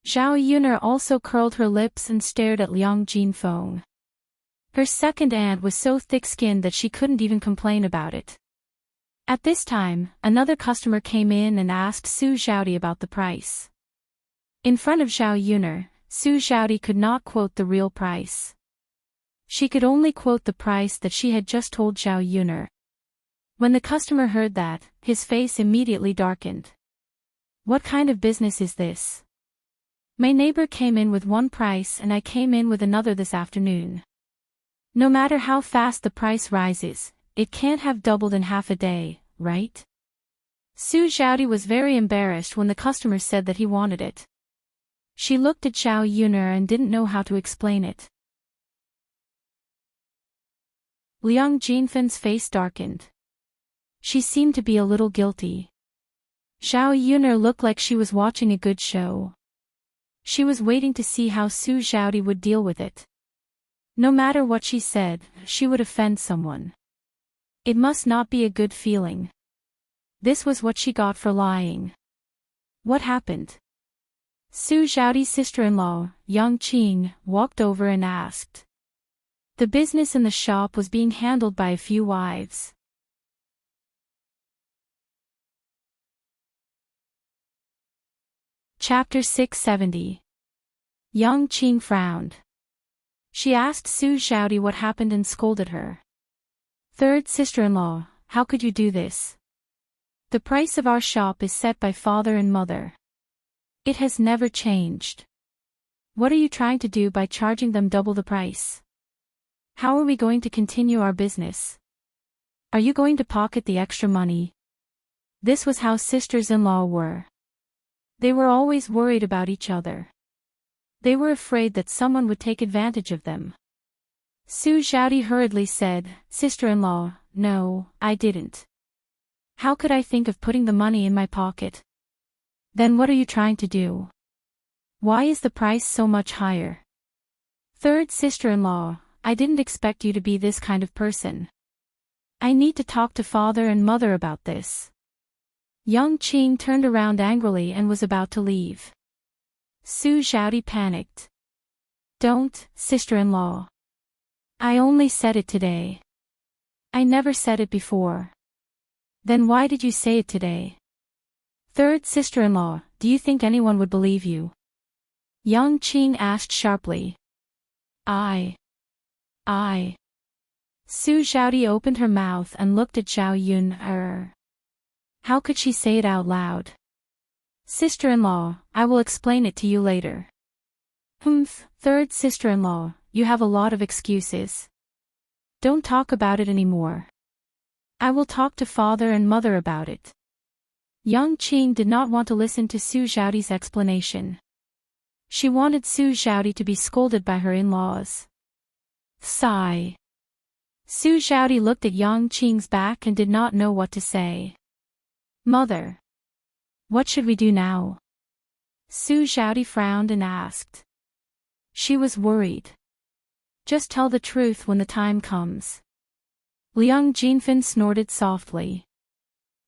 Zhao Yuner also curled her lips and stared at Liang Jinfeng. Her second aunt was so thick-skinned that she couldn't even complain about it. At this time, another customer came in and asked Su Xiaodi about the price. In front of Zhao Yuner, Su Xiaodi could not quote the real price. She could only quote the price that she had just told Zhao Yuner. When the customer heard that, his face immediately darkened. What kind of business is this? My neighbor came in with one price and I came in with another this afternoon. No matter how fast the price rises, it can't have doubled in half a day, right? Su Xiaodi was very embarrassed when the customer said that he wanted it. She looked at Zhao Yuner and didn't know how to explain it. Liang Jinfen's face darkened. She seemed to be a little guilty. Zhao Yuner looked like she was watching a good show. She was waiting to see how Su Zhaodi would deal with it. No matter what she said, she would offend someone. It must not be a good feeling. This was what she got for lying. What happened? Su Zhaodi's sister-in-law, Yang Qing, walked over and asked. The business in the shop was being handled by a few wives. Chapter 670. Yang Qing frowned. She asked Su Zhaodi what happened and scolded her. Third sister-in-law, how could you do this? The price of our shop is set by father and mother. It has never changed. What are you trying to do by charging them double the price? How are we going to continue our business? Are you going to pocket the extra money? This was how sisters-in-law were. They were always worried about each other. They were afraid that someone would take advantage of them. Su Zhaodi hurriedly said, Sister-in-law, no, I didn't. How could I think of putting the money in my pocket? Then what are you trying to do? Why is the price so much higher? Third sister-in-law, I didn't expect you to be this kind of person. I need to talk to father and mother about this. Yang Qing turned around angrily and was about to leave. Su Zhaodi panicked. Don't, sister-in-law. I only said it today. I never said it before. Then why did you say it today? Third sister-in-law, do you think anyone would believe you? Yang Qing asked sharply. I. Su Zhaodi opened her mouth and looked at Zhao Yun. How could she say it out loud? Sister-in-law, I will explain it to you later. Third sister-in-law, you have a lot of excuses. Don't talk about it anymore. I will talk to father and mother about it. Yang Qing did not want to listen to Su Zhaodi's explanation. She wanted Su Zhaodi to be scolded by her in-laws. Sigh. Su Zhaodi looked at Yang Qing's back and did not know what to say. Mother. What should we do now? Su Zhaodi frowned and asked. She was worried. Just tell the truth when the time comes. Liang Jinfen snorted softly.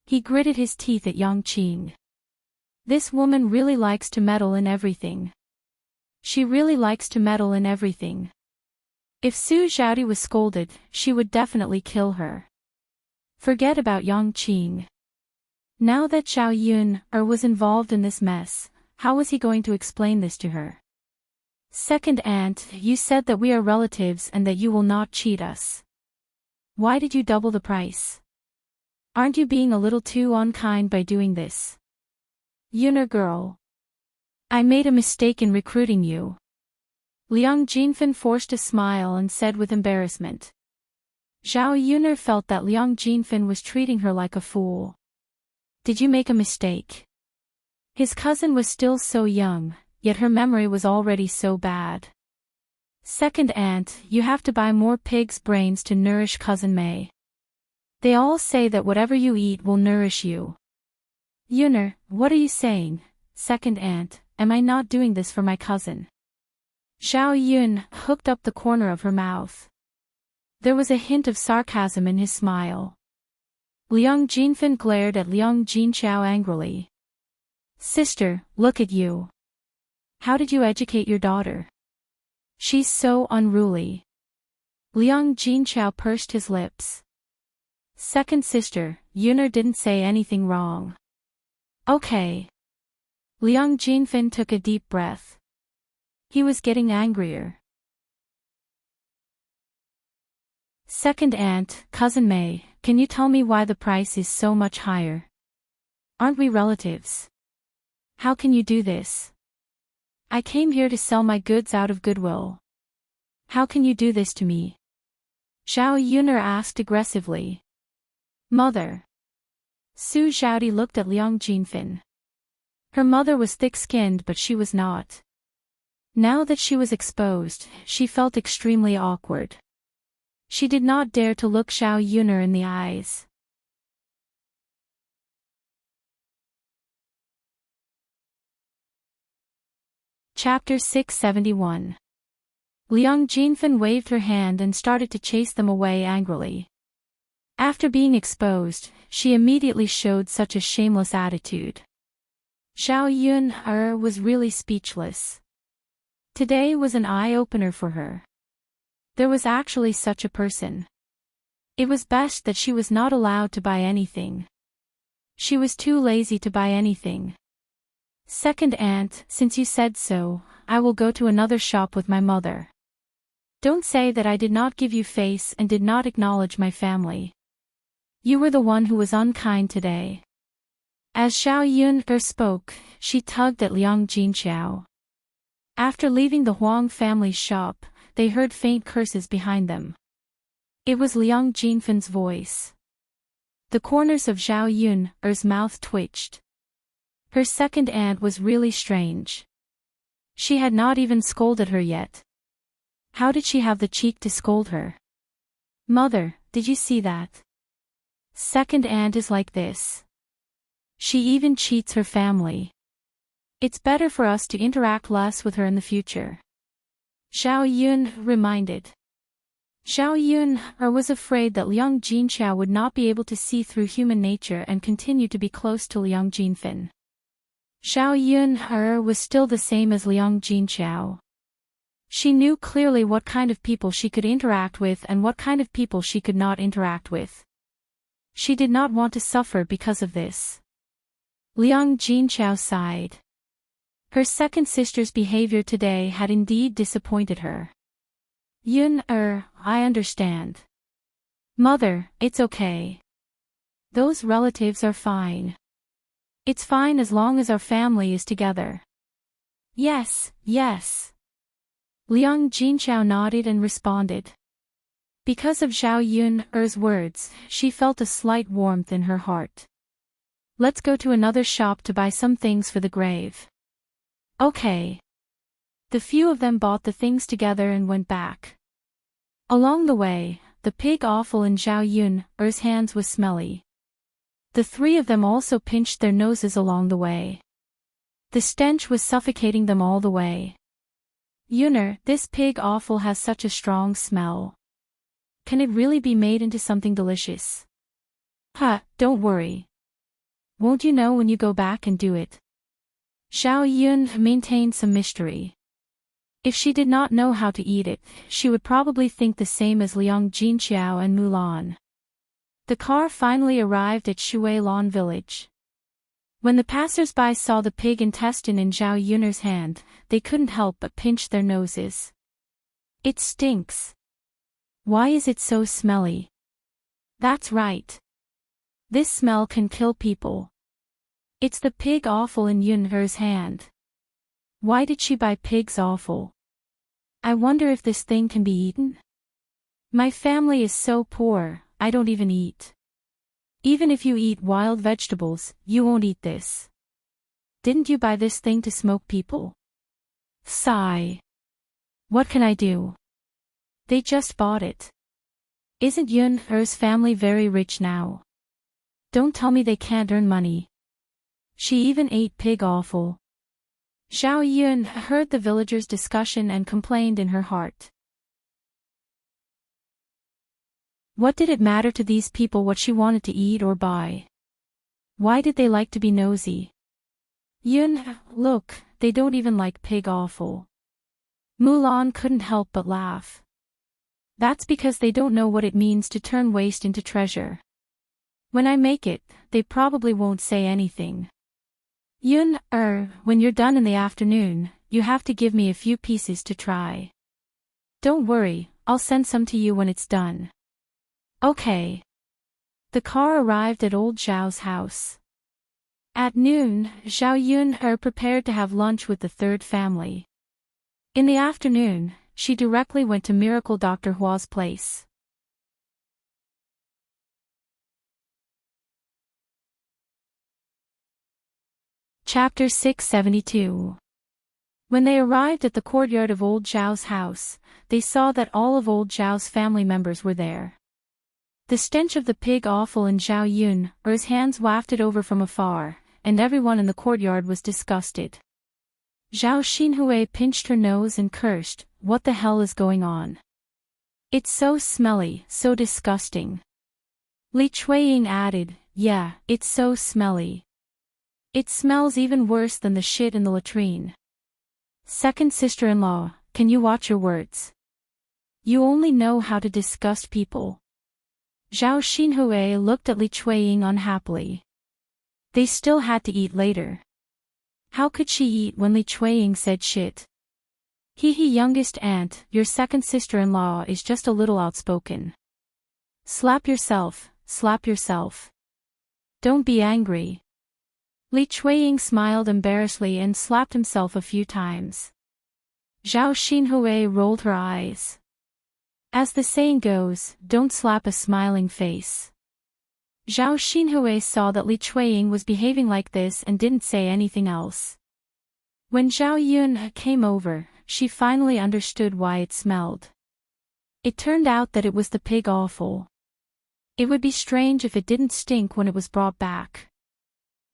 He gritted his teeth at Yang Qing. This woman really likes to meddle in everything. She really likes to meddle in everything. If Su Zhaodi was scolded, she would definitely kill her. Forget about Yang Qing. Now that Zhao Yun was involved in this mess, how was he going to explain this to her? Second aunt, you said that we are relatives and that you will not cheat us. Why did you double the price? Aren't you being a little too unkind by doing this? Yuner girl. I made a mistake in recruiting you. Liang Jinfen forced a smile and said with embarrassment. Zhao Yuner felt that Liang Jinfen was treating her like a fool. Did you make a mistake? His cousin was still so young, yet her memory was already so bad. Second aunt, you have to buy more pig's brains to nourish cousin May. They all say that whatever you eat will nourish you. Yuner, what are you saying? Second aunt, am I not doing this for my cousin? Zhao Yun hooked up the corner of her mouth. There was a hint of sarcasm in his smile. Liang Jinfen glared at Liang Jinqiao angrily. Sister, look at you. How did you educate your daughter? She's so unruly. Liang Jinqiao pursed his lips. Second sister, Yuner didn't say anything wrong. Okay. Liang Jinfen took a deep breath. He was getting angrier. Second aunt, cousin May, can you tell me why the price is so much higher? Aren't we relatives? How can you do this? I came here to sell my goods out of goodwill. How can you do this to me? Zhao Yuner asked aggressively. Mother. Su Zhaodi looked at Liang Jinfen. Her mother was thick-skinned but she was not. Now that she was exposed, she felt extremely awkward. She did not dare to look Xiao Yuner in the eyes. Chapter 671. Liang Jinfen waved her hand and started to chase them away angrily. After being exposed, she immediately showed such a shameless attitude. Xiao Yuner was really speechless. Today was an eye-opener for her. There was actually such a person. It was best that she was not allowed to buy anything. She was too lazy to buy anything. Second aunt, since you said so, I will go to another shop with my mother. Don't say that I did not give you face and did not acknowledge my family. You were the one who was unkind today. As Xiao Yuner spoke, she tugged at Liang Jinxiao. After leaving the Huang family's shop, they heard faint curses behind them. It was Liang Jinfen's voice. The corners of Xiao Yuner's mouth twitched. Her second aunt was really strange. She had not even scolded her yet. How did she have the cheek to scold her? Mother, did you see that? Second aunt is like this. She even cheats her family. It's better for us to interact less with her in the future. Xiao Yuner reminded. Xiao Yuner was afraid that Liang Jinxiao would not be able to see through human nature and continue to be close to Liang Jinfen. Xiao Yuner was still the same as Liang Jinxiao. She knew clearly what kind of people she could interact with and what kind of people she could not interact with. She did not want to suffer because of this. Liang Jinxiao sighed. Her second sister's behavior today had indeed disappointed her. Yuner, I understand. Mother, it's okay. Those relatives are fine. It's fine as long as our family is together. Yes, yes. Liang Jinxiao nodded and responded. Because of Xiao Yuner's words, she felt a slight warmth in her heart. Let's go to another shop to buy some things for the grave. Okay. The few of them bought the things together and went back. Along the way, the pig offal in Xiao Yuner's hands was smelly. The three of them also pinched their noses along the way. The stench was suffocating them all the way. Yuner, this pig offal has such a strong smell. Can it really be made into something delicious? Don't worry. Won't you know when you go back and do it? Xiao Yuner maintained some mystery. If she did not know how to eat it, she would probably think the same as Liang Jinxiao and Mulan. The car finally arrived at Shuilan village. When the passers-by saw the pig intestine in Xiao Yuner's hand, they couldn't help but pinch their noses. It stinks. Why is it so smelly? That's right. This smell can kill people. It's the pig offal in Yuner's hand. Why did she buy pig's offal? I wonder if this thing can be eaten? My family is so poor, I don't even eat. Even if you eat wild vegetables, you won't eat this. Didn't you buy this thing to smoke people? Sigh. What can I do? They just bought it. Isn't Yuner's family very rich now? Don't tell me they can't earn money. She even ate pig offal. Xiao Yuner heard the villagers' discussion and complained in her heart. What did it matter to these people what she wanted to eat or buy? Why did they like to be nosy? Yuner, look, they don't even like pig offal. Mulan couldn't help but laugh. That's because they don't know what it means to turn waste into treasure. When I make it, they probably won't say anything. Yuner, when you're done in the afternoon, you have to give me a few pieces to try. Don't worry, I'll send some to you when it's done. Okay. The car arrived at old Zhao's house. At noon, Xiao Yuner prepared to have lunch with the third family. In the afternoon, she directly went to Miracle Dr. Hua's place. Chapter 672. When they arrived at the courtyard of old Zhao's house, they saw that all of old Zhao's family members were there. The stench of the pig offal in Zhao Yun's hands wafted over from afar, and everyone in the courtyard was disgusted. Zhao Xinhui pinched her nose and cursed, "What the hell is going on? It's so smelly, so disgusting." Li Chuiying added, "Yeah, it's so smelly. It smells even worse than the shit in the latrine. Second sister-in-law, can you watch your words? You only know how to disgust people." Zhao Xinhui looked at Li Chuiying unhappily. They still had to eat later. How could she eat when Li Chuiying said shit? He youngest aunt, your second sister-in-law is just a little outspoken. Slap yourself, slap yourself. Don't be angry. Li Chuiying smiled embarrassedly and slapped himself a few times. Zhao Xinhui rolled her eyes. As the saying goes, don't slap a smiling face. Zhao Xinhui saw that Li Chuiying was behaving like this and didn't say anything else. When Zhao Yun came over, she finally understood why it smelled. It turned out that it was the pig offal. It would be strange if it didn't stink when it was brought back.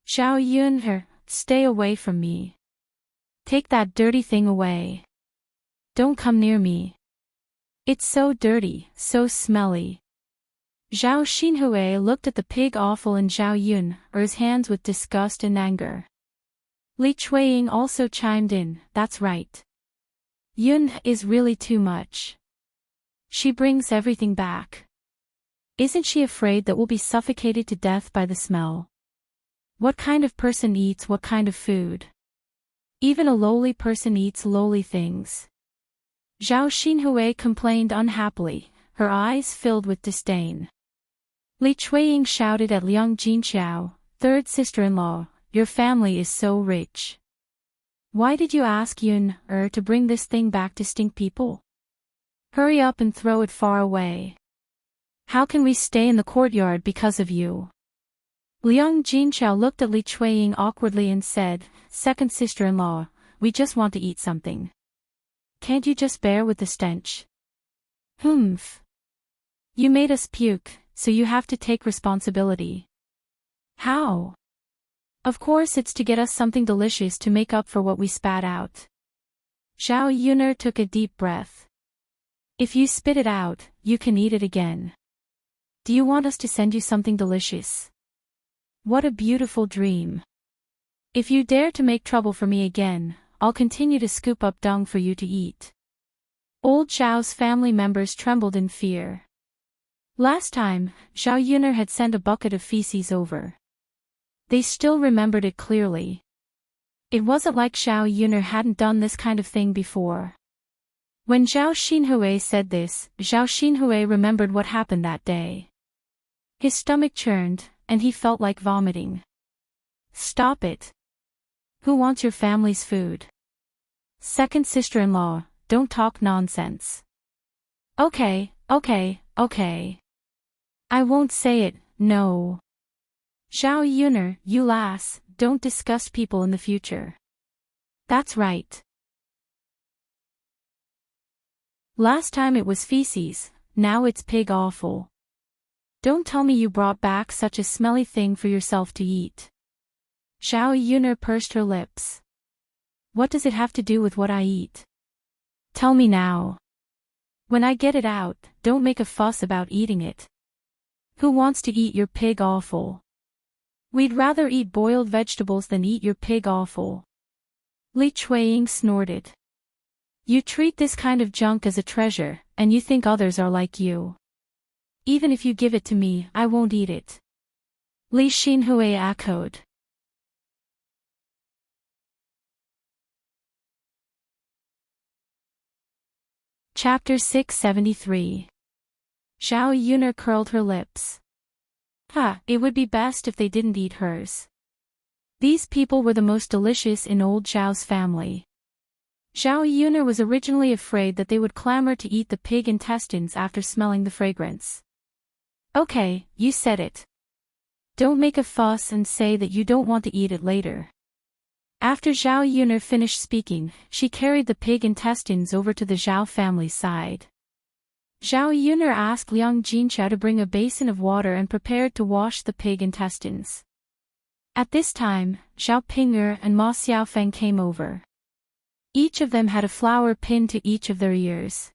Zhao Yun, stay away from me. Take that dirty thing away. Don't come near me. It's so dirty, so smelly. Zhao Xinhui looked at the pig offal in Zhao Yun's hands with disgust and anger. Li Chuiying also chimed in, that's right. Yun is really too much. She brings everything back. Isn't she afraid that we'll be suffocated to death by the smell? What kind of person eats what kind of food? Even a lowly person eats lowly things. Zhao Xinhui complained unhappily, her eyes filled with disdain. Li Chuiying shouted at Liang Jinxiao, third sister-in-law, your family is so rich. Why did you ask Yun to bring this thing back to stink people? Hurry up and throw it far away. How can we stay in the courtyard because of you? Liang Jinxiao looked at Li Chuiying awkwardly and said, second sister-in-law, we just want to eat something. Can't you just bear with the stench? Humph. You made us puke, so you have to take responsibility. How? Of course it's to get us something delicious to make up for what we spat out. Zhao Yun'er took a deep breath. If you spit it out, you can eat it again. Do you want us to send you something delicious? What a beautiful dream. If you dare to make trouble for me again, I'll continue to scoop up dung for you to eat. Old Zhao's family members trembled in fear. Last time, Zhao Yun'er had sent a bucket of feces over. They still remembered it clearly. It wasn't like Zhao Yun'er hadn't done this kind of thing before. When Zhao Xinhui said this, Zhao Xinhui remembered what happened that day. His stomach churned, and he felt like vomiting. Stop it. Who wants your family's food? Second sister-in-law, don't talk nonsense. Okay. I won't say it, no. Zhao Yun'er, you lass, don't disgust people in the future. That's right. Last time it was feces, now it's pig offal. Don't tell me you brought back such a smelly thing for yourself to eat. Zhao Yun'er pursed her lips. What does it have to do with what I eat? Tell me now. When I get it out, don't make a fuss about eating it. Who wants to eat your pig offal? We'd rather eat boiled vegetables than eat your pig offal. Li Chuiying snorted. You treat this kind of junk as a treasure, and you think others are like you. Even if you give it to me, I won't eat it. Li Xinhui echoed. Chapter 673. Zhao Yun'er curled her lips. It would be best if they didn't eat hers. These people were the most delicious in old Zhao's family. Zhao Yun'er was originally afraid that they would clamor to eat the pig intestines after smelling the fragrance. Okay, you said it. Don't make a fuss and say that you don't want to eat it later. After Zhao Yuner finished speaking, she carried the pig intestines over to the Zhao family's side. Zhao Yuner asked Liang Jinchao to bring a basin of water and prepared to wash the pig intestines. At this time, Zhao Ping'er and Ma Xiaofeng came over. Each of them had a flower pinned to each of their ears.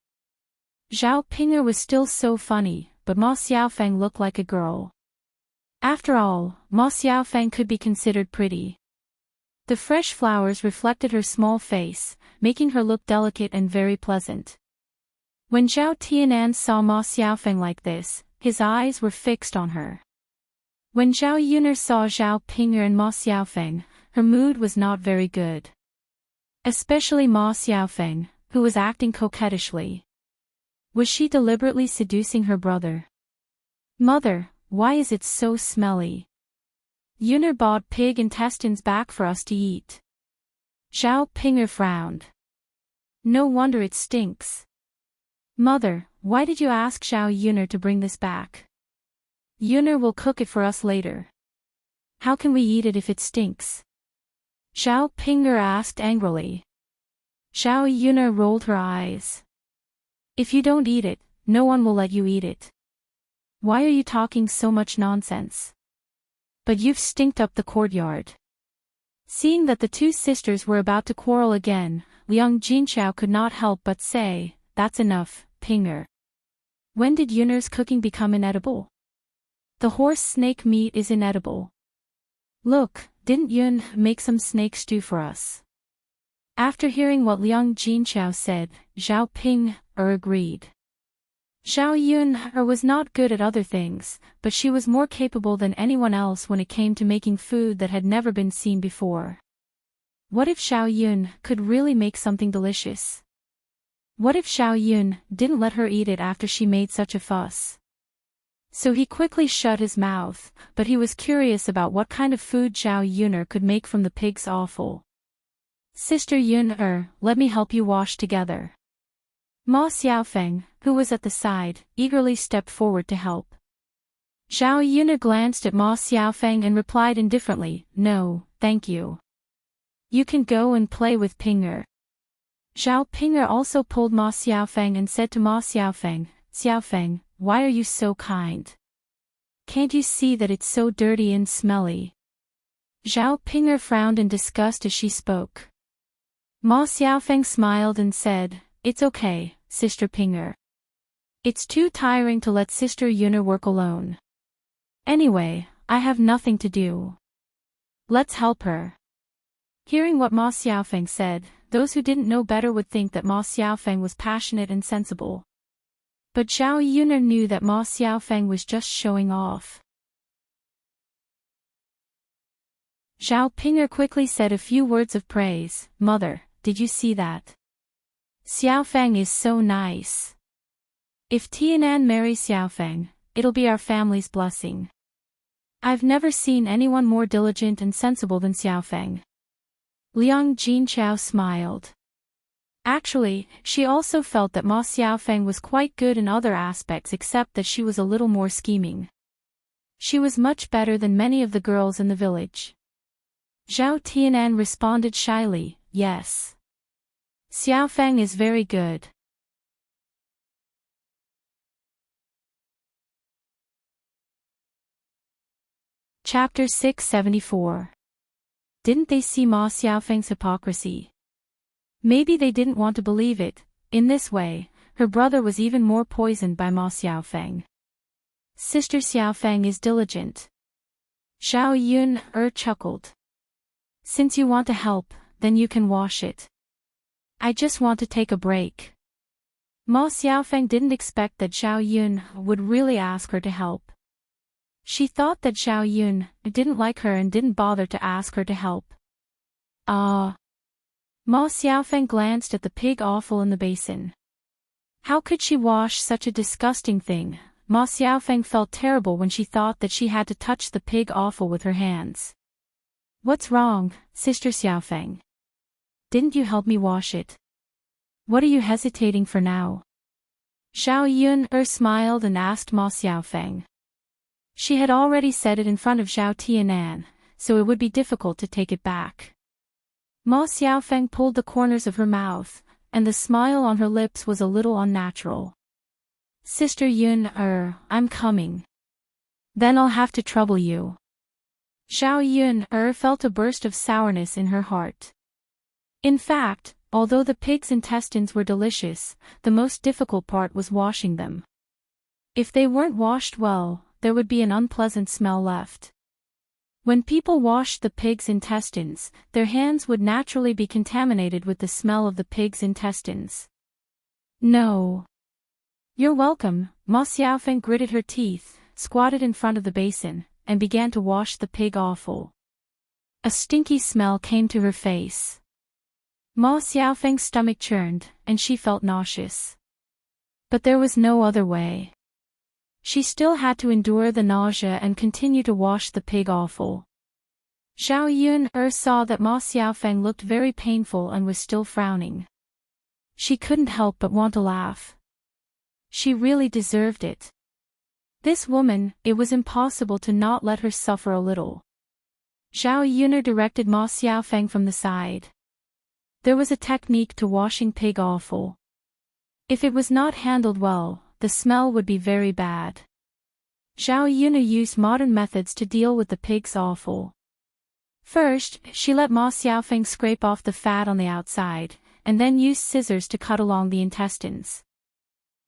Zhao Ping'er was still so funny, but Ma Xiaofeng looked like a girl. After all, Ma Xiaofeng could be considered pretty. The fresh flowers reflected her small face, making her look delicate and very pleasant. When Zhao Tianan saw Ma Xiaofeng like this, his eyes were fixed on her. When Zhao Yuner saw Zhao Ping'er and Ma Xiaofeng, her mood was not very good. Especially Ma Xiaofeng, who was acting coquettishly. Was she deliberately seducing her brother? Mother, why is it so smelly? Yuner bought pig intestines back for us to eat. Zhao Ping'er frowned. No wonder it stinks. Mother, why did you ask Zhao Yuner to bring this back? Yuner will cook it for us later. How can we eat it if it stinks? Zhao Ping'er asked angrily. Zhao Yuner rolled her eyes. If you don't eat it, no one will let you eat it. Why are you talking so much nonsense? But you've stinked up the courtyard. Seeing that the two sisters were about to quarrel again, Liang Jinchao could not help but say, that's enough, Ping'er. When did Yuner's cooking become inedible? The horse snake meat is inedible. Look, didn't Yun make some snake stew for us? After hearing what Liang Jinchao said, Zhao Ping'er agreed. Zhao Yuner was not good at other things, but she was more capable than anyone else when it came to making food that had never been seen before. What if Zhao Yun could really make something delicious? What if Zhao Yun didn't let her eat it after she made such a fuss? So he quickly shut his mouth, but he was curious about what kind of food Zhao Yuner could make from the pig's offal. Sister Yuner, let me help you wash together. Ma Xiaofeng, who was at the side, eagerly stepped forward to help. Zhao Yuner glanced at Ma Xiaofeng and replied indifferently, no, thank you. You can go and play with Ping'er. Zhao Ping'er also pulled Ma Xiaofeng and said to Ma Xiaofeng, Xiaofeng, why are you so kind? Can't you see that it's so dirty and smelly? Zhao Ping'er frowned in disgust as she spoke. Ma Xiaofeng smiled and said, it's okay, Sister Ping'er. It's too tiring to let Sister Yuner work alone. Anyway, I have nothing to do. Let's help her. Hearing what Ma Xiaofeng said, those who didn't know better would think that Ma Xiaofeng was passionate and sensible. But Zhao Yuner knew that Ma Xiaofeng was just showing off. Zhao Ping'er quickly said a few words of praise. Mother, did you see that? Xiaofeng is so nice. If Tianan marries Xiaofeng, it'll be our family's blessing. I've never seen anyone more diligent and sensible than Xiaofeng. Liang Jinchao smiled. Actually, she also felt that Ma Xiaofeng was quite good in other aspects except that she was a little more scheming. She was much better than many of the girls in the village. Zhao Tianan responded shyly, yes. Xiaofeng is very good. Chapter 674. Didn't they see Ma Xiaofeng's hypocrisy? Maybe they didn't want to believe it. In this way, her brother was even more poisoned by Ma Xiaofeng. Sister Xiaofeng is diligent. Zhao Yuner chuckled. Since you want to help, then you can wash it. I just want to take a break. Ma Xiaofeng didn't expect that Zhao Yun would really ask her to help. She thought that Zhao Yun didn't like her and didn't bother to ask her to help. Ma Xiaofeng glanced at the pig offal in the basin. How could she wash such a disgusting thing? Ma Xiaofeng felt terrible when she thought that she had to touch the pig offal with her hands. What's wrong, Sister Xiaofeng? Didn't you help me wash it? What are you hesitating for now? Zhao Yuner smiled and asked Ma Xiaofeng. She had already said it in front of Zhao Tianan, so it would be difficult to take it back. Ma Xiaofeng pulled the corners of her mouth, and the smile on her lips was a little unnatural. Sister Yun, I'm coming. Then I'll have to trouble you. Zhao Yun, felt a burst of sourness in her heart. In fact, although the pig's intestines were delicious, the most difficult part was washing them. If they weren't washed well, there would be an unpleasant smell left. When people washed the pig's intestines, their hands would naturally be contaminated with the smell of the pig's intestines. No. You're welcome. Ma Xiaofeng gritted her teeth, squatted in front of the basin, and began to wash the pig awful. A stinky smell came to her face. Ma Xiaofeng's stomach churned, and she felt nauseous. But there was no other way. She still had to endure the nausea and continue to wash the pig awful. Zhao Yun saw that Ma Xiaofeng looked very painful and was still frowning. She couldn't help but want to laugh. She really deserved it. This woman, it was impossible to not let her suffer a little. Zhao Yun directed Ma Xiaofeng from the side. There was a technique to washing pig offal. If it was not handled well, the smell would be very bad. Zhao Yun used modern methods to deal with the pig's offal. First, she let Ma Xiaofeng scrape off the fat on the outside, and then used scissors to cut along the intestines.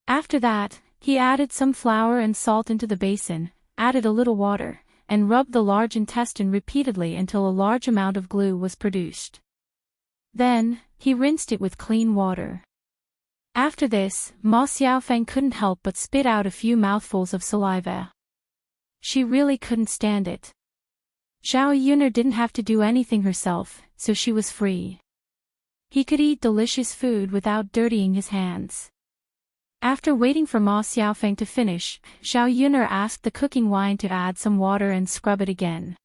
After that, he added some flour and salt into the basin, added a little water, and rubbed the large intestine repeatedly until a large amount of glue was produced. Then, he rinsed it with clean water. After this, Ma Xiaofeng couldn't help but spit out a few mouthfuls of saliva. She really couldn't stand it. Zhao Yun didn't have to do anything herself, so she was free. He could eat delicious food without dirtying his hands. After waiting for Ma Xiaofeng to finish, Zhao Yun asked the cooking wine to add some water and scrub it again.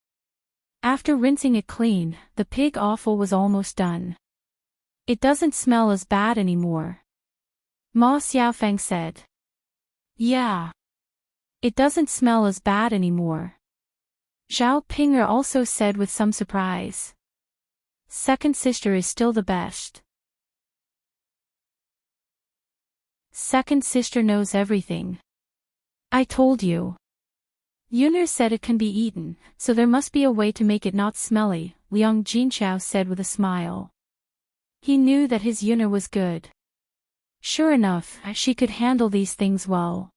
After rinsing it clean, the pig offal was almost done. It doesn't smell as bad anymore. Ma Xiaofeng said. Yeah. It doesn't smell as bad anymore. Zhao Ping'er also said with some surprise. Second sister is still the best. Second sister knows everything. I told you. Yun'er said it can be eaten, so there must be a way to make it not smelly, Liang Jinchao said with a smile. He knew that his Yun'er was good. Sure enough, she could handle these things well.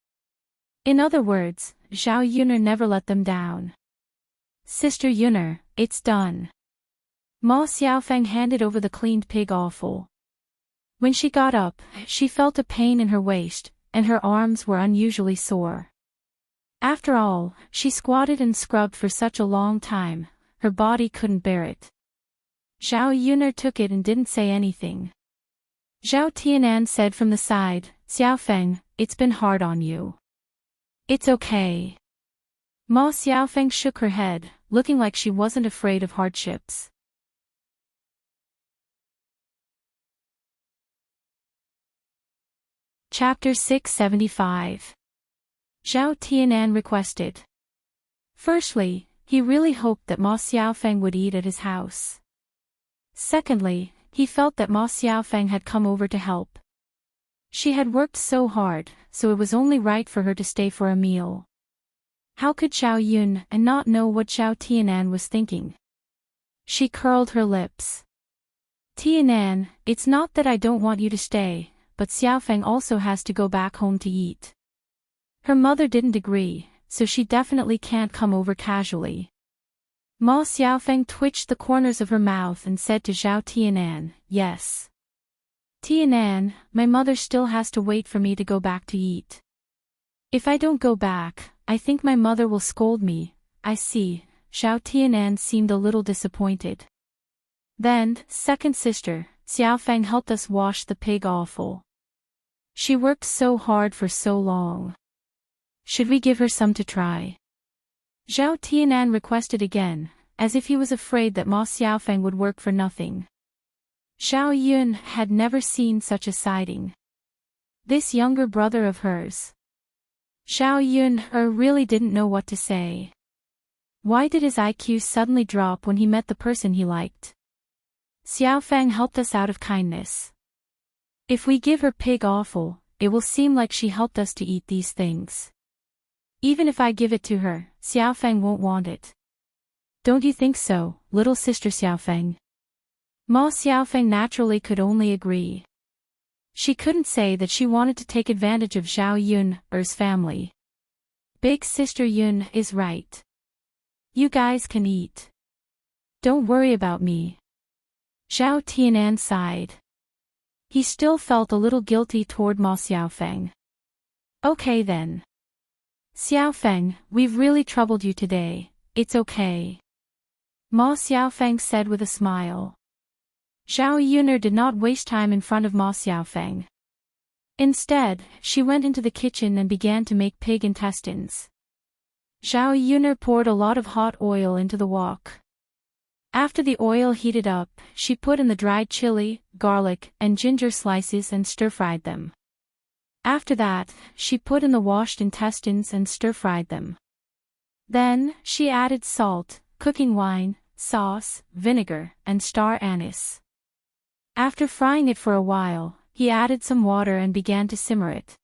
In other words, Zhao Yun'er never let them down. Sister Yun'er, it's done. Ma Xiaofeng handed over the cleaned pig offal. When she got up, she felt a pain in her waist, and her arms were unusually sore. After all, she squatted and scrubbed for such a long time, her body couldn't bear it. Zhao Yun'er took it and didn't say anything. Zhao Tianan said from the side, Xiaofeng, it's been hard on you. It's okay. Ma Xiaofeng shook her head, looking like she wasn't afraid of hardships. Chapter 675. Zhao Tianan requested. Firstly, he really hoped that Ma Xiaofeng would eat at his house. Secondly, he felt that Ma Xiaofeng had come over to help. She had worked so hard, so it was only right for her to stay for a meal. How could Zhao Yun not know what Zhao Tianan was thinking? She curled her lips. Tianan, it's not that I don't want you to stay, but Xiaofeng also has to go back home to eat. Her mother didn't agree, so she definitely can't come over casually. Ma Xiaofeng twitched the corners of her mouth and said to Zhao Tianan, yes. Tianan, my mother still has to wait for me to go back to eat. If I don't go back, I think my mother will scold me. I see. Zhao Tianan seemed a little disappointed. Then, second sister, Xiaofeng helped us wash the pig offal. She worked so hard for so long. Should we give her some to try? Zhao Tianan requested again, as if he was afraid that Ma Xiaofeng would work for nothing. Zhao Yun had never seen such a sighting. This younger brother of hers. Zhao Yun really didn't know what to say. Why did his IQ suddenly drop when he met the person he liked? Xiao Feng helped us out of kindness. If we give her pig offal, it will seem like she helped us to eat these things. Even if I give it to her, Xiao Feng won't want it. Don't you think so, little sister Xiao Feng? Ma Xiao Feng naturally could only agree. She couldn't say that she wanted to take advantage of Zhao Yun's family. Big sister Yun is right. You guys can eat. Don't worry about me. Zhao Tianan sighed. He still felt a little guilty toward Ma Xiaofeng. Okay then. Xiaofeng, we've really troubled you today, it's okay. Ma Xiaofeng said with a smile. Zhao Yuner did not waste time in front of Ma Xiaofeng. Instead, she went into the kitchen and began to make pig intestines. Zhao Yuner poured a lot of hot oil into the wok. After the oil heated up, she put in the dried chili, garlic, and ginger slices and stir-fried them. After that, she put in the washed intestines and stir-fried them. Then, she added salt, cooking wine, sauce, vinegar, and star anise. After frying it for a while, he added some water and began to simmer it.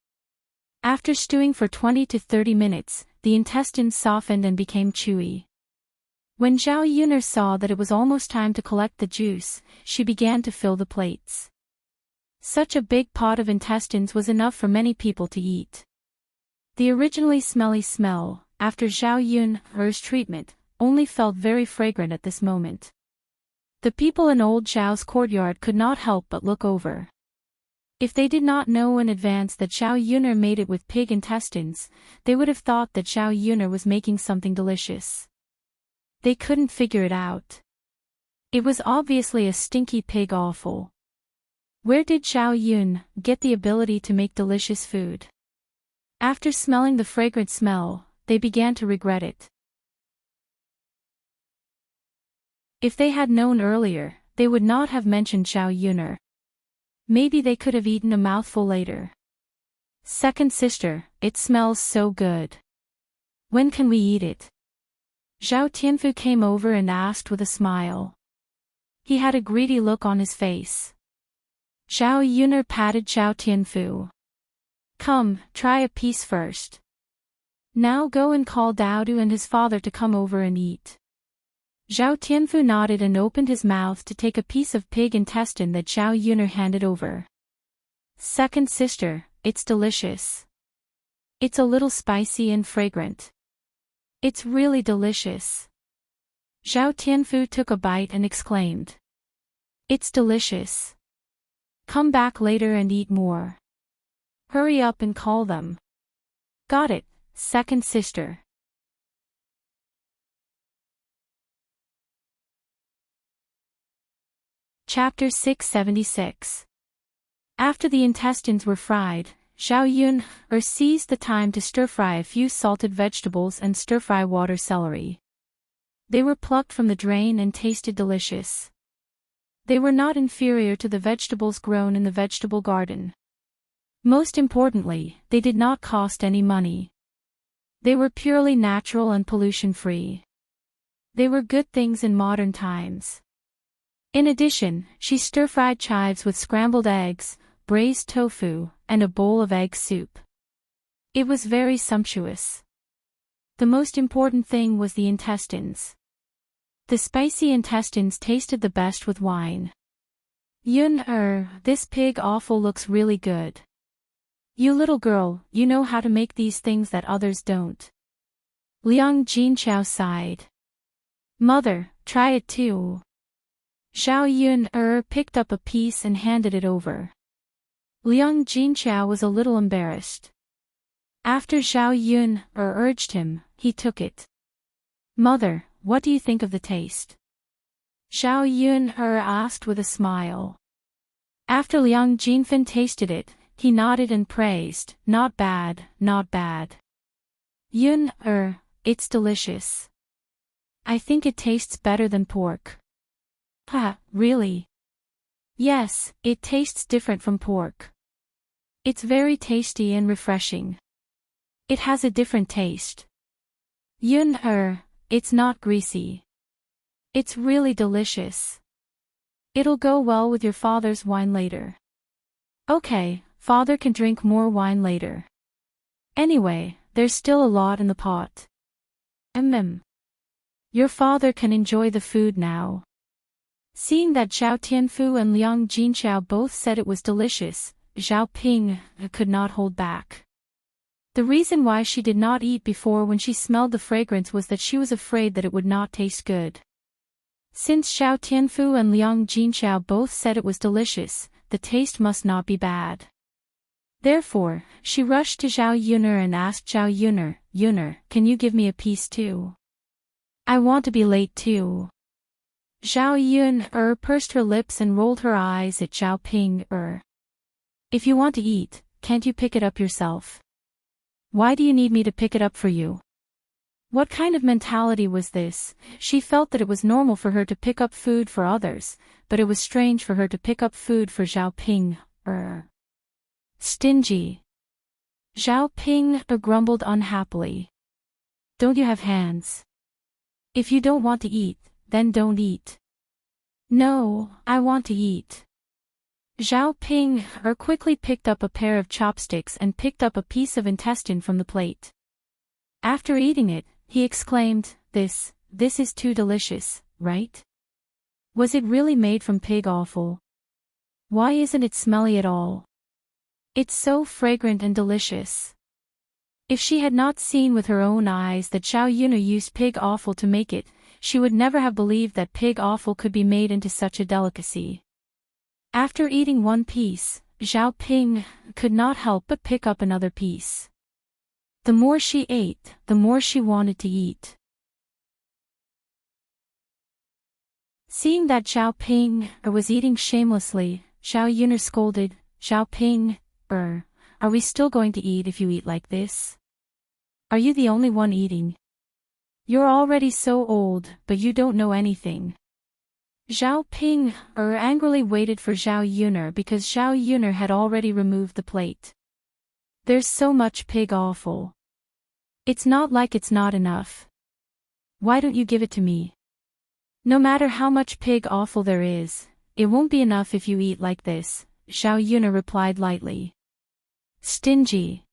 After stewing for 20 to 30 minutes, the intestines softened and became chewy. When Zhao Yuner saw that it was almost time to collect the juice, she began to fill the plates. Such a big pot of intestines was enough for many people to eat. The originally smelly smell, after Zhao Yun's treatment, only felt very fragrant at this moment. The people in old Zhao's courtyard could not help but look over. If they did not know in advance that Zhao Yuner made it with pig intestines, they would have thought that Zhao Yuner was making something delicious. They couldn't figure it out. It was obviously a stinky pig offal. Where did Zhao Yun get the ability to make delicious food? After smelling the fragrant smell, they began to regret it. If they had known earlier, they would not have mentioned Zhao Yuner. Maybe they could have eaten a mouthful later. Second sister, it smells so good. When can we eat it? Zhao Tianfu came over and asked with a smile. He had a greedy look on his face. Zhao Yuner patted Zhao Tianfu. Come, try a piece first. Now go and call Daodu and his father to come over and eat. Zhao Tianfu nodded and opened his mouth to take a piece of pig intestine that Zhao Yuner handed over. Second sister, it's delicious. It's a little spicy and fragrant. It's really delicious. Zhao Tianfu took a bite and exclaimed. It's delicious. Come back later and eat more. Hurry up and call them. Got it, second sister. Chapter 676. After the intestines were fried, Zhao Yun seized the time to stir-fry a few salted vegetables and stir-fry water celery. They were plucked from the drain and tasted delicious. They were not inferior to the vegetables grown in the vegetable garden. Most importantly, they did not cost any money. They were purely natural and pollution-free. They were good things in modern times. In addition, she stir-fried chives with scrambled eggs, braised tofu, and a bowl of egg soup. It was very sumptuous. The most important thing was the intestines. The spicy intestines tasted the best with wine. Yun, this pig offal looks really good. You little girl, you know how to make these things that others don't. Liang Jinqiao sighed. Mother, try it too. Zhao Yun picked up a piece and handed it over. Liang Jinqiao was a little embarrassed. After Zhao Yun urged him, he took it. Mother, what do you think of the taste? Zhao Yun asked with a smile. After Liang Jinfen tasted it, he nodded and praised, not bad, not bad. Yun, it's delicious. I think it tastes better than pork. Ha, really? Yes, it tastes different from pork. It's very tasty and refreshing. It has a different taste. Yun, it's not greasy. It's really delicious. It'll go well with your father's wine later. Okay, father can drink more wine later. Anyway, there's still a lot in the pot. Your father can enjoy the food now. Seeing that Zhao Tianfu and Liang Jinxiao both said it was delicious, Zhao Ping could not hold back. The reason why she did not eat before when she smelled the fragrance was that she was afraid that it would not taste good. Since Zhao Tianfu and Liang Jinxiao both said it was delicious, the taste must not be bad. Therefore, she rushed to Zhao Yuner and asked Zhao Yuner, "Yuner, can you give me a piece too? I want to be late too." Zhao Yuner pursed her lips and rolled her eyes at Zhao Ping. If you want to eat, can't you pick it up yourself? Why do you need me to pick it up for you? What kind of mentality was this? She felt that it was normal for her to pick up food for others, but it was strange for her to pick up food for Zhao Ping. Stingy. Zhao Ping grumbled unhappily. Don't you have hands? If you don't want to eat, then don't eat. No, I want to eat. Zhao Ping quickly picked up a pair of chopsticks and picked up a piece of intestine from the plate. After eating it, he exclaimed, This is too delicious, right? Was it really made from pig offal? Why isn't it smelly at all? It's so fragrant and delicious. If she had not seen with her own eyes that Zhao Yuner used pig offal to make it, she would never have believed that pig offal could be made into such a delicacy. After eating one piece, Zhao Ping could not help but pick up another piece. The more she ate, the more she wanted to eat. Seeing that Zhao Ping was eating shamelessly, Zhao Yuner scolded, Zhao Ping, are we still going to eat if you eat like this? Are you the only one eating? You're already so old, but you don't know anything. Zhao Ping angrily waited for Zhao Yuner because Zhao Yuner had already removed the plate. There's so much pig offal. It's not like it's not enough. Why don't you give it to me? No matter how much pig offal there is, it won't be enough if you eat like this, Zhao Yuner replied lightly. Stingy.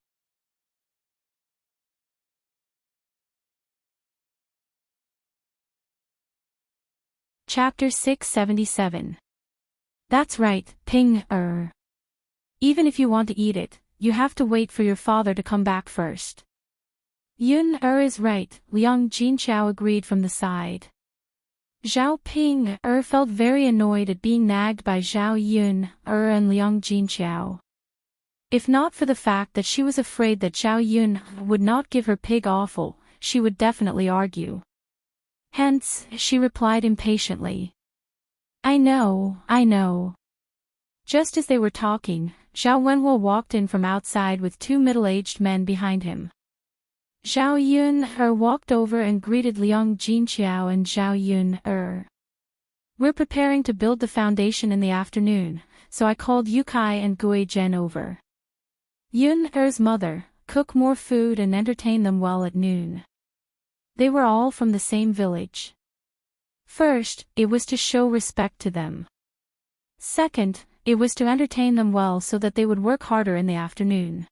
Chapter 677. That's right, Ping. Even if you want to eat it, you have to wait for your father to come back first. Yun is right, Liang Jinxiao agreed from the side. Zhao Ping felt very annoyed at being nagged by Zhao Yun and Liang Jinxiao. If not for the fact that she was afraid that Zhao Yun would not give her pig offal, she would definitely argue. Hence, she replied impatiently. I know. Just as they were talking, Zhao Wenhuo walked in from outside with two middle-aged men behind him. Zhao Yun walked over and greeted Liang Jinxiao and Zhao Yun. We're preparing to build the foundation in the afternoon, so I called Yukai and Gui Zhen over. Yun's mother, cook more food and entertain them well at noon. They were all from the same village. First, it was to show respect to them. Second, it was to entertain them well so that they would work harder in the afternoon.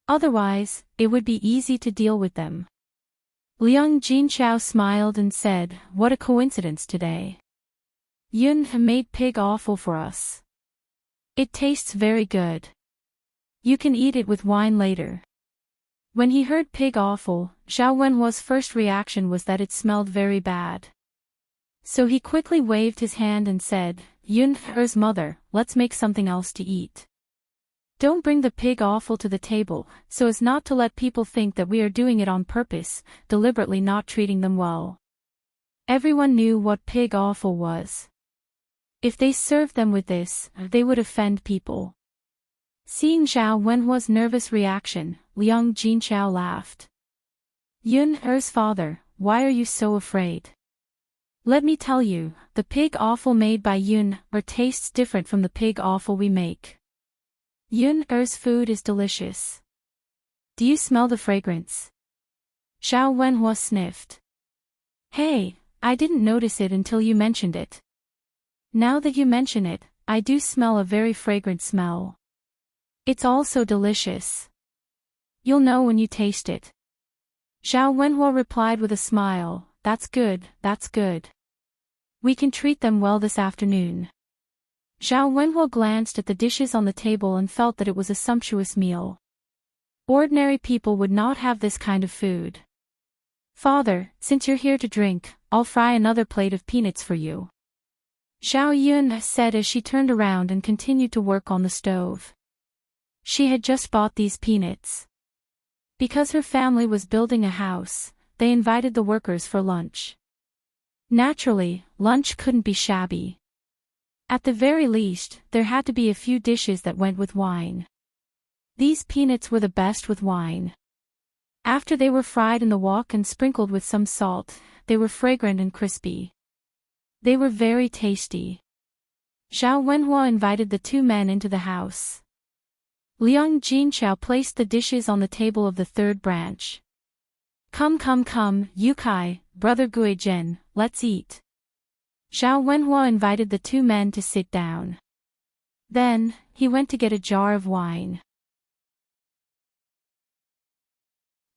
Otherwise, it would be easy to deal with them. Liang Jinxiao smiled and said, What a coincidence today. Yun made pig offal for us. It tastes very good. You can eat it with wine later. When he heard pig offal, Zhao Wenhuo's first reaction was that it smelled very bad. So he quickly waved his hand and said, Yun's mother, let's make something else to eat. Don't bring the pig offal to the table, so as not to let people think that we are doing it on purpose, deliberately not treating them well. Everyone knew what pig offal was. If they served them with this, they would offend people. Seeing Zhao Wenhuo's nervous reaction, Liang Jinxiao laughed. Yun's father, why are you so afraid? Let me tell you, the pig offal made by Yun tastes different from the pig offal we make. Yun's food is delicious. Do you smell the fragrance? Zhao Wenhuo sniffed. Hey, I didn't notice it until you mentioned it. Now that you mention it, I do smell a very fragrant smell. It's all so delicious. You'll know when you taste it. Zhao Wenhua replied with a smile, that's good, that's good. We can treat them well this afternoon. Zhao Wenhua glanced at the dishes on the table and felt that it was a sumptuous meal. Ordinary people would not have this kind of food. Father, since you're here to drink, I'll fry another plate of peanuts for you. Zhao Yun said as she turned around and continued to work on the stove. She had just bought these peanuts. Because her family was building a house, they invited the workers for lunch. Naturally, lunch couldn't be shabby. At the very least, there had to be a few dishes that went with wine. These peanuts were the best with wine. After they were fried in the wok and sprinkled with some salt, they were fragrant and crispy. They were very tasty. Zhao Wenhua invited the two men into the house. Liang Jinchao placed the dishes on the table of the third branch. Come, Yukai, brother Guizhen, let's eat. Zhao Wenhua invited the two men to sit down. Then, he went to get a jar of wine.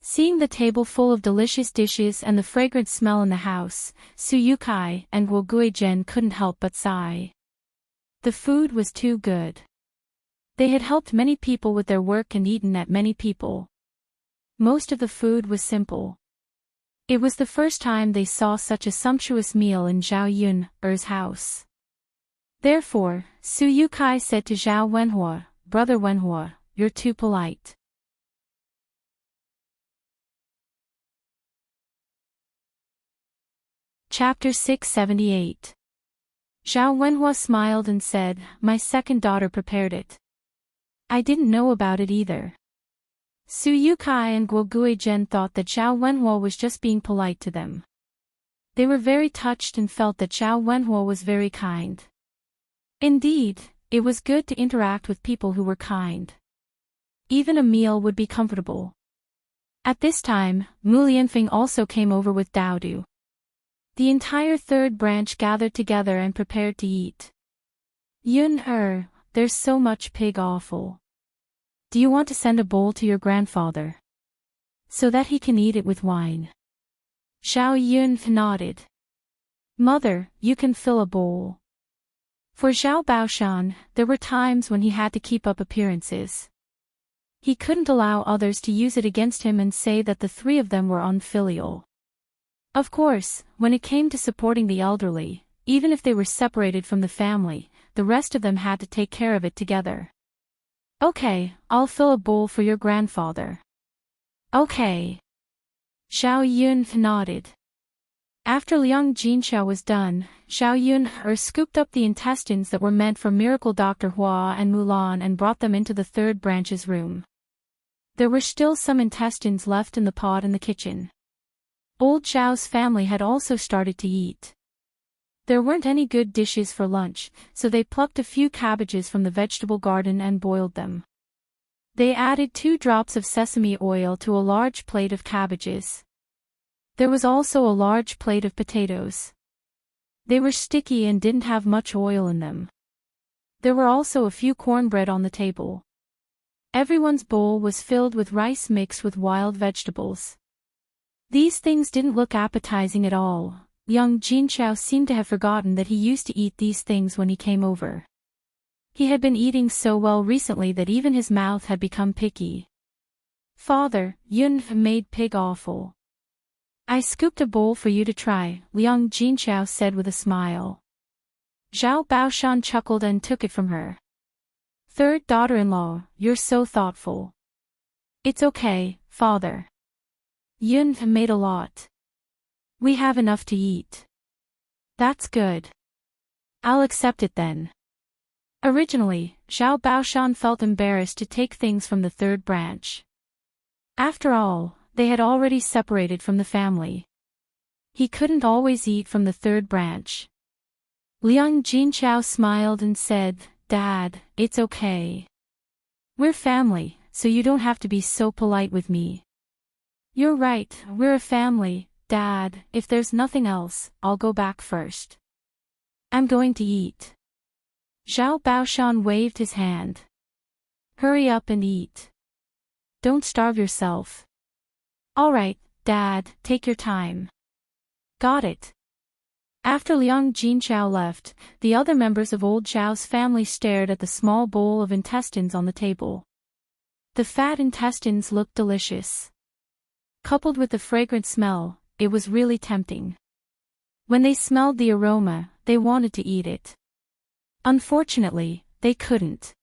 Seeing the table full of delicious dishes and the fragrant smell in the house, Su Yukai and Guo Guizhen couldn't help but sigh. The food was too good. They had helped many people with their work and eaten at many people. Most of the food was simple. It was the first time they saw such a sumptuous meal in Zhao Yun's house. Therefore, Su Yukai said to Zhao Wenhua, Brother Wenhua, you're too polite. Chapter 678. Zhao Wenhua smiled and said, My second daughter prepared it. I didn't know about it either. Su Yukai and Guo Guizhen thought that Zhao Wenhua was just being polite to them. They were very touched and felt that Zhao Wenhua was very kind. Indeed, it was good to interact with people who were kind. Even a meal would be comfortable. At this time, Mu Lianfeng also came over with Dao Du. The entire third branch gathered together and prepared to eat. There's so much pig offal. Do you want to send a bowl to your grandfather? So that he can eat it with wine. Zhao Yun nodded. Mother, you can fill a bowl. For Zhao Baoshan, there were times when he had to keep up appearances. He couldn't allow others to use it against him and say that the three of them were unfilial. Of course, when it came to supporting the elderly, even if they were separated from the family, the rest of them had to take care of it together. Okay, I'll fill a bowl for your grandfather. Okay. Zhao Yun nodded. After Liang Jinchao was done, Zhao Yun scooped up the intestines that were meant for Miracle Dr. Hua and Mulan and brought them into the third branch's room. There were still some intestines left in the pot in the kitchen. Old Zhao's family had also started to eat. There weren't any good dishes for lunch, so they plucked a few cabbages from the vegetable garden and boiled them. They added 2 drops of sesame oil to a large plate of cabbages. There was also a large plate of potatoes. They were sticky and didn't have much oil in them. There were also a few cornbread on the table. Everyone's bowl was filled with rice mixed with wild vegetables. These things didn't look appetizing at all. Young Jinchao seemed to have forgotten that he used to eat these things when he came over. He had been eating so well recently that even his mouth had become picky. Father, Yun made pig offal. I scooped a bowl for you to try, Liang Jinchao said with a smile. Zhao Baoshan chuckled and took it from her. Third daughter-in-law, you're so thoughtful. It's okay, father. Yun made a lot. We have enough to eat. That's good. I'll accept it then. Originally, Zhao Baoshan felt embarrassed to take things from the third branch. After all, they had already separated from the family. He couldn't always eat from the third branch. Liang Jinchao smiled and said, Dad, it's okay. We're family, so you don't have to be so polite with me. You're right, we're a family, Dad. If there's nothing else, I'll go back first. I'm going to eat. Zhao Baoshan waved his hand. Hurry up and eat. Don't starve yourself. All right, Dad, take your time. Got it. After Liang Jinchao left, the other members of old Zhao's family stared at the small bowl of intestines on the table. The fat intestines looked delicious. Coupled with the fragrant smell, it was really tempting. When they smelled the aroma, they wanted to eat it. Unfortunately, they couldn't.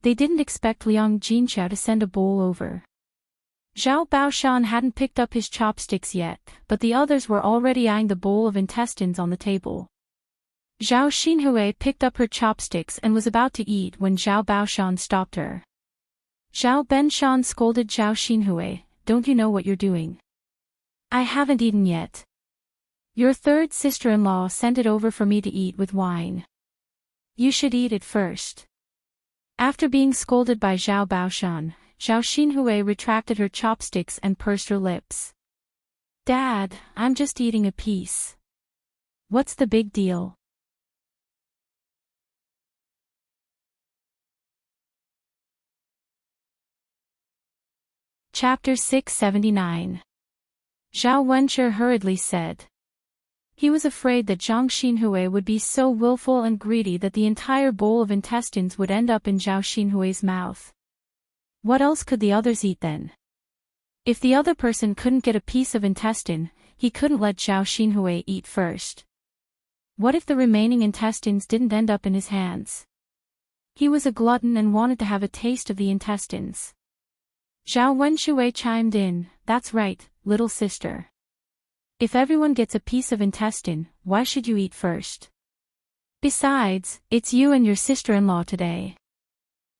They didn't expect Liang Jinchao to send a bowl over. Zhao Baoshan hadn't picked up his chopsticks yet, but the others were already eyeing the bowl of intestines on the table. Zhao Xinhui picked up her chopsticks and was about to eat when Zhao Baoshan stopped her. Zhao Benshan scolded Zhao Xinhui, "Don't you know what you're doing? I haven't eaten yet. Your third sister-in-law sent it over for me to eat with wine. You should eat it first." After being scolded by Zhao Baoshan, Zhao Xinhui retracted her chopsticks and pursed her lips. "Dad, I'm just eating a piece. What's the big deal?" Chapter 679. Zhao Wenshi hurriedly said. He was afraid that Zhang Xinhui would be so willful and greedy that the entire bowl of intestines would end up in Zhao Xinhui's mouth. What else could the others eat then? If the other person couldn't get a piece of intestine, he couldn't let Zhao Xinhui eat first. What if the remaining intestines didn't end up in his hands? He was a glutton and wanted to have a taste of the intestines. Zhao Wenshi chimed in, "That's right, little sister. If everyone gets a piece of intestine, why should you eat first? Besides, it's you and your sister-in-law today.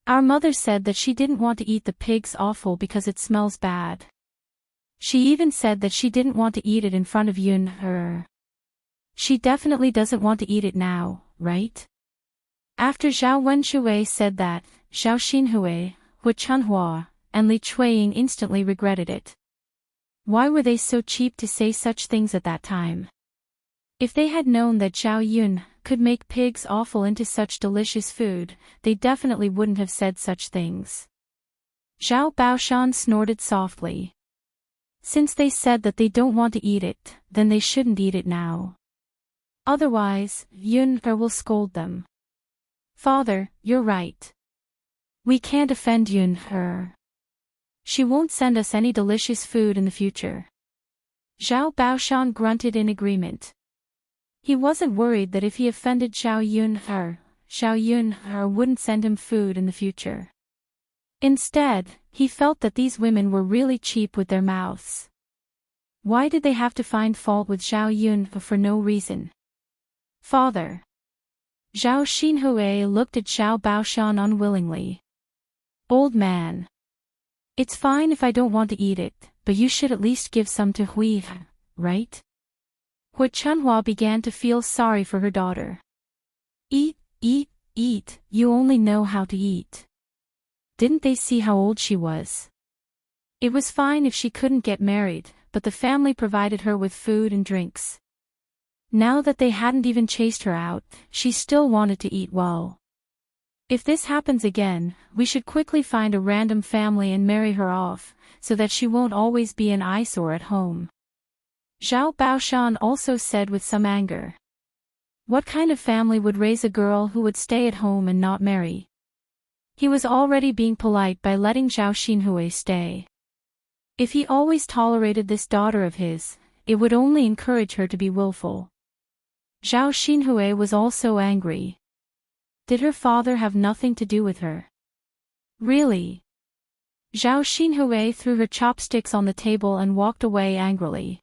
Our mother said that she didn't want to eat the pig's offal because it smells bad. She even said that she didn't want to eat it in front of Yun. She definitely doesn't want to eat it now, right?" After Zhao Wenshi said that, Zhao Xinhui, Hu Chunhua, and Li Chuiying instantly regretted it. Why were they so cheap to say such things at that time? If they had known that Zhao Yun could make pig's offal into such delicious food, they definitely wouldn't have said such things. Zhao Baoshan snorted softly. Since they said that they don't want to eat it, then they shouldn't eat it now. Otherwise, Yun will scold them. "Father, you're right. We can't offend Yun. She won't send us any delicious food in the future." Zhao Baoshan grunted in agreement. He wasn't worried that if he offended Zhao Yun wouldn't send him food in the future. Instead, he felt that these women were really cheap with their mouths. Why did they have to find fault with Zhao Yun for no reason? "Father." Zhao Xinhui looked at Zhao Baoshan unwillingly. "Old man. It's fine if I don't want to eat it, but you should at least give some to Hui, right?" Hu Chunhua began to feel sorry for her daughter. "Eat, eat, eat, you only know how to eat. Didn't they see how old she was? It was fine if she couldn't get married, but the family provided her with food and drinks. Now that they hadn't even chased her out, she still wanted to eat well. If this happens again, we should quickly find a random family and marry her off, so that she won't always be an eyesore at home." Zhao Baoshan also said with some anger. What kind of family would raise a girl who would stay at home and not marry? He was already being polite by letting Zhao Xinhui stay. If he always tolerated this daughter of his, it would only encourage her to be willful. Zhao Xinhui was also angry. Did her father have nothing to do with her? Really? Zhao Xinhui threw her chopsticks on the table and walked away angrily.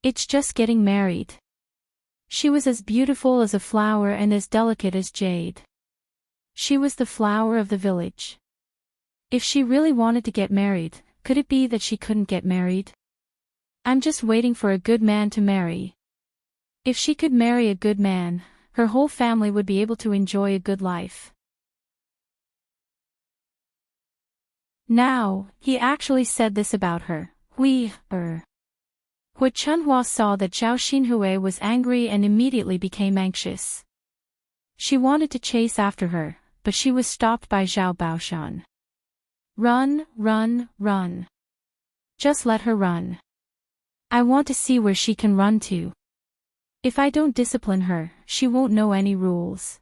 It's just getting married. She was as beautiful as a flower and as delicate as jade. She was the flower of the village. If she really wanted to get married, could it be that she couldn't get married? I'm just waiting for a good man to marry. If she could marry a good man, her whole family would be able to enjoy a good life. Now, he actually said this about her. Hu Hu Chunhua saw that Zhao Xinhui was angry and immediately became anxious. She wanted to chase after her, but she was stopped by Zhao Baoshan. Run, run, run. Just let her run. I want to see where she can run to. If I don't discipline her, she won't know any rules.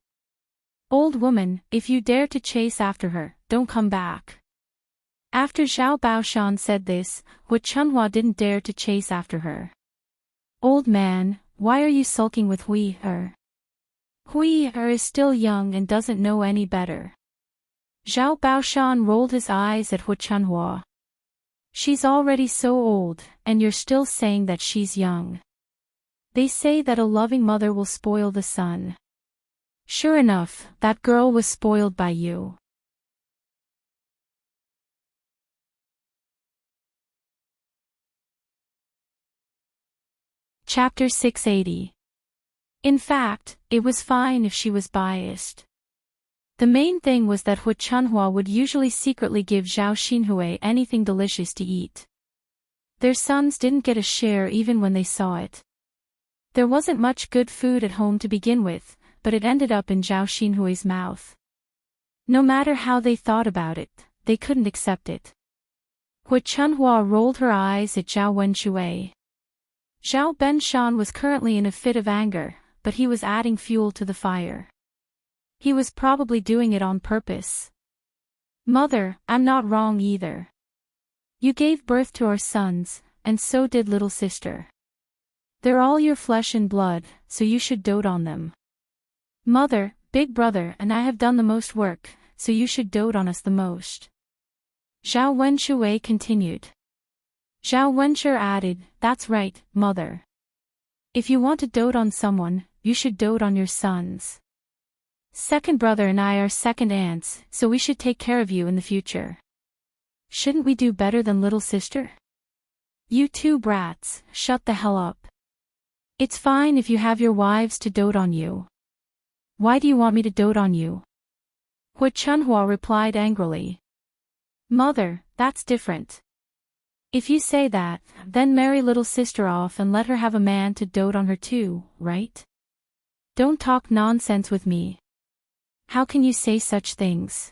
Old woman, if you dare to chase after her, don't come back. After Zhao Baoshan said this, Hu Chunhua didn't dare to chase after her. Old man, why are you sulking with Hui-er? Hui-er is still young and doesn't know any better. Zhao Baoshan rolled his eyes at Hu Chunhua. She's already so old, and you're still saying that she's young. They say that a loving mother will spoil the son. Sure enough, that girl was spoiled by you. Chapter 680. In fact, it was fine if she was biased. The main thing was that Hu Chunhua would usually secretly give Zhao Xinhui anything delicious to eat. Their sons didn't get a share even when they saw it. There wasn't much good food at home to begin with, but it ended up in Zhao Xinhui's mouth. No matter how they thought about it, they couldn't accept it. Hu Chunhua rolled her eyes at Zhao Wenshui. Zhao Benshan was currently in a fit of anger, but he was adding fuel to the fire. He was probably doing it on purpose. Mother, I'm not wrong either. You gave birth to our sons, and so did little sister. They're all your flesh and blood, so you should dote on them. Mother, big brother and I have done the most work, so you should dote on us the most. Zhao Wenshui continued. Zhao Wenshi added, that's right, mother. If you want to dote on someone, you should dote on your sons. Second brother and I are second aunts, so we should take care of you in the future. Shouldn't we do better than little sister? You two brats, shut the hell up. It's fine if you have your wives to dote on you. Why do you want me to dote on you? Hu Chunhua replied angrily. Mother, that's different. If you say that, then marry little sister off and let her have a man to dote on her too, right? Don't talk nonsense with me. How can you say such things?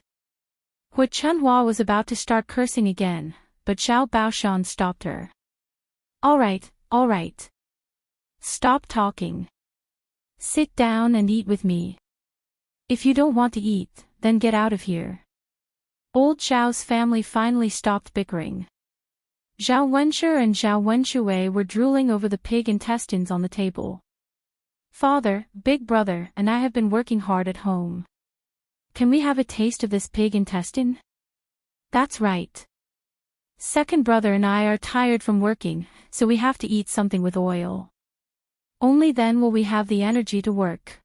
Hu Chunhua was about to start cursing again, but Zhao Baoshan stopped her. All right. Stop talking. Sit down and eat with me. If you don't want to eat, then get out of here. Old Zhao's family finally stopped bickering. Zhao Wenshi and Zhao Wenshui were drooling over the pig intestines on the table. Father, big brother and I have been working hard at home. Can we have a taste of this pig intestine? That's right. Second brother and I are tired from working, so we have to eat something with oil. Only then will we have the energy to work.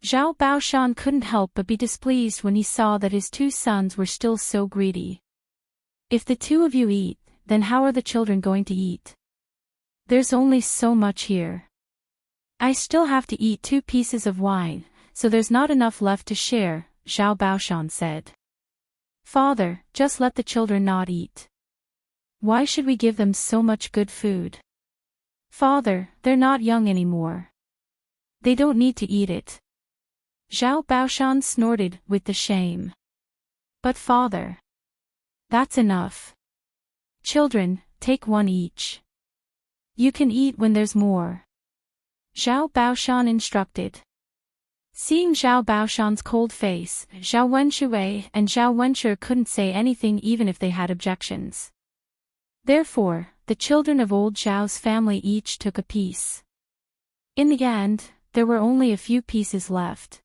Zhao Baoshan couldn't help but be displeased when he saw that his two sons were still so greedy. If the two of you eat, then how are the children going to eat? There's only so much here. I still have to eat 2 pieces of wine, so there's not enough left to share, Zhao Baoshan said. Father, just let the children not eat. Why should we give them so much good food? Father, they're not young anymore. They don't need to eat it. Zhao Baoshan snorted with the shame. But father. That's enough. Children, take 1 each. You can eat when there's more. Zhao Baoshan instructed. Seeing Zhao Baoshan's cold face, Zhao Wenshui and Zhao Wenshi couldn't say anything even if they had objections. Therefore, the children of old Zhao's family each took a piece. In the end, there were only a few pieces left.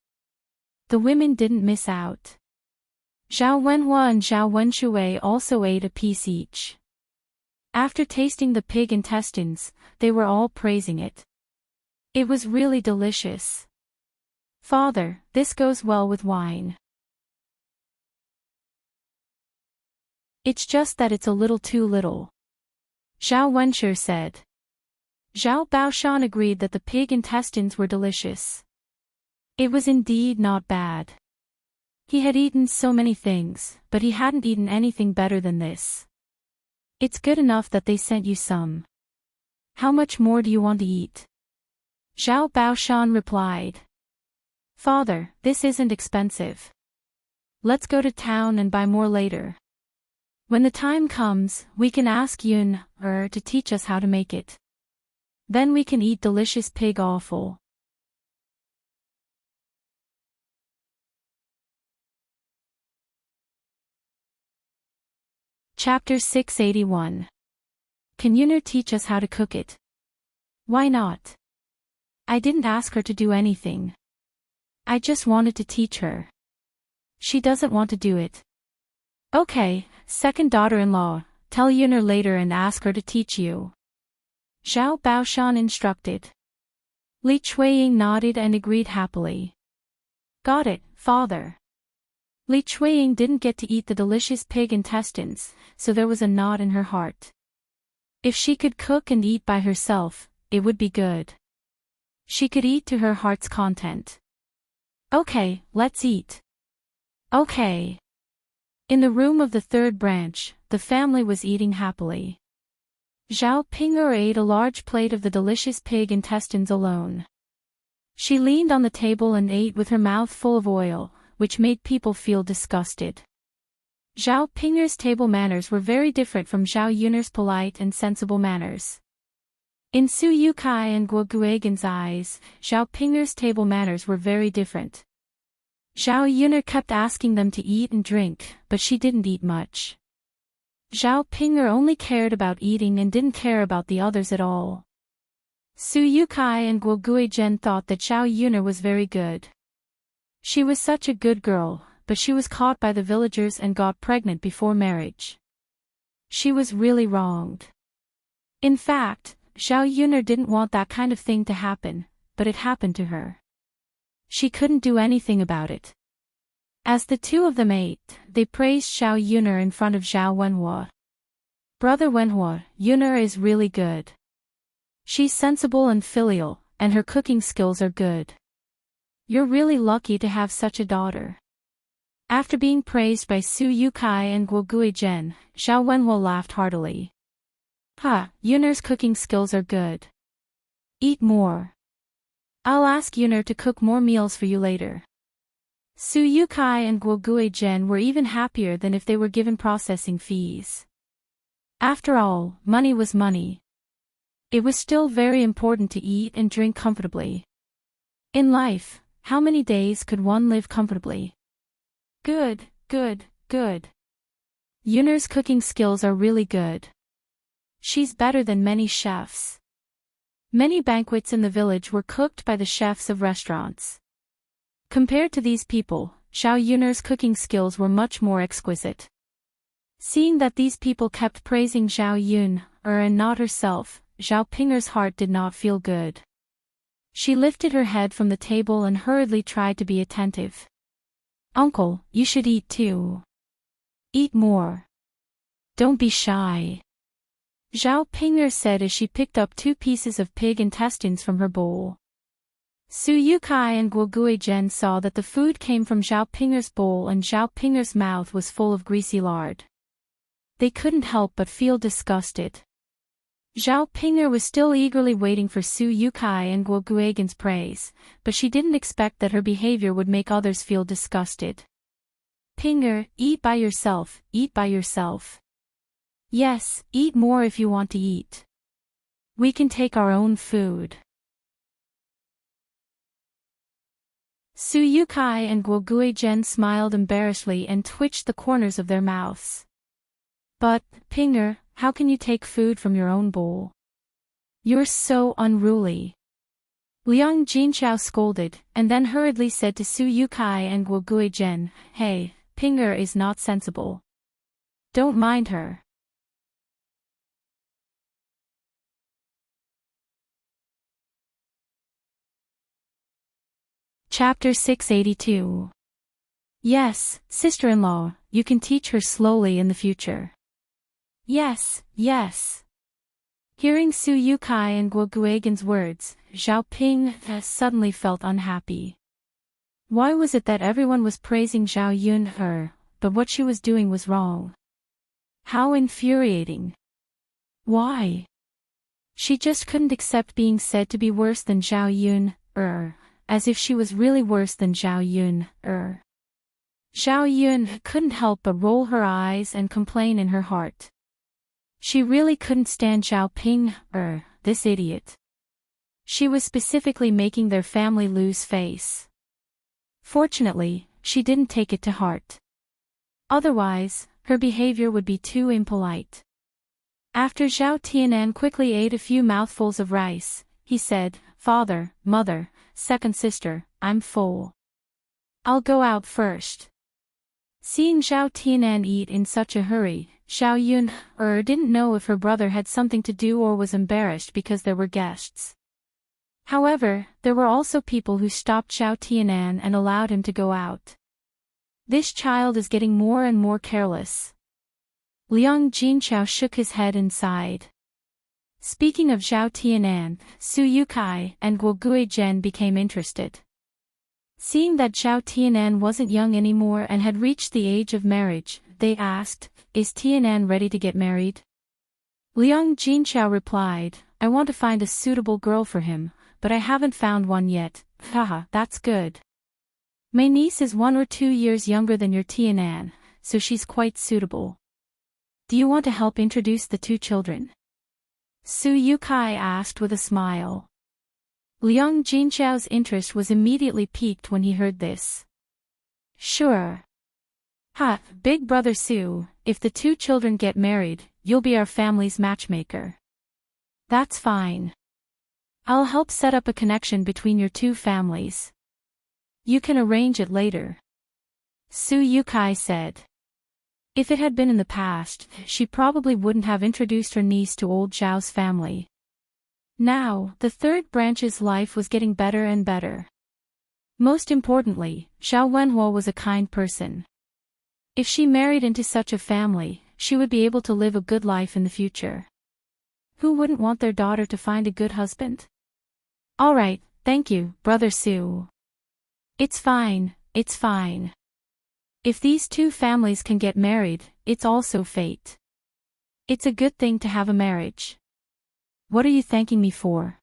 The women didn't miss out. Zhao Wenhua and Zhao Wenshui also ate a piece each. After tasting the pig intestines, they were all praising it. It was really delicious. Father, this goes well with wine. It's just that it's a little too little. Zhao Wenshi said. Zhao Baoshan agreed that the pig intestines were delicious. It was indeed not bad. He had eaten so many things, but he hadn't eaten anything better than this. It's good enough that they sent you some. How much more do you want to eat? Zhao Baoshan replied. Father, this isn't expensive. Let's go to town and buy more later. When the time comes, we can ask Yun to teach us how to make it. Then we can eat delicious pig offal. Chapter 681. Can Yunner teach us how to cook it? Why not? I didn't ask her to do anything. I just wanted to teach her. She doesn't want to do it. Okay, second daughter-in-law, tell Yunner later and ask her to teach you. Zhao Baoshan instructed. Li Chuiying nodded and agreed happily. Got it, father. Li Chuiying didn't get to eat the delicious pig intestines, so there was a knot in her heart. If she could cook and eat by herself, it would be good. She could eat to her heart's content. Okay, let's eat. Okay. In the room of the third branch, the family was eating happily. Zhao Ping'er ate a large plate of the delicious pig intestines alone. She leaned on the table and ate with her mouth full of oil, which made people feel disgusted. Zhao Ping'er's table manners were very different from Zhao Yunner's polite and sensible manners. In Su Yukai and Guo Guigan's eyes, Zhao Ping'er's table manners were very different. Zhao Yunner kept asking them to eat and drink, but she didn't eat much. Zhao Ping'er only cared about eating and didn't care about the others at all. Su Yukai and Guo Guigan thought that Zhao Yunner was very good. She was such a good girl, but she was caught by the villagers and got pregnant before marriage. She was really wronged. In fact, Zhao Yunner didn't want that kind of thing to happen, but it happened to her. She couldn't do anything about it. As the two of them ate, they praised Zhao Yunner in front of Zhao Wenhua. Brother Wenhua, Yunner is really good. She's sensible and filial, and her cooking skills are good. You're really lucky to have such a daughter. After being praised by Su Yukai and Guo Guigan, Zhao Wenhua laughed heartily. Yunner's cooking skills are good. Eat more. I'll ask Yunner to cook more meals for you later. Su Yukai and Guo Guigan were even happier than if they were given processing fees. After all, money was money. It was still very important to eat and drink comfortably. In life, how many days could one live comfortably? Good. Yunner's cooking skills are really good. She's better than many chefs. Many banquets in the village were cooked by the chefs of restaurants. Compared to these people, Zhao Yunner's cooking skills were much more exquisite. Seeing that these people kept praising Zhao Yunner and not herself, Zhao Ping'er's heart did not feel good. She lifted her head from the table and hurriedly tried to be attentive. Uncle, you should eat too. Eat more. Don't be shy. Zhao Ping'er said as she picked up 2 pieces of pig intestines from her bowl. Su Yukai and Guo Guigan saw that the food came from Zhao Ping'er's bowl and Zhao Ping'er's mouth was full of greasy lard. They couldn't help but feel disgusted. Zhao Ping'er was still eagerly waiting for Su Yukai and Guo Guigan's praise, but she didn't expect that her behavior would make others feel disgusted. Ping'er, eat by yourself, eat by yourself. Yes, eat more if you want to eat. We can take our own food. Su Yukai and Guo Guigan smiled embarrassedly and twitched the corners of their mouths. But, Ping'er, how can you take food from your own bowl? You're so unruly. Liang Jinxiao scolded, and then hurriedly said to Su Yukai and Guo Guigan, Hey, Ping'er is not sensible. Don't mind her. Chapter 682. Yes, sister-in-law, you can teach her slowly in the future. Yes. Hearing Su Yukai and Guo Guigan's words, Zhao Ping suddenly felt unhappy. Why was it that everyone was praising Zhao Yunner, but what she was doing was wrong? How infuriating. Why? She just couldn't accept being said to be worse than Zhao Yun, as if she was really worse than Zhao Yun, Zhao Yun couldn't help but roll her eyes and complain in her heart. She really couldn't stand Zhao Ping, this idiot. She was specifically making their family lose face. Fortunately, she didn't take it to heart. Otherwise, her behavior would be too impolite. After Zhao Tianan quickly ate a few mouthfuls of rice, he said, "Father, mother, second sister, I'm full. I'll go out first." Seeing Zhao Tianan eat in such a hurry, Zhao Yun didn't know if her brother had something to do or was embarrassed because there were guests. However, there were also people who stopped Zhao Tianan and allowed him to go out. This child is getting more and more careless. Liang Jinchao shook his head and sighed. Speaking of Zhao Tianan, Su Yukai and Guo Guizhen became interested. Seeing that Zhao Tianan wasn't young anymore and had reached the age of marriage, they asked, "Is Tianan ready to get married?" Liang Jinchao replied, "I want to find a suitable girl for him, but I haven't found one yet." Haha, that's good. My niece is 1 or 2 years younger than your Tianan, so she's quite suitable. Do you want to help introduce the 2 children? Su Yukai asked with a smile. Liang Jinchao's interest was immediately piqued when he heard this. Sure. Ha, big brother Su, if the 2 children get married, you'll be our family's matchmaker. That's fine. I'll help set up a connection between your 2 families. You can arrange it later. Su Yukai said. If it had been in the past, she probably wouldn't have introduced her niece to old Zhao's family. Now, the 3rd branch's life was getting better and better. Most importantly, Zhao Wenhuo was a kind person. If she married into such a family, she would be able to live a good life in the future. Who wouldn't want their daughter to find a good husband? All right, thank you, brother Su. It's fine, it's fine. If these 2 families can get married, it's also fate. It's a good thing to have a marriage. What are you thanking me for?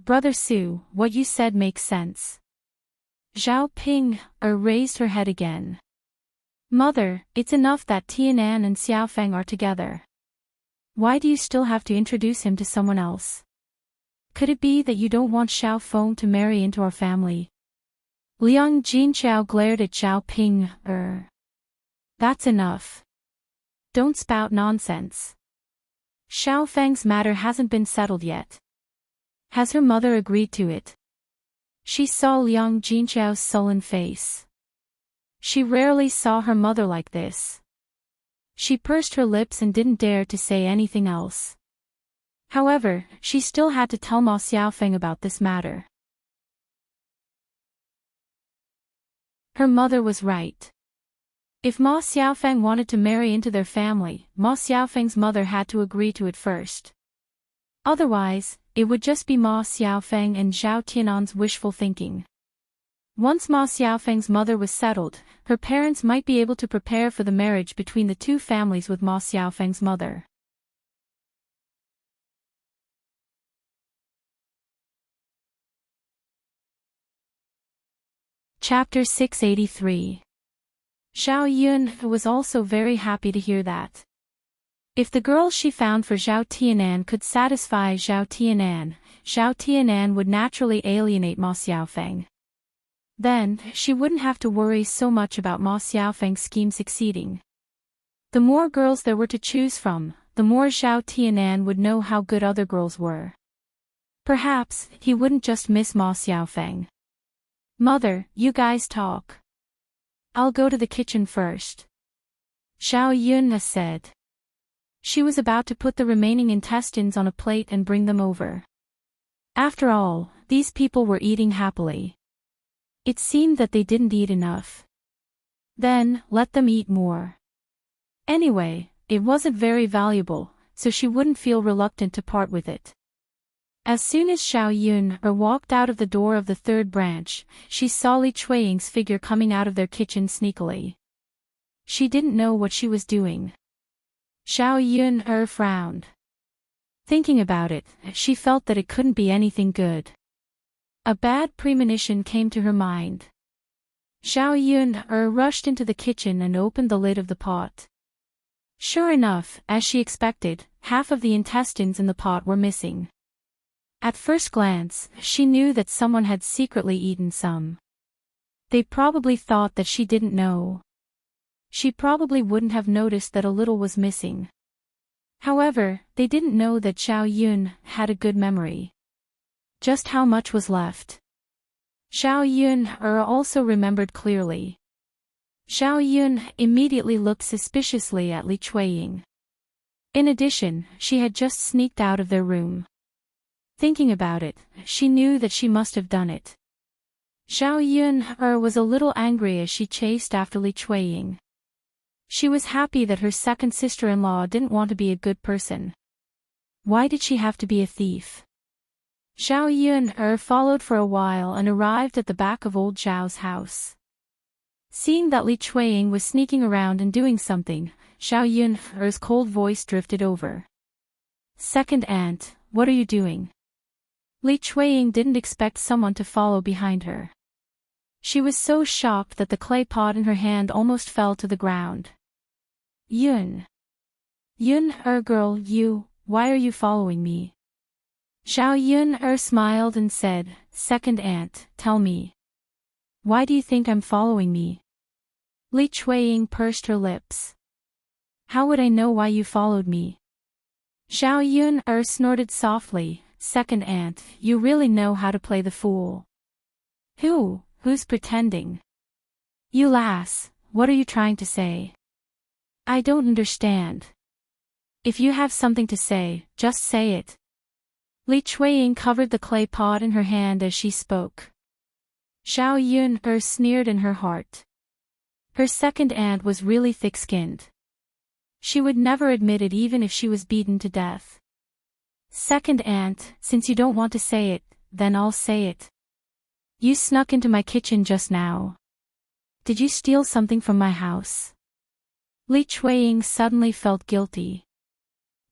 Brother Su, what you said makes sense. Zhao Ping raised her head again. Mother, it's enough that Tianan and Xiaofeng are together. Why do you still have to introduce him to someone else? Could it be that you don't want Xiaofeng to marry into our family? Liang Jinchao glared at Zhao Ping. That's enough. Don't spout nonsense. Xiaofeng's matter hasn't been settled yet. Has her mother agreed to it? She saw Liang Jinchao's sullen face. She rarely saw her mother like this. She pursed her lips and didn't dare to say anything else. However, she still had to tell Ma Xiaofeng about this matter. Her mother was right. If Ma Xiaofeng wanted to marry into their family, Ma Xiaofeng's mother had to agree to it first. Otherwise, it would just be Ma Xiaofeng and Zhao Tianan's wishful thinking. Once Ma Xiaofeng's mother was settled, her parents might be able to prepare for the marriage between the 2 families with Ma Xiaofeng's mother. Chapter 683. Zhao Yun was also very happy to hear that. If the girl she found for Zhao Tianan could satisfy Zhao Tianan would naturally alienate Ma Xiaofeng. Then, she wouldn't have to worry so much about Ma Xiaofeng's scheme succeeding. The more girls there were to choose from, the more Zhao Tianan would know how good other girls were. Perhaps, he wouldn't just miss Ma Xiaofeng. Mother, you guys talk. I'll go to the kitchen first. Zhao Yun said. She was about to put the remaining intestines on a plate and bring them over. After all, these people were eating happily. It seemed that they didn't eat enough. Then, let them eat more. Anyway, it wasn't very valuable, so she wouldn't feel reluctant to part with it. As soon as Zhao Yun walked out of the door of the 3rd branch, she saw Li Chuiying's figure coming out of their kitchen sneakily. She didn't know what she was doing. Zhao Yun frowned. Thinking about it, she felt that it couldn't be anything good. A bad premonition came to her mind. Xiao Yun rushed into the kitchen and opened the lid of the pot. Sure enough, as she expected, half of the intestines in the pot were missing. At first glance, she knew that someone had secretly eaten some. They probably thought that she didn't know. She probably wouldn't have noticed that a little was missing. However, they didn't know that Xiao Yun had a good memory. Just how much was left? Xiao Yun also remembered clearly. Xiao Yun immediately looked suspiciously at Li Chuiying. In addition, she had just sneaked out of their room. Thinking about it, she knew that she must have done it. Xiao Yun was a little angry as she chased after Li Chuiying. She was happy that her second sister-in-law didn't want to be a good person. Why did she have to be a thief? Xiao Yun followed for a while and arrived at the back of old Zhao's house. Seeing that Li Chuiying was sneaking around and doing something, Xiao Yun's cold voice drifted over. Second aunt, what are you doing? Li Chuiying didn't expect someone to follow behind her. She was so shocked that the clay pot in her hand almost fell to the ground. Yun, girl, why are you following me? Xiao Yun smiled and said, Second aunt, tell me. Why do you think I'm following me? Li Chuiying pursed her lips. How would I know why you followed me? Xiao Yun snorted softly, Second aunt, you really know how to play the fool. Who's pretending? You lass, what are you trying to say? I don't understand. If you have something to say, just say it. Li Chuiying covered the clay pot in her hand as she spoke. Xiao Yun sneered in her heart. Her second aunt was really thick-skinned. She would never admit it even if she was beaten to death. Second aunt, since you don't want to say it, then I'll say it. You snuck into my kitchen just now. Did you steal something from my house? Li Chuiying suddenly felt guilty.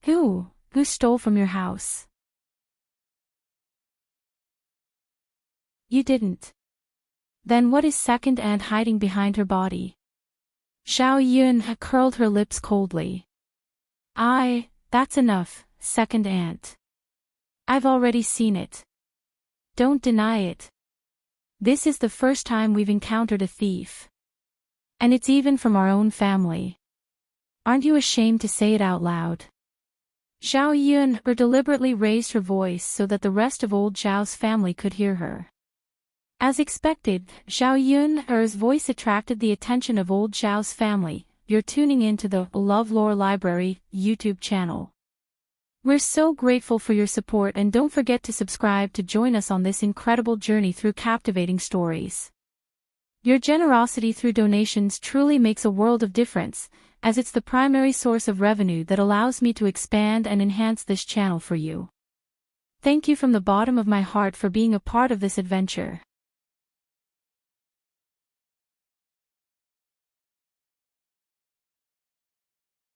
Who stole from your house? You didn't. Then what is second aunt hiding behind her body? Xiao Yun curled her lips coldly. That's enough, second aunt. I've already seen it. Don't deny it. This is the first time we've encountered a thief. And it's even from our own family. Aren't you ashamed to say it out loud? Xiao Yun deliberately raised her voice so that the rest of old Zhao's family could hear her. As expected, Xiao Yun's voice attracted the attention of old Zhao's family. You're tuning into the LoveLore Library YouTube channel. We're so grateful for your support and don't forget to subscribe to join us on this incredible journey through captivating stories. Your generosity through donations truly makes a world of difference, as it's the primary source of revenue that allows me to expand and enhance this channel for you. Thank you from the bottom of my heart for being a part of this adventure.